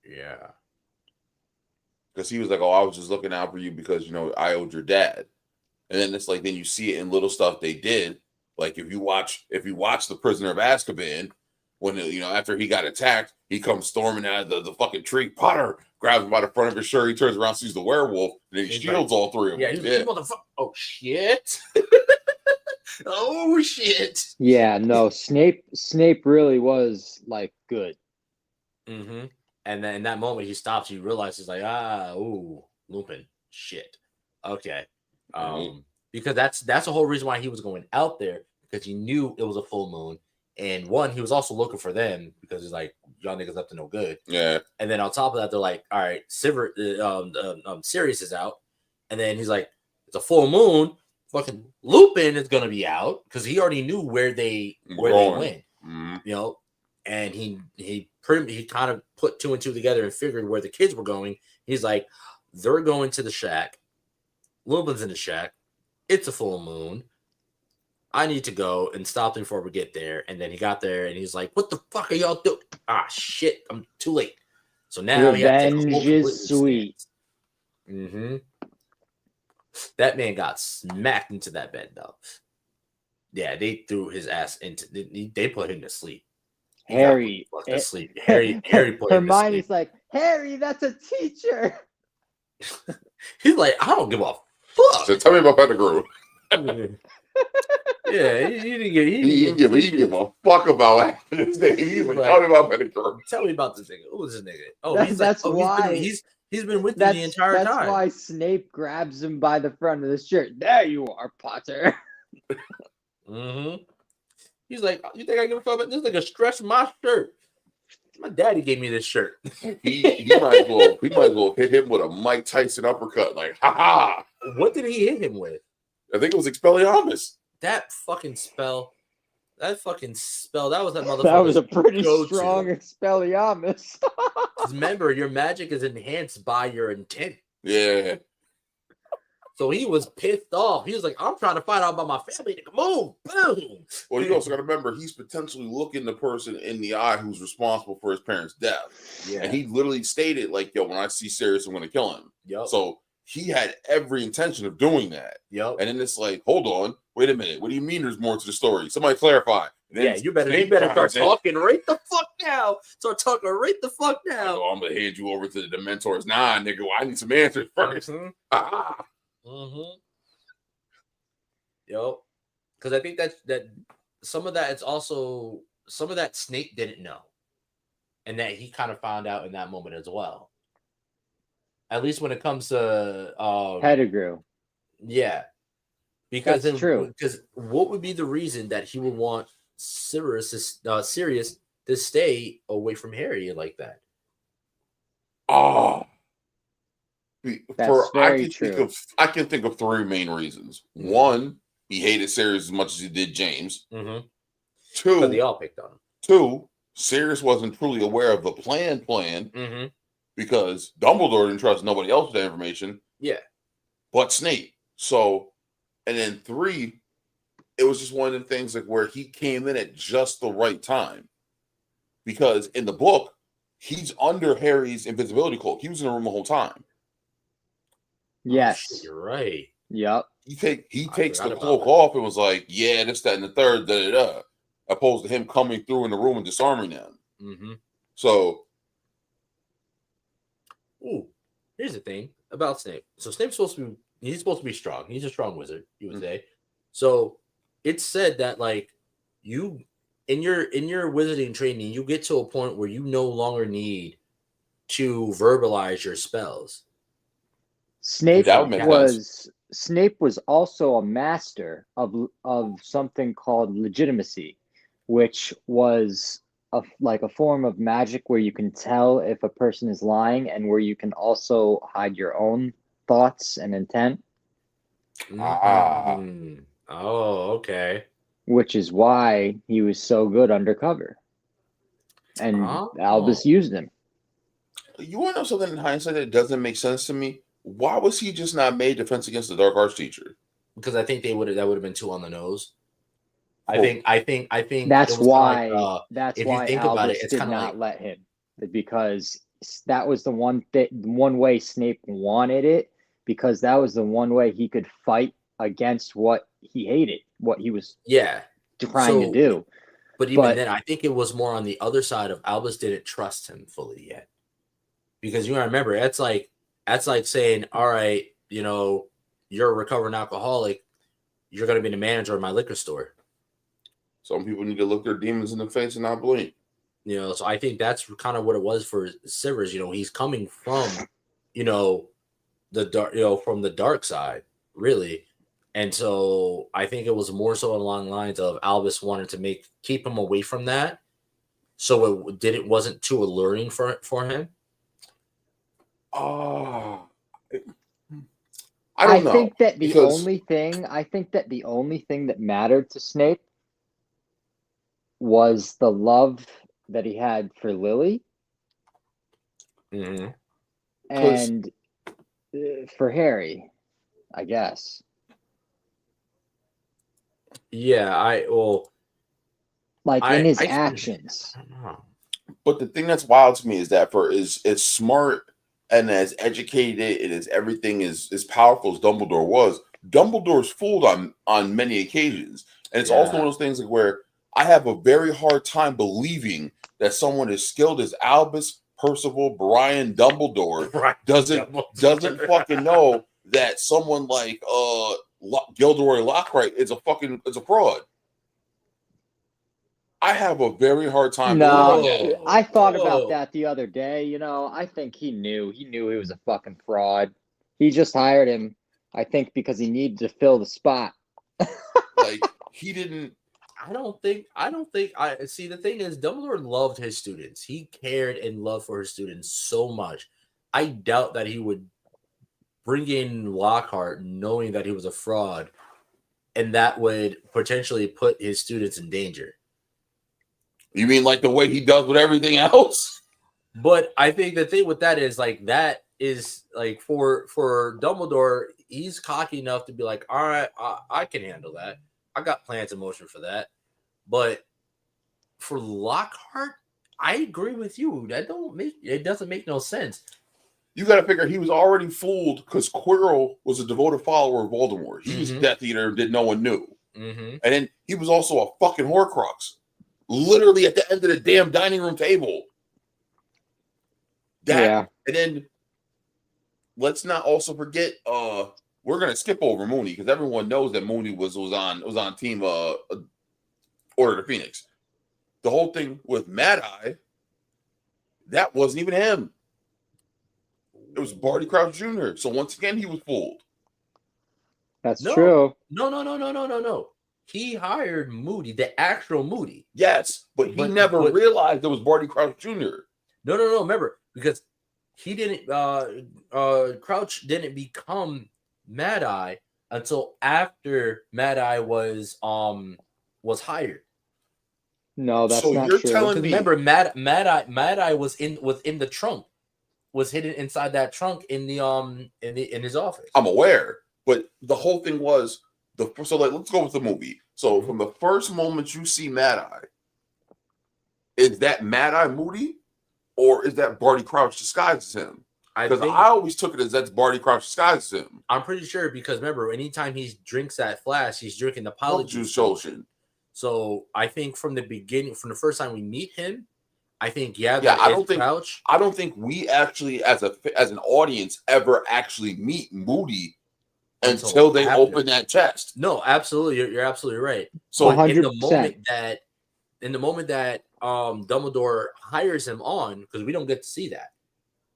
Yeah. Because he was like, oh, I was just looking out for you because, you know, I owed your dad. And then it's like, then you see it in little stuff they did. Like if you watch The Prisoner of Azkaban, when, you know, after he got attacked, he comes storming out of the fucking tree. Potter grabs him by the front of his shirt. He turns around, sees the werewolf, and then he shields all three of them. Yeah, he's like, motherfucker. Oh, shit. Oh, shit. Yeah, no, Snape really was, like, good. And then in that moment, he stops. He realizes, like, Lupin. Shit. Okay. Because that's the whole reason why he was going out there, because he knew it was a full moon. And one, he was also looking for them because he's like, y'all niggas up to no good. Yeah. And then on top of that, they're like, all right, Sirius is out. And then he's like, it's a full moon. Fucking Lupin is gonna be out because he already knew where they went. You know, and he kind of put two and two together and figured where the kids were going. He's like, they're going to the shack. Lupin's in the shack. It's a full moon. I need to go and stop them before we get there. And then he got there and he's like, what the fuck are y'all doing? Ah, shit, I'm too late. So now revenge is sweet. That man got smacked into that bed, though. Yeah, they threw his ass into. They put him to sleep. Harry put him to sleep. Hermione's like, Harry, that's a teacher. He's like, I don't give a fuck. So tell me about Pettigrew. Yeah, he He didn't give a fuck about this nigga. He's like, tell me about Pettigrew. Tell me about this nigga. Who is this nigga? Oh, That's why he's been with you the entire time. That's why Snape grabs him by the front of the shirt. There you are, Potter. Mm-hmm. He's like, you think I give a fuck about this nigga? Stretch my shirt. My daddy gave me this shirt. he might as well hit him with a Mike Tyson uppercut. Like, ha ha. What did he hit him with? I think it was Expelliarmus. That fucking spell. That was that motherfucker. That was a pretty go-to. strong Expelliarmus. Remember, your magic is enhanced by your intent. Yeah. So he was pissed off. He was like, I'm trying to find out about my family. Nigga, move. Boom. Well, you also got to remember, he's potentially looking the person in the eye who's responsible for his parents' death. Yeah. And he literally stated, like, yo, when I see Sirius, I'm going to kill him. Yep. So he had every intention of doing that. Yep. And then it's like, hold on, wait a minute. What do you mean there's more to the story? Somebody clarify. Yeah, you better start talking right the fuck now. Start talking right the fuck now. Oh, I'm going to hand you over to the Dementors. Nah, nigga, well, I need some answers first. Mm-hmm. Ah. Mm-hmm. Yep. Because I think that some of that it's also some of that Snape didn't know, and that he kind of found out in that moment as well. At least when it comes to Pettigrew. Yeah, because That's true. Because what would be the reason that he would want Sirius to stay away from Harry like that? Oh. That's very true. I can think of three main reasons. One, he hated Sirius as much as he did James. Mm-hmm. Two, but they all picked on him. Two, Sirius wasn't truly aware of the plan, mm-hmm. because Dumbledore didn't trust nobody else with that information. Yeah, but Snape. So, and then three, it was just one of the things like where he came in at just the right time, because in the book, he's under Harry's invisibility cloak. He was in the room the whole time. Yes, oh, you're right. Yep. He takes the cloak off and was like, "Yeah, this, that, and the third, da da da," opposed to him coming through in the room and disarming them. Mm-hmm. So, here's the thing about Snape. So Snape's supposed to be strong. He's a strong wizard, you would say. So it's said that like you in your wizarding training, you get to a point where you no longer need to verbalize your spells. Snape was also a master of something called legitimacy, which was a form of magic where you can tell if a person is lying and where you can also hide your own thoughts and intent. Mm-hmm. Oh, okay. Which is why he was so good undercover. And Albus used him. You want to know something in hindsight that doesn't make sense to me? Why was he just not made Defense Against the Dark Arts teacher? Because I think that would have been too on the nose. I think that's why if you think about it, it's did not let him, because that was the one way Snape wanted it, because that was the one way he could fight against what he hated, what he was trying to do. But even then, I think it was more on the other side of Albus didn't trust him fully yet, because you remember that's like saying, all right, you're a recovering alcoholic, you're going to be the manager of my liquor store. Some people need to look their demons in the face and not blink. So I think that's kind of what it was for Sivers. He's coming from, the dark, from the dark side, really. And so I think it was more so along the lines of Albus wanted to keep him away from that, so it wasn't too alluring for him. Oh, I don't know. I think that the only thing that mattered to Snape was the love that he had for Lily, and for Harry, I guess. Yeah, in his actions. I don't know. But the thing that's wild to me is that for as smart and as educated and as everything as powerful as Dumbledore was, Dumbledore's fooled on many occasions. And it's also one of those things like where I have a very hard time believing that someone as skilled as Albus Percival Brian Dumbledore Right. doesn't fucking know that someone like Gilderoy Lockhart is a fraud. I have a very hard time. No, I thought about that the other day. You know, I think he knew he was a fucking fraud. He just hired him, I think, because he needed to fill the spot. Like, he didn't. I don't think I see. The thing is, Dumbledore loved his students. He cared and loved for his students so much. I doubt that he would bring in Lockhart knowing that he was a fraud, and that would potentially put his students in danger. You mean like the way he does with everything else? But I think the thing with that is like that is like for Dumbledore, he's cocky enough to be like, all right, I can handle that. I got plans in motion for that. But for Lockhart, I agree with you. It doesn't make no sense. You got to figure he was already fooled because Quirrell was a devoted follower of Voldemort. He was Death Eater that no one knew. And then he was also a fucking Horcrux. Literally at the end of the damn dining room table. And then let's not also forget, we're gonna skip over Mooney because everyone knows that Mooney was on team Order of the Phoenix. The whole thing with Mad Eye, that wasn't even him. It was Barty Crouch Jr. So once again, he was fooled. That's true. No. He hired Moody, the actual Moody. Yes, but he never realized it was Barty Crouch Jr. No. Remember, because he didn't. Crouch didn't become Mad Eye until after Mad Eye was hired. No, that's not you're true. telling me, remember, Mad Eye was in the trunk, was hidden inside that trunk in his office. I'm aware, but the whole thing was let's go with the movie. So from the first moment you see Mad Eye, is that Mad Eye Moody, or is that Barty Crouch disguised as him? Because I always took it as that's Barty Crouch disguised as him. I'm pretty sure because remember, anytime he drinks that flask, he's drinking the Polyjuice Potion. So I think from the beginning, from the first time we meet him, I think I don't think we actually as an audience ever actually meet Moody until they open that chest. No, absolutely, you're absolutely right. So 100%. in the moment that Dumbledore hires him on, because we don't get to see that.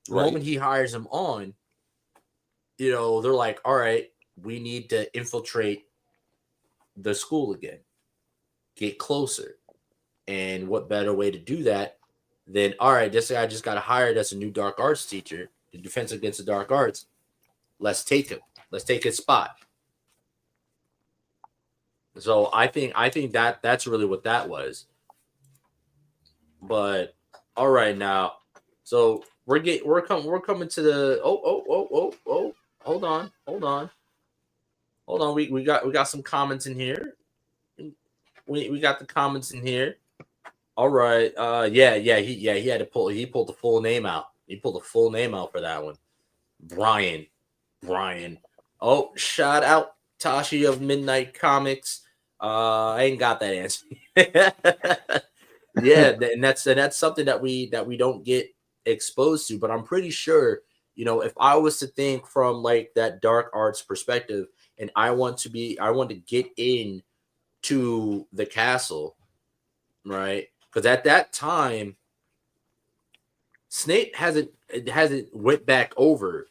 The moment he hires him on, they're like, all right, we need to infiltrate the school again, get closer. And what better way to do that than, all right, this guy just got hired as a new dark arts teacher, the defense against the dark arts. Let's take him. Let's take his spot. So I think that's really what that was. But all right now, so we're coming to the hold on. We got some comments in here. We got the comments in here. All right. He pulled the full name out. He pulled the full name out for that one. Brian. Oh, shout out Tashi of Midnight Comics. I ain't got that answer. Yeah, and that's something that we don't get exposed to, but I'm pretty sure, if I was to think from like that dark arts perspective and I want to get in to the castle, right? Because at that time, Snape hasn't went back over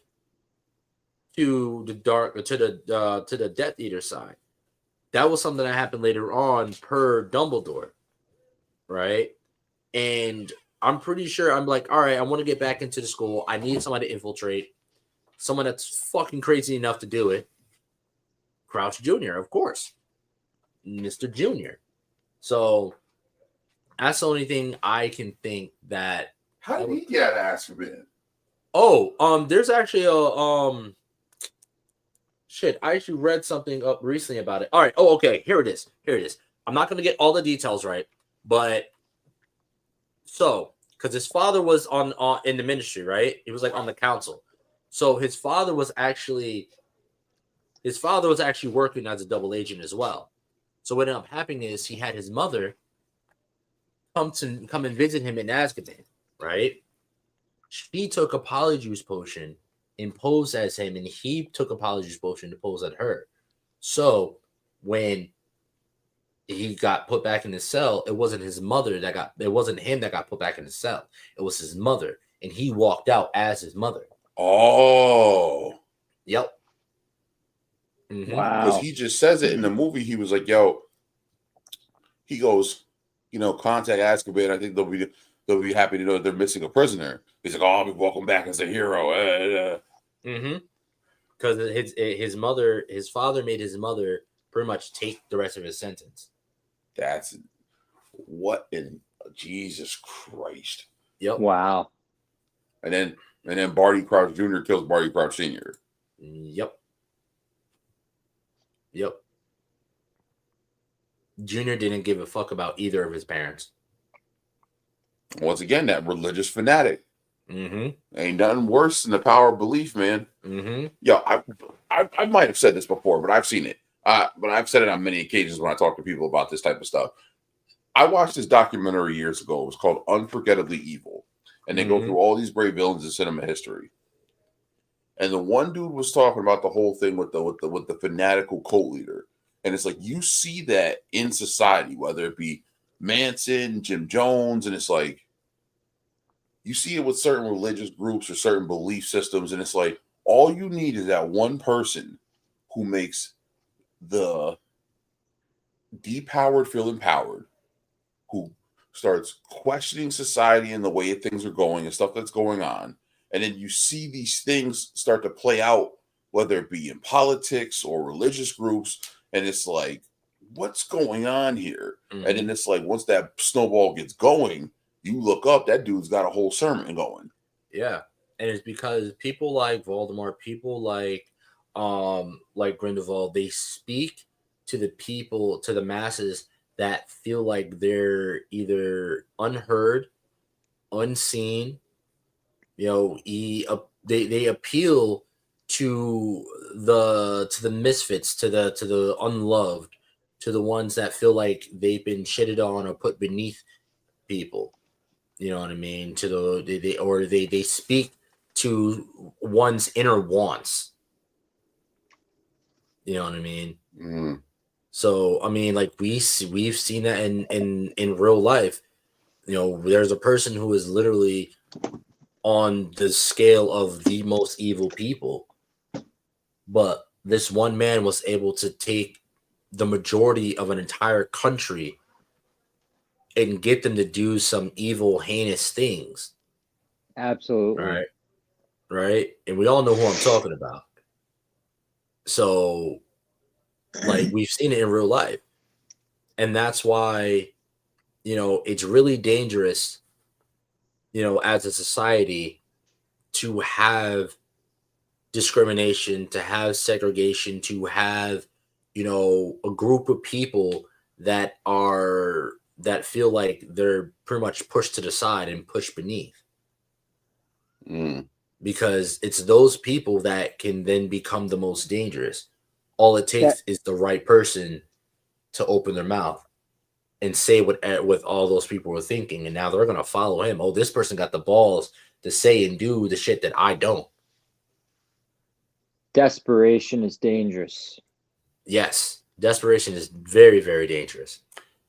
to the Death Eater side. That was something that happened later on per Dumbledore, right? And I'm pretty sure I'm like, all right, I want to get back into the school. I need somebody to infiltrate, someone that's fucking crazy enough to do it. Crouch Jr., of course, Mr. Jr. So that's the only thing I can think that. How did he get Azkaban? Oh, there's actually a Shit, I actually read something up recently about it. All right. Oh, okay. Here it is. I'm not going to get all the details right, but so because his father was on in the ministry, right? He was like on the council. So his father was actually working as a double agent as well. So what ended up happening is he had his mother come and visit him in Azkaban, right? She took a polyjuice potion and posed as him, and he took a polyjuice potion to pose at her. So when he got put back in his cell, it wasn't his mother that got, it wasn't him that got put back in his cell. It was his mother, and he walked out as his mother. Oh. Yep. Mm-hmm. Wow. Because he just says it in the movie. He was like, yo, he goes, you know, contact Azkaban. I think they'll be happy to know that they're missing a prisoner. He's like, oh, I'll be welcome back as a hero. Mm-hmm. Because his father made his mother pretty much take the rest of his sentence. That's what in Jesus Christ. Yep. Wow. And then Barty Crouch Jr. kills Barty Crouch Sr. Yep. Junior didn't give a fuck about either of his parents. Once again, that religious fanatic. Mm-hmm. Ain't nothing worse than the power of belief, man. Mm-hmm. Yo, I might have said this before, but I've seen it. But I've said it on many occasions when I talk to people about this type of stuff. I watched this documentary years ago. It was called Unforgettably Evil. And they go through all these great villains in cinema history. And the one dude was talking about the whole thing with the fanatical cult leader. And it's like, you see that in society, whether it be Manson, Jim Jones, and it's like, you see it with certain religious groups or certain belief systems. And it's like, all you need is that one person who makes the depowered feel empowered, who starts questioning society and the way things are going and stuff that's going on. And then you see these things start to play out, whether it be in politics or religious groups. And it's like, what's going on here? Mm-hmm. And then it's like, once that snowball gets going, you look up, that dude's got a whole sermon going. Yeah. And it's because people like Voldemort, people like Grindelwald, they speak to the people, to the masses that feel like they're either unheard, unseen. You know, they appeal to the misfits, to the unloved, to the ones that feel like they've been shitted on or put beneath people. You know what I mean? To they speak to one's inner wants. You know what I mean? Mm. So I mean, like we've seen that in real life. You know, there's a person who is literally on the scale of the most evil people, but this one man was able to take the majority of an entire country and get them to do some evil, heinous things. Absolutely. Right. And we all know who I'm talking about. So, like, we've seen it in real life. And that's why, you know, it's really dangerous, you know, as a society to have discrimination, to have segregation, to have, you know, a group of people that feel like they're pretty much pushed to the side and pushed beneath. Because it's those people that can then become the most dangerous. All it takes is the right person to open their mouth and say what all those people were thinking, and now they're gonna follow him. Oh, this person got the balls to say and do the shit that I don't. Desperation is dangerous. Yes, desperation is very, very dangerous.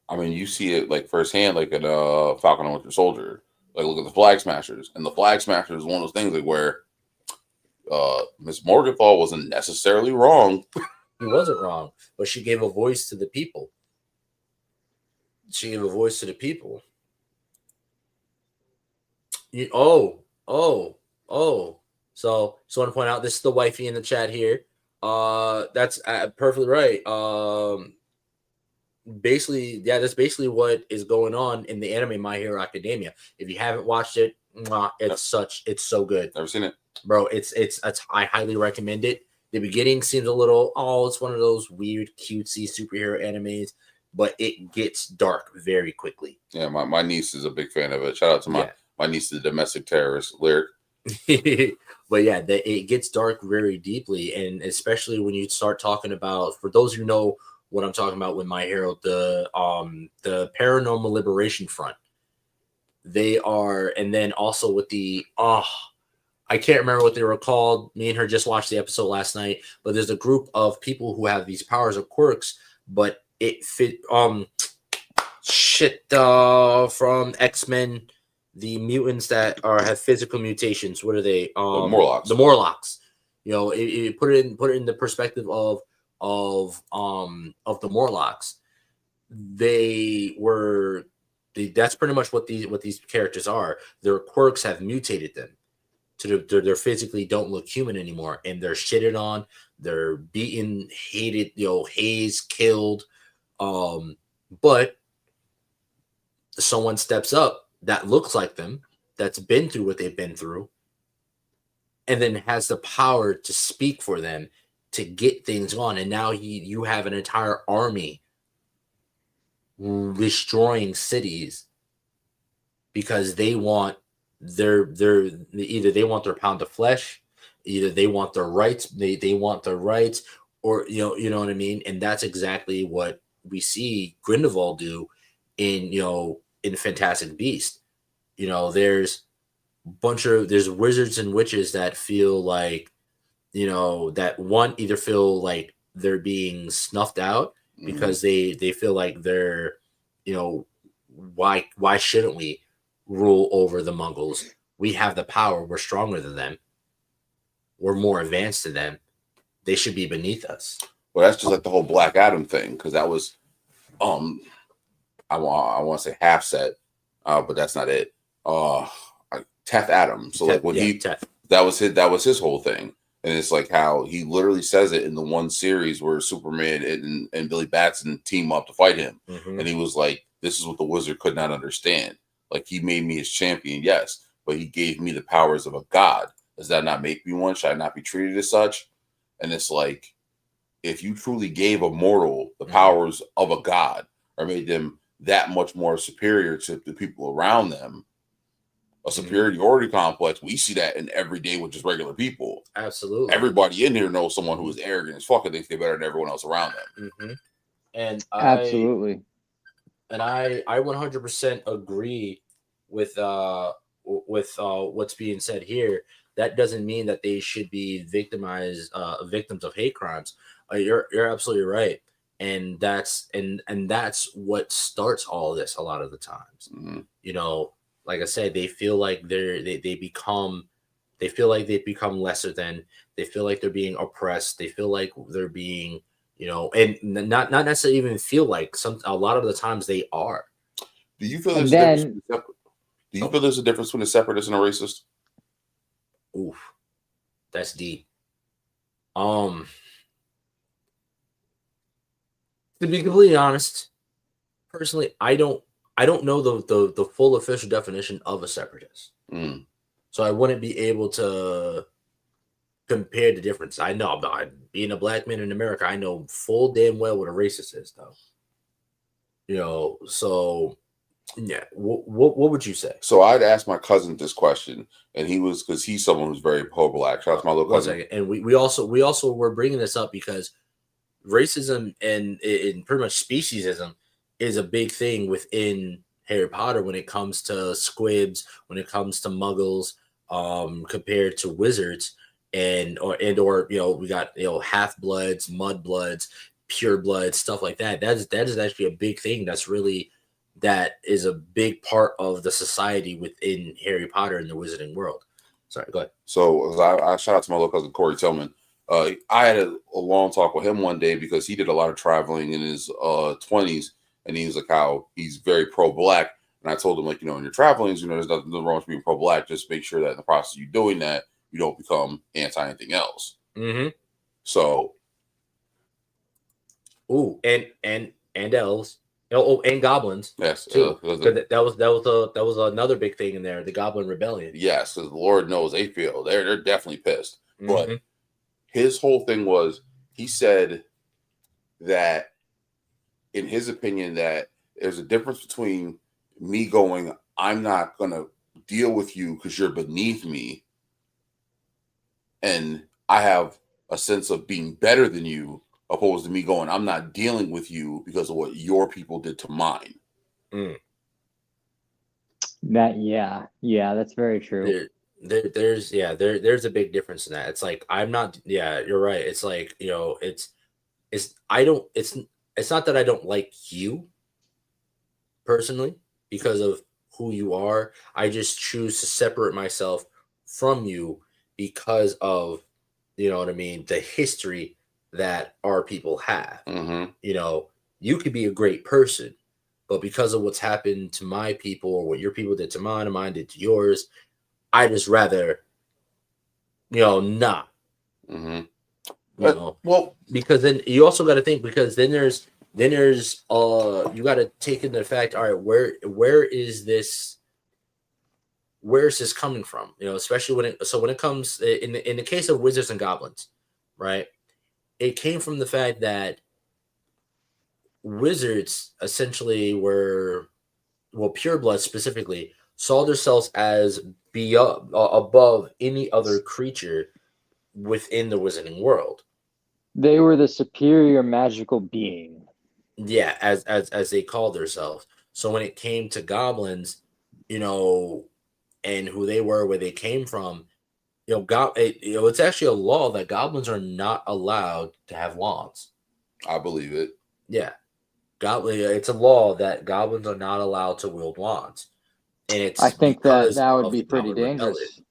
I mean, you see it like firsthand, like at Falcon and Winter Soldier. Like, look at the Flag Smashers, and the Flag Smashers is one of those things like where Miss Morgenthau wasn't necessarily wrong. He wasn't wrong, but she gave a voice to the people. So I want to point out, this is the wifey in the chat here. That's perfectly right. Basically, yeah, that's basically what is going on in the anime My Hero Academia. If you haven't watched it, it's so good. Never seen it, bro. It's I highly recommend it. The beginning seems a little, it's one of those weird cutesy superhero animes, but it gets dark very quickly. Yeah, my niece is a big fan of it. Shout out to my niece, the domestic terrorist lyric. But yeah, it gets dark very deeply, and especially when you start talking about, for those who know what I'm talking about with My Hero, the Paranormal Liberation Front. They are, and then also with the I can't remember what they were called. Me and her just watched the episode last night, but there's a group of people who have these powers or quirks, but it fit from X-Men, the mutants that have physical mutations. What are they? The Morlocks. The Morlocks. You know, it put it in the perspective of the Morlocks. That's pretty much what these characters are. Their quirks have mutated them to they're physically don't look human anymore, and they're shitted on, they're beaten, hated, hazed, killed. But someone steps up that looks like them, that's been through what they've been through, and then has the power to speak for them to get things on. And now you have an entire army destroying cities because they want either they want their pound of flesh, either they want their rights, they want their rights, or you know what I mean. And that's exactly what we see Grindelwald do in Fantastic Beast. There's wizards and witches that feel like that one either feel like they're being snuffed out because they feel like they're why shouldn't we rule over the Mongols? We have the power. We're stronger than them. We're more advanced than them. They should be beneath us. Well, that's just like the whole Black Adam thing, because that was I want to say half set, but that's not it. Teth Adam. So like when that was his whole thing. And it's like how he literally says it in the one series where Superman and Billy Batson team up to fight him. And he was like, this is what the wizard could not understand. Like, he made me his champion, yes, but he gave me the powers of a god. Does that not make me one? Should I not be treated as such? And it's like, if you truly gave a mortal the powers of a god or made them that much more superior to the people around them, a superiority complex, we see that in every day with just regular people. Absolutely. Everybody in here knows someone who is arrogant as fuck and thinks they're better than everyone else around them. And absolutely. I 100% agree with what's being said here. That doesn't mean that they should be victims of hate crimes. You're absolutely right. And that's what starts all of this a lot of the times. Like I said, they feel like they become lesser than. They feel like they're being oppressed. They feel like they're being, and not necessarily even feel like a lot of the times they are. Do you feel there's a difference between a separatist and a racist? Oof, that's deep. To be completely honest, personally, I don't know the full official definition of a separatist. So I wouldn't be able to compare the difference. I know, being a black man in America, I know full damn well what a racist is, though. So yeah. What would you say? So I'd ask my cousin this question, and because he's someone who's very pro-black. Shout out to my little cousin. And we also were bringing this up because racism and pretty much speciesism is a big thing within Harry Potter when it comes to squibs, when it comes to muggles, compared to wizards, or we got half-bloods, mudbloods, purebloods, stuff like that. That is actually a big thing. That is a big part of the society within Harry Potter and the Wizarding world. Sorry, go ahead. So I shout out to my little cousin Corey Tillman. I had a long talk with him one day because he did a lot of traveling in his 20s, and he was like how he's very pro-black. And I told him, like, in your travelings, there's nothing wrong with being pro-black. Just make sure that in the process of you doing that, you don't become anti anything else. So, and elves. And goblins. Yes, too. That was another big thing in there. The Goblin Rebellion. Yes, because the Lord knows they're definitely pissed. But his whole thing was, he said that, in his opinion, that there's a difference between me going, I'm not gonna deal with you because you're beneath me, and I have a sense of being better than you, opposed to me going, I'm not dealing with you because of what your people did to mine. Man, That's very true. There's a big difference in that. It's like I'm not. Yeah, you're right. It's like it's I don't. It's not that I don't like you personally because of who you are. I just choose to separate myself from you because of, you know what I mean, the history that our people have. Mm-hmm. You know, you could be a great person, but because of what's happened to my people or what your people did to mine and mine did to yours, I just rather, not. Mm-hmm. Well, because then you also got to think, because then there's you got to take into fact, all right, where's this coming from? Especially when it comes in the case of wizards and goblins, right? It came from the fact that wizards essentially were, well, pureblood specifically, saw themselves as above any other creature within the wizarding world. They were the superior magical being. Yeah, as they called themselves. So when it came to goblins, and who they were, where they came from, it's actually a law that goblins are not allowed to have wands. I believe it. Yeah, it's a law that goblins are not allowed to wield wands, and I think that would be pretty dangerous. Rebellion.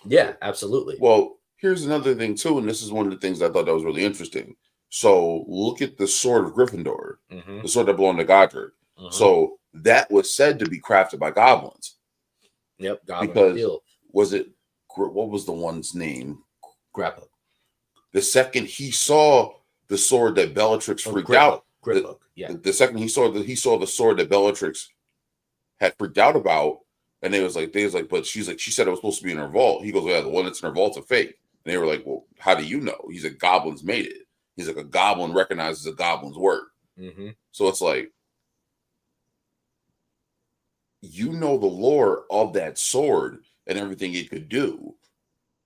Yeah, absolutely. Well, here's another thing too, and this is one of the things I thought that was really interesting. So look at the sword of Gryffindor, the sword that belonged to Godric. So that was said to be crafted by goblins. Yep, because what was the one's name? Grappa. The second he saw the sword that Bellatrix freaked out. The second he saw the sword that Bellatrix had freaked out about, and they was like, but she said it was supposed to be in her vault. He goes, yeah, the one that's in her vault's a fake. And they were like, well, how do you know? He's like, goblins made it. He's like, a goblin recognizes a goblin's work. So it's like, the lore of that sword and everything it could do.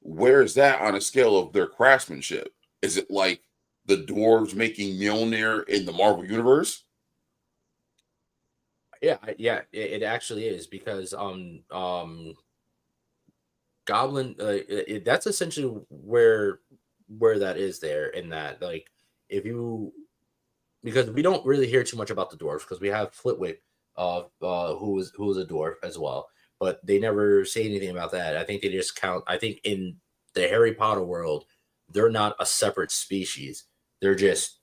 Where is that on a scale of their craftsmanship? Is it like the dwarves making Mjolnir in the Marvel universe? Yeah, it actually is, because goblin that's essentially where that is there, in that, like, because we don't really hear too much about the dwarves, because we have Flitwick who was a dwarf as well, but they never say anything about that. I think they just count. I think in the Harry Potter world, they're not a separate species. They're just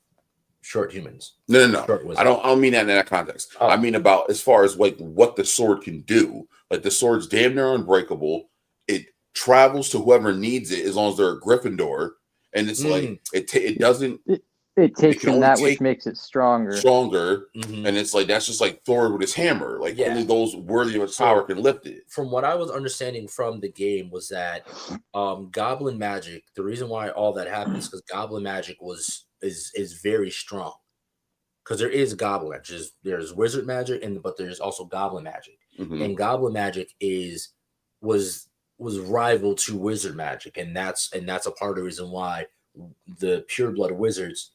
short humans. No. I don't mean that in that context. I mean about as far as like what the sword can do. Like the sword's damn near unbreakable. It travels to whoever needs it as long as they're a Gryffindor, and it's like it doesn't. It takes from that which makes it stronger. Mm-hmm. And it's like that's just like Thor with his hammer. Like only those worthy of its power can lift it. From what I was understanding from the game was that goblin magic. The reason why all that happens because goblin magic is very strong. Because there is goblin magic. There's wizard magic, but there's also goblin magic. And goblin magic was rival to wizard magic, and that's a part of the reason why the pureblood wizards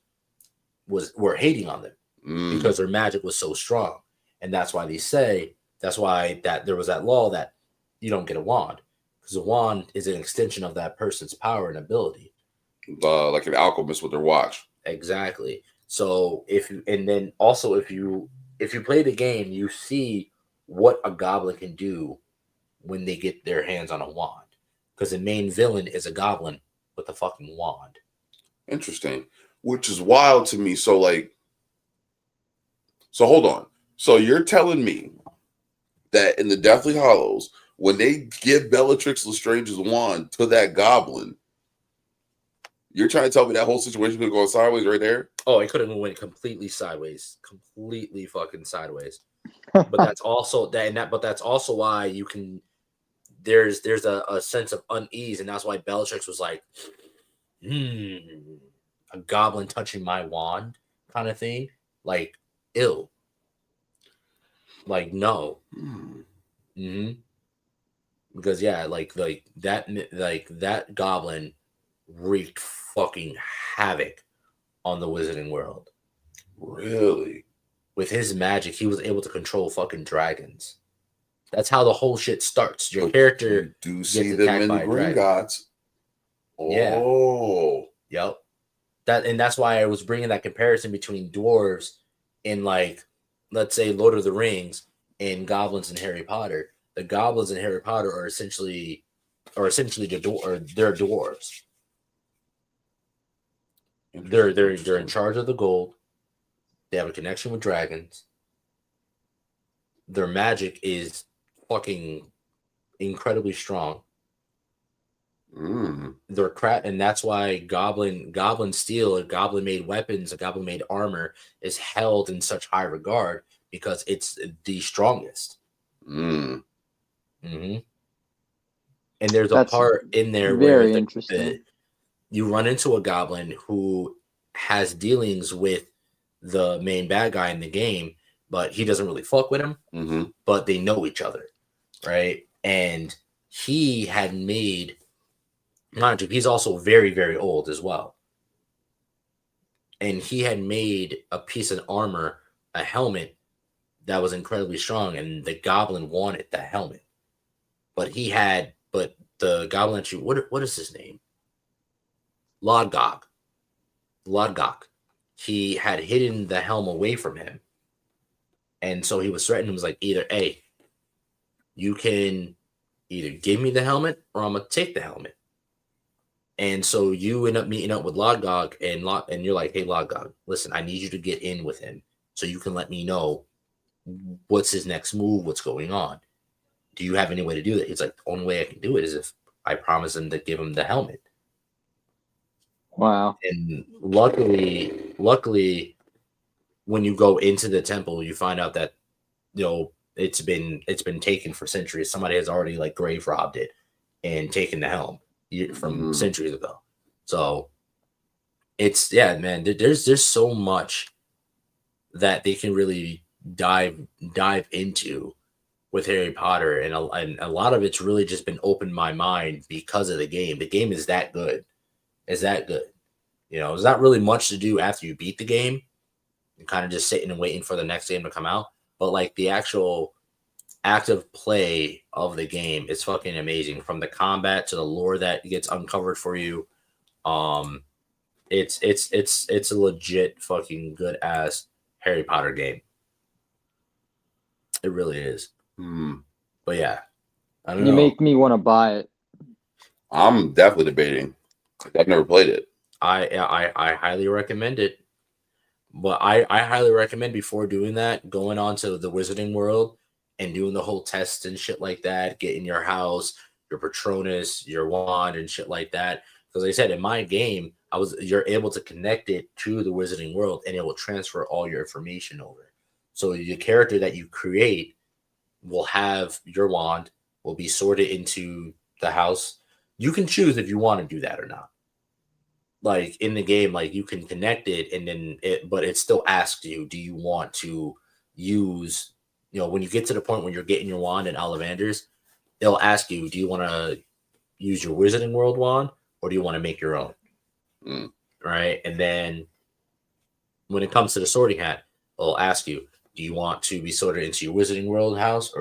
were hating on them, because their magic was so strong. And that's why that there was that law that you don't get a wand, because a wand is an extension of that person's power and ability, like an alchemist with their watch. Exactly. So if you play the game, you see what a goblin can do when they get their hands on a wand, because the main villain is a goblin with a fucking wand. Interesting. Which is wild to me. So hold on. So you're telling me that in the Deathly Hallows, when they give Bellatrix Lestrange's wand to that goblin, you're trying to tell me that whole situation could go sideways right there? Oh, it could have went completely sideways, completely fucking sideways. But that's also but that's also why you can. There's a sense of unease, and that's why Bellatrix was like, a goblin touching my wand kind of thing, like ill, like no, because that goblin wreaked fucking havoc on the wizarding world. Really? With his magic, he was able to control fucking dragons. That's how the whole shit starts. Your character You do see gets them attacked in by the a green dragon. gods. Oh, Yep. That's why I was bringing that comparison between dwarves in, like, let's say Lord of the Rings and goblins in Harry Potter. The goblins in Harry they're dwarves. They're in charge of the gold. They have a connection with dragons. Their magic is fucking incredibly strong. They're crap, and that's why goblin steel, goblin made weapons, a goblin made armor is held in such high regard because it's the strongest. And there's a part in there where you run into a goblin who has dealings with the main bad guy in the game, but he doesn't really fuck with him. But they know each other, right? And he had made, mind you, he's also very, very old as well. And he had made a piece of armor, a helmet that was incredibly strong, and the goblin wanted the helmet. But the goblin actually, what is his name? Lodgok. He had hidden the helm away from him. And so he was threatening him, was like, either A, you can either give me the helmet or I'm gonna take the helmet. And so you end up meeting up with Lodgok, and you're like, hey, Lodgok, listen, I need you to get in with him so you can let me know what's his next move, what's going on. Do you have any way to do that? He's like, the only way I can do it is if I promise him to give him the helmet. Wow. And luckily, when you go into the temple, you find out that, it's been taken for centuries. Somebody has already, like, grave robbed it and taken the helm from centuries ago. So it's, man, there's so much that they can really dive into with Harry Potter, and a lot of it's really just been opened my mind because of the game. The game is that good. There's not really much to do after you beat the game. You're kind of just sitting and waiting for the next game to come out. But, like, the actual active play of the game is fucking amazing. From the combat to the lore that gets uncovered for you, it's a legit fucking good ass Harry Potter game. It really is. But yeah, I don't know. You make me want to buy it. I'm definitely debating. I've never played it. I highly recommend it. But I highly recommend, before doing that, going on to the Wizarding World and doing the whole test and shit like that, getting your house, your Patronus, your wand and shit like that. Because like I said, in my game, you're able to connect it to the Wizarding World, and it will transfer all your information over. So the character that you create will have your wand, will be sorted into the house. You can choose if you want to do that or not. Like, in the game, like, you can connect it, and then but it still asks you, do you want to use, when you get to the point when you're getting your wand in Ollivanders, they'll ask you, do you want to use your Wizarding World wand, or do you want to make your own? Right? And then when it comes to the sorting hat, they'll ask you, do you want to be sorted into your Wizarding World house,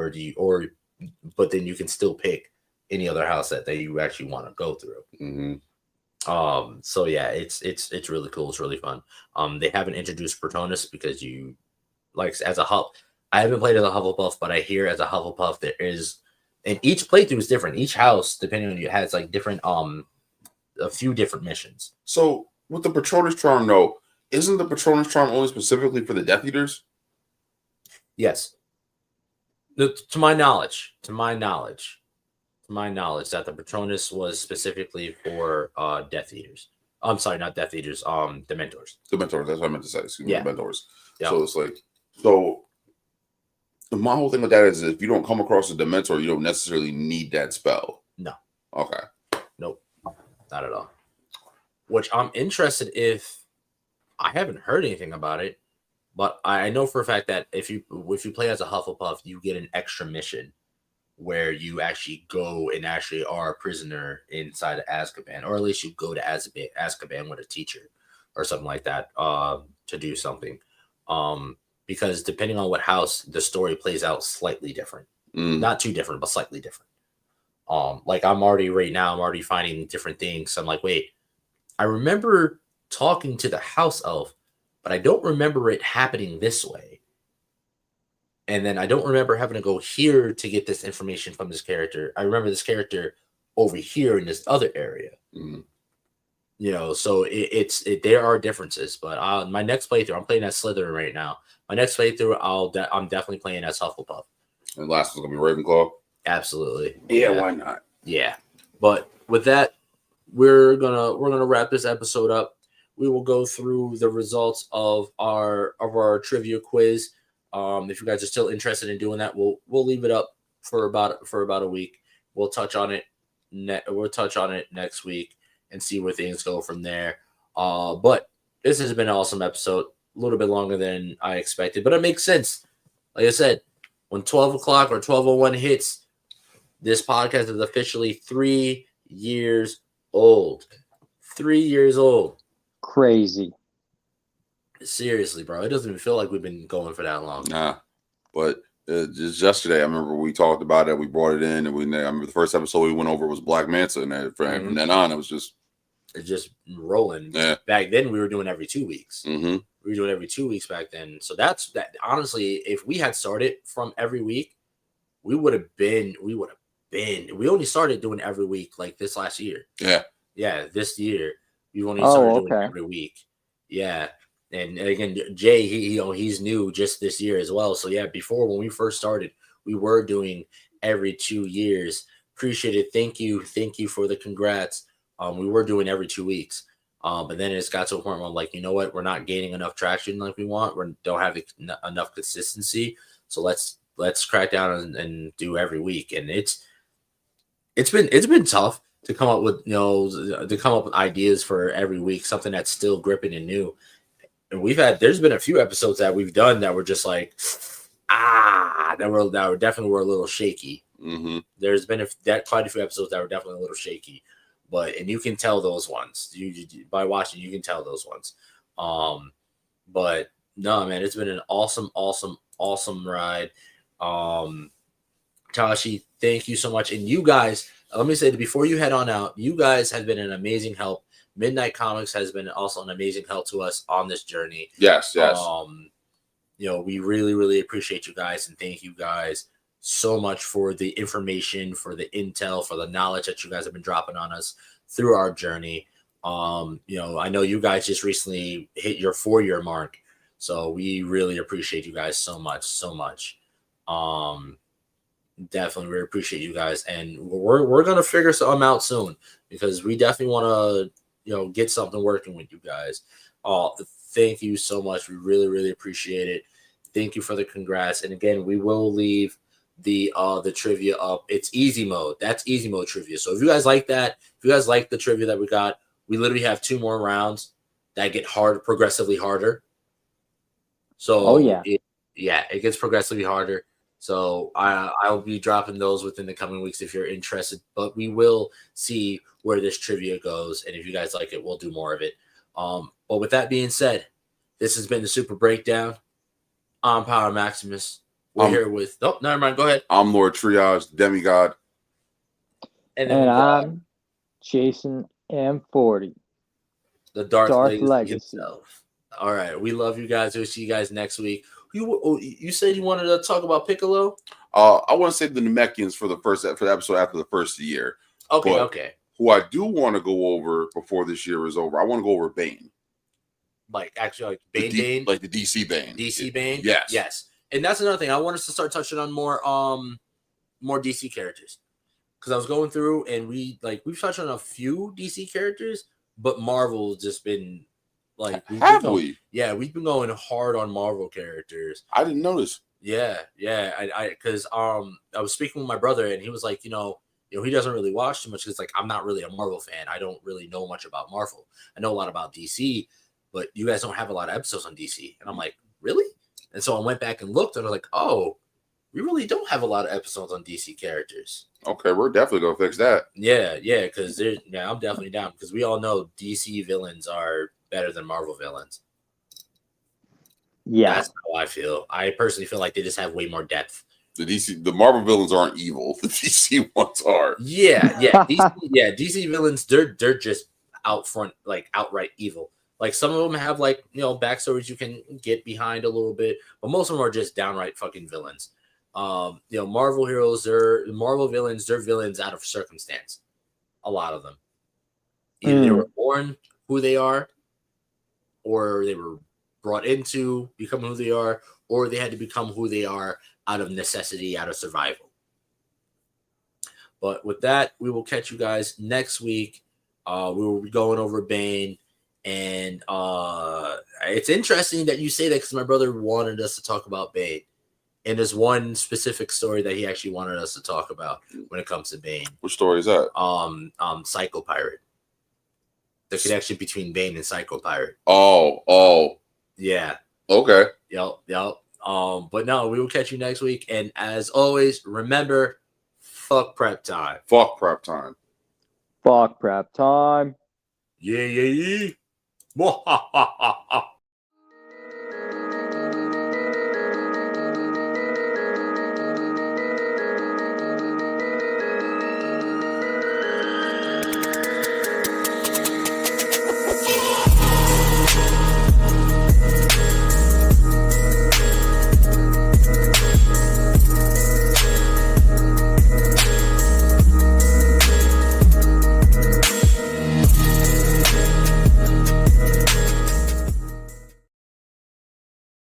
but then you can still pick any other house that you actually want to go through. So yeah, it's really cool. It's really fun. They haven't introduced Patronus because as a I haven't played as a Hufflepuff, but I hear as a Hufflepuff there is, and each playthrough is different. Each house, depending on you, has like different a few different missions. So with the Patronus charm, though, isn't the Patronus charm only specifically for the Death Eaters? Yes. To my knowledge, that the Patronus was specifically for Death Eaters. I'm sorry, not Death Eaters. Dementors. Dementors. That's what I meant to say. Excuse me, Dementors. Yep. So it's like, my whole thing with that is, if you don't come across a Dementor, you don't necessarily need that spell. No. Okay. Nope. Not at all. Which I'm interested if I haven't heard anything about it, but I know for a fact that if you play as a Hufflepuff, you get an extra mission where you actually go and actually are a prisoner inside of Azkaban, or at least you go to Azkaban with a teacher or something like that to do something. Because depending on what house, the story plays out slightly different. Not too different, but slightly different. Like I'm already finding different things. I'm like, wait, I remember talking to the house elf, but I don't remember it happening this way. And then I don't remember having to go here to get this information from this character. I remember this character over here in this other area. You know, so there are differences. But my next playthrough, I'm playing as Slytherin right now. My next playthrough, I'm definitely playing as Hufflepuff. And last one's gonna be Ravenclaw. Absolutely. Yeah, why not? Yeah. But with that, we're gonna wrap this episode up. We will go through the results of our trivia quiz. If you guys are still interested in doing that, we'll leave it up for about a week. We'll touch on it next week and see where things go from there. But this has been an awesome episode. A little bit longer than I expected, but it makes sense. Like I said, when 12 o'clock or 12:01 hits, this podcast is officially 3 years old. 3 years old. Crazy. Seriously, bro. It doesn't even feel like we've been going for that long. Nah, but just yesterday, I remember we talked about it. We brought it in, and I remember the first episode we went over was Black Manta, and from then on, it's just rolling. Yeah. Back then, we were doing every 2 weeks. Mm-hmm. We were doing every 2 weeks back then. So that. Honestly, if we had started from every week, we only started doing every week like this last year. Yeah, this year we only started doing every week. Yeah. And again, Jay, he's new just this year as well. So yeah, before when we first started, we were doing every 2 years. Appreciate it. Thank you for the congrats. We were doing every 2 weeks. But then it's got to a point where I'm like, you know what? We're not gaining enough traction like we want. We don't have enough consistency. So let's crack down and do every week. And it's been tough to come up with ideas for every week, something that's still gripping and new. And there's been a few episodes that we've done that were just like, that definitely were a little shaky. Mm-hmm. There's been quite a few episodes that were definitely a little shaky, and you can tell those ones. You by watching, you can tell those ones. But no, man, it's been an awesome ride. Tashi, thank you so much. And you guys, let me say that before you head on out, you guys have been an amazing help. Midnight Comics has been also an amazing help to us on this journey. Yes. We really, really appreciate you guys, and thank you guys so much for the information, for the intel, for the knowledge that you guys have been dropping on us through our journey. I know you guys just recently hit your 4-year mark, so we really appreciate you guys so much. Definitely, we appreciate you guys, and we're gonna figure something out soon because we definitely want to. Get something working with you guys. Thank you so much. We really, really appreciate it. Thank you for the congrats. And again, we will leave the trivia up. It's easy mode. That's easy mode trivia. So if you guys like that, if you guys like the trivia that we got, we literally have 2 more rounds that get progressively harder. So it gets progressively harder. So I'll be dropping those within the coming weeks if you're interested. But we will see where this trivia goes, and if you guys like it, we'll do more of it. But with that being said, this has been the Super Breakdown. I'm Power Maximus. We're here with. Oh, never mind. Go ahead. I'm Lord Triage, the demigod, and I'm Jason M40, the Darth Legacy himself. All right, we love you guys. We'll see you guys next week. You said you wanted to talk about Piccolo? I want to say the Namekians for the episode after the first year. Okay. Who I do want to go over before this year is over. I want to go over Bane. Like Bane? Like the DC Bane. DC Bane? Yes. And that's another thing. I want us to start touching on more DC characters. Because I was going through and we've touched on a few DC characters, but Marvel's just been we've been going hard on Marvel characters. I didn't notice. Yeah. Because I was speaking with my brother and he was like, he doesn't really watch too much because like I'm not really a Marvel fan. I don't really know much about Marvel. I know a lot about DC, but you guys don't have a lot of episodes on DC. And I'm like, really? And so I went back and looked and I was like, oh, we really don't have a lot of episodes on DC characters. Okay, we're definitely gonna fix that. Yeah, because I'm definitely down because we all know DC villains are better than Marvel villains. Yeah, that's how I feel. I personally feel like they just have way more depth The Marvel villains aren't evil. The DC ones are. Yeah. DC villains, they're just out front, like outright evil. Like some of them have like backstories you can get behind a little bit, but most of them are just downright fucking villains. Marvel heroes, Marvel villains, they're villains out of circumstance. A lot of them. Either they were born who they are, or they were brought into become who they are, or they had to become who they are out of necessity, out of survival. But with that, we will catch you guys next week. We will be going over Bane. And it's interesting that you say that because my brother wanted us to talk about Bane. And there's one specific story that he actually wanted us to talk about when it comes to Bane. Which story is that? Psycho Pirate. The connection between Bane and Psycho Pirate. Oh. Yeah. Okay. Yep. But no, we will catch you next week. And as always, remember, fuck prep time. Fuck prep time. Fuck prep time. Yeah.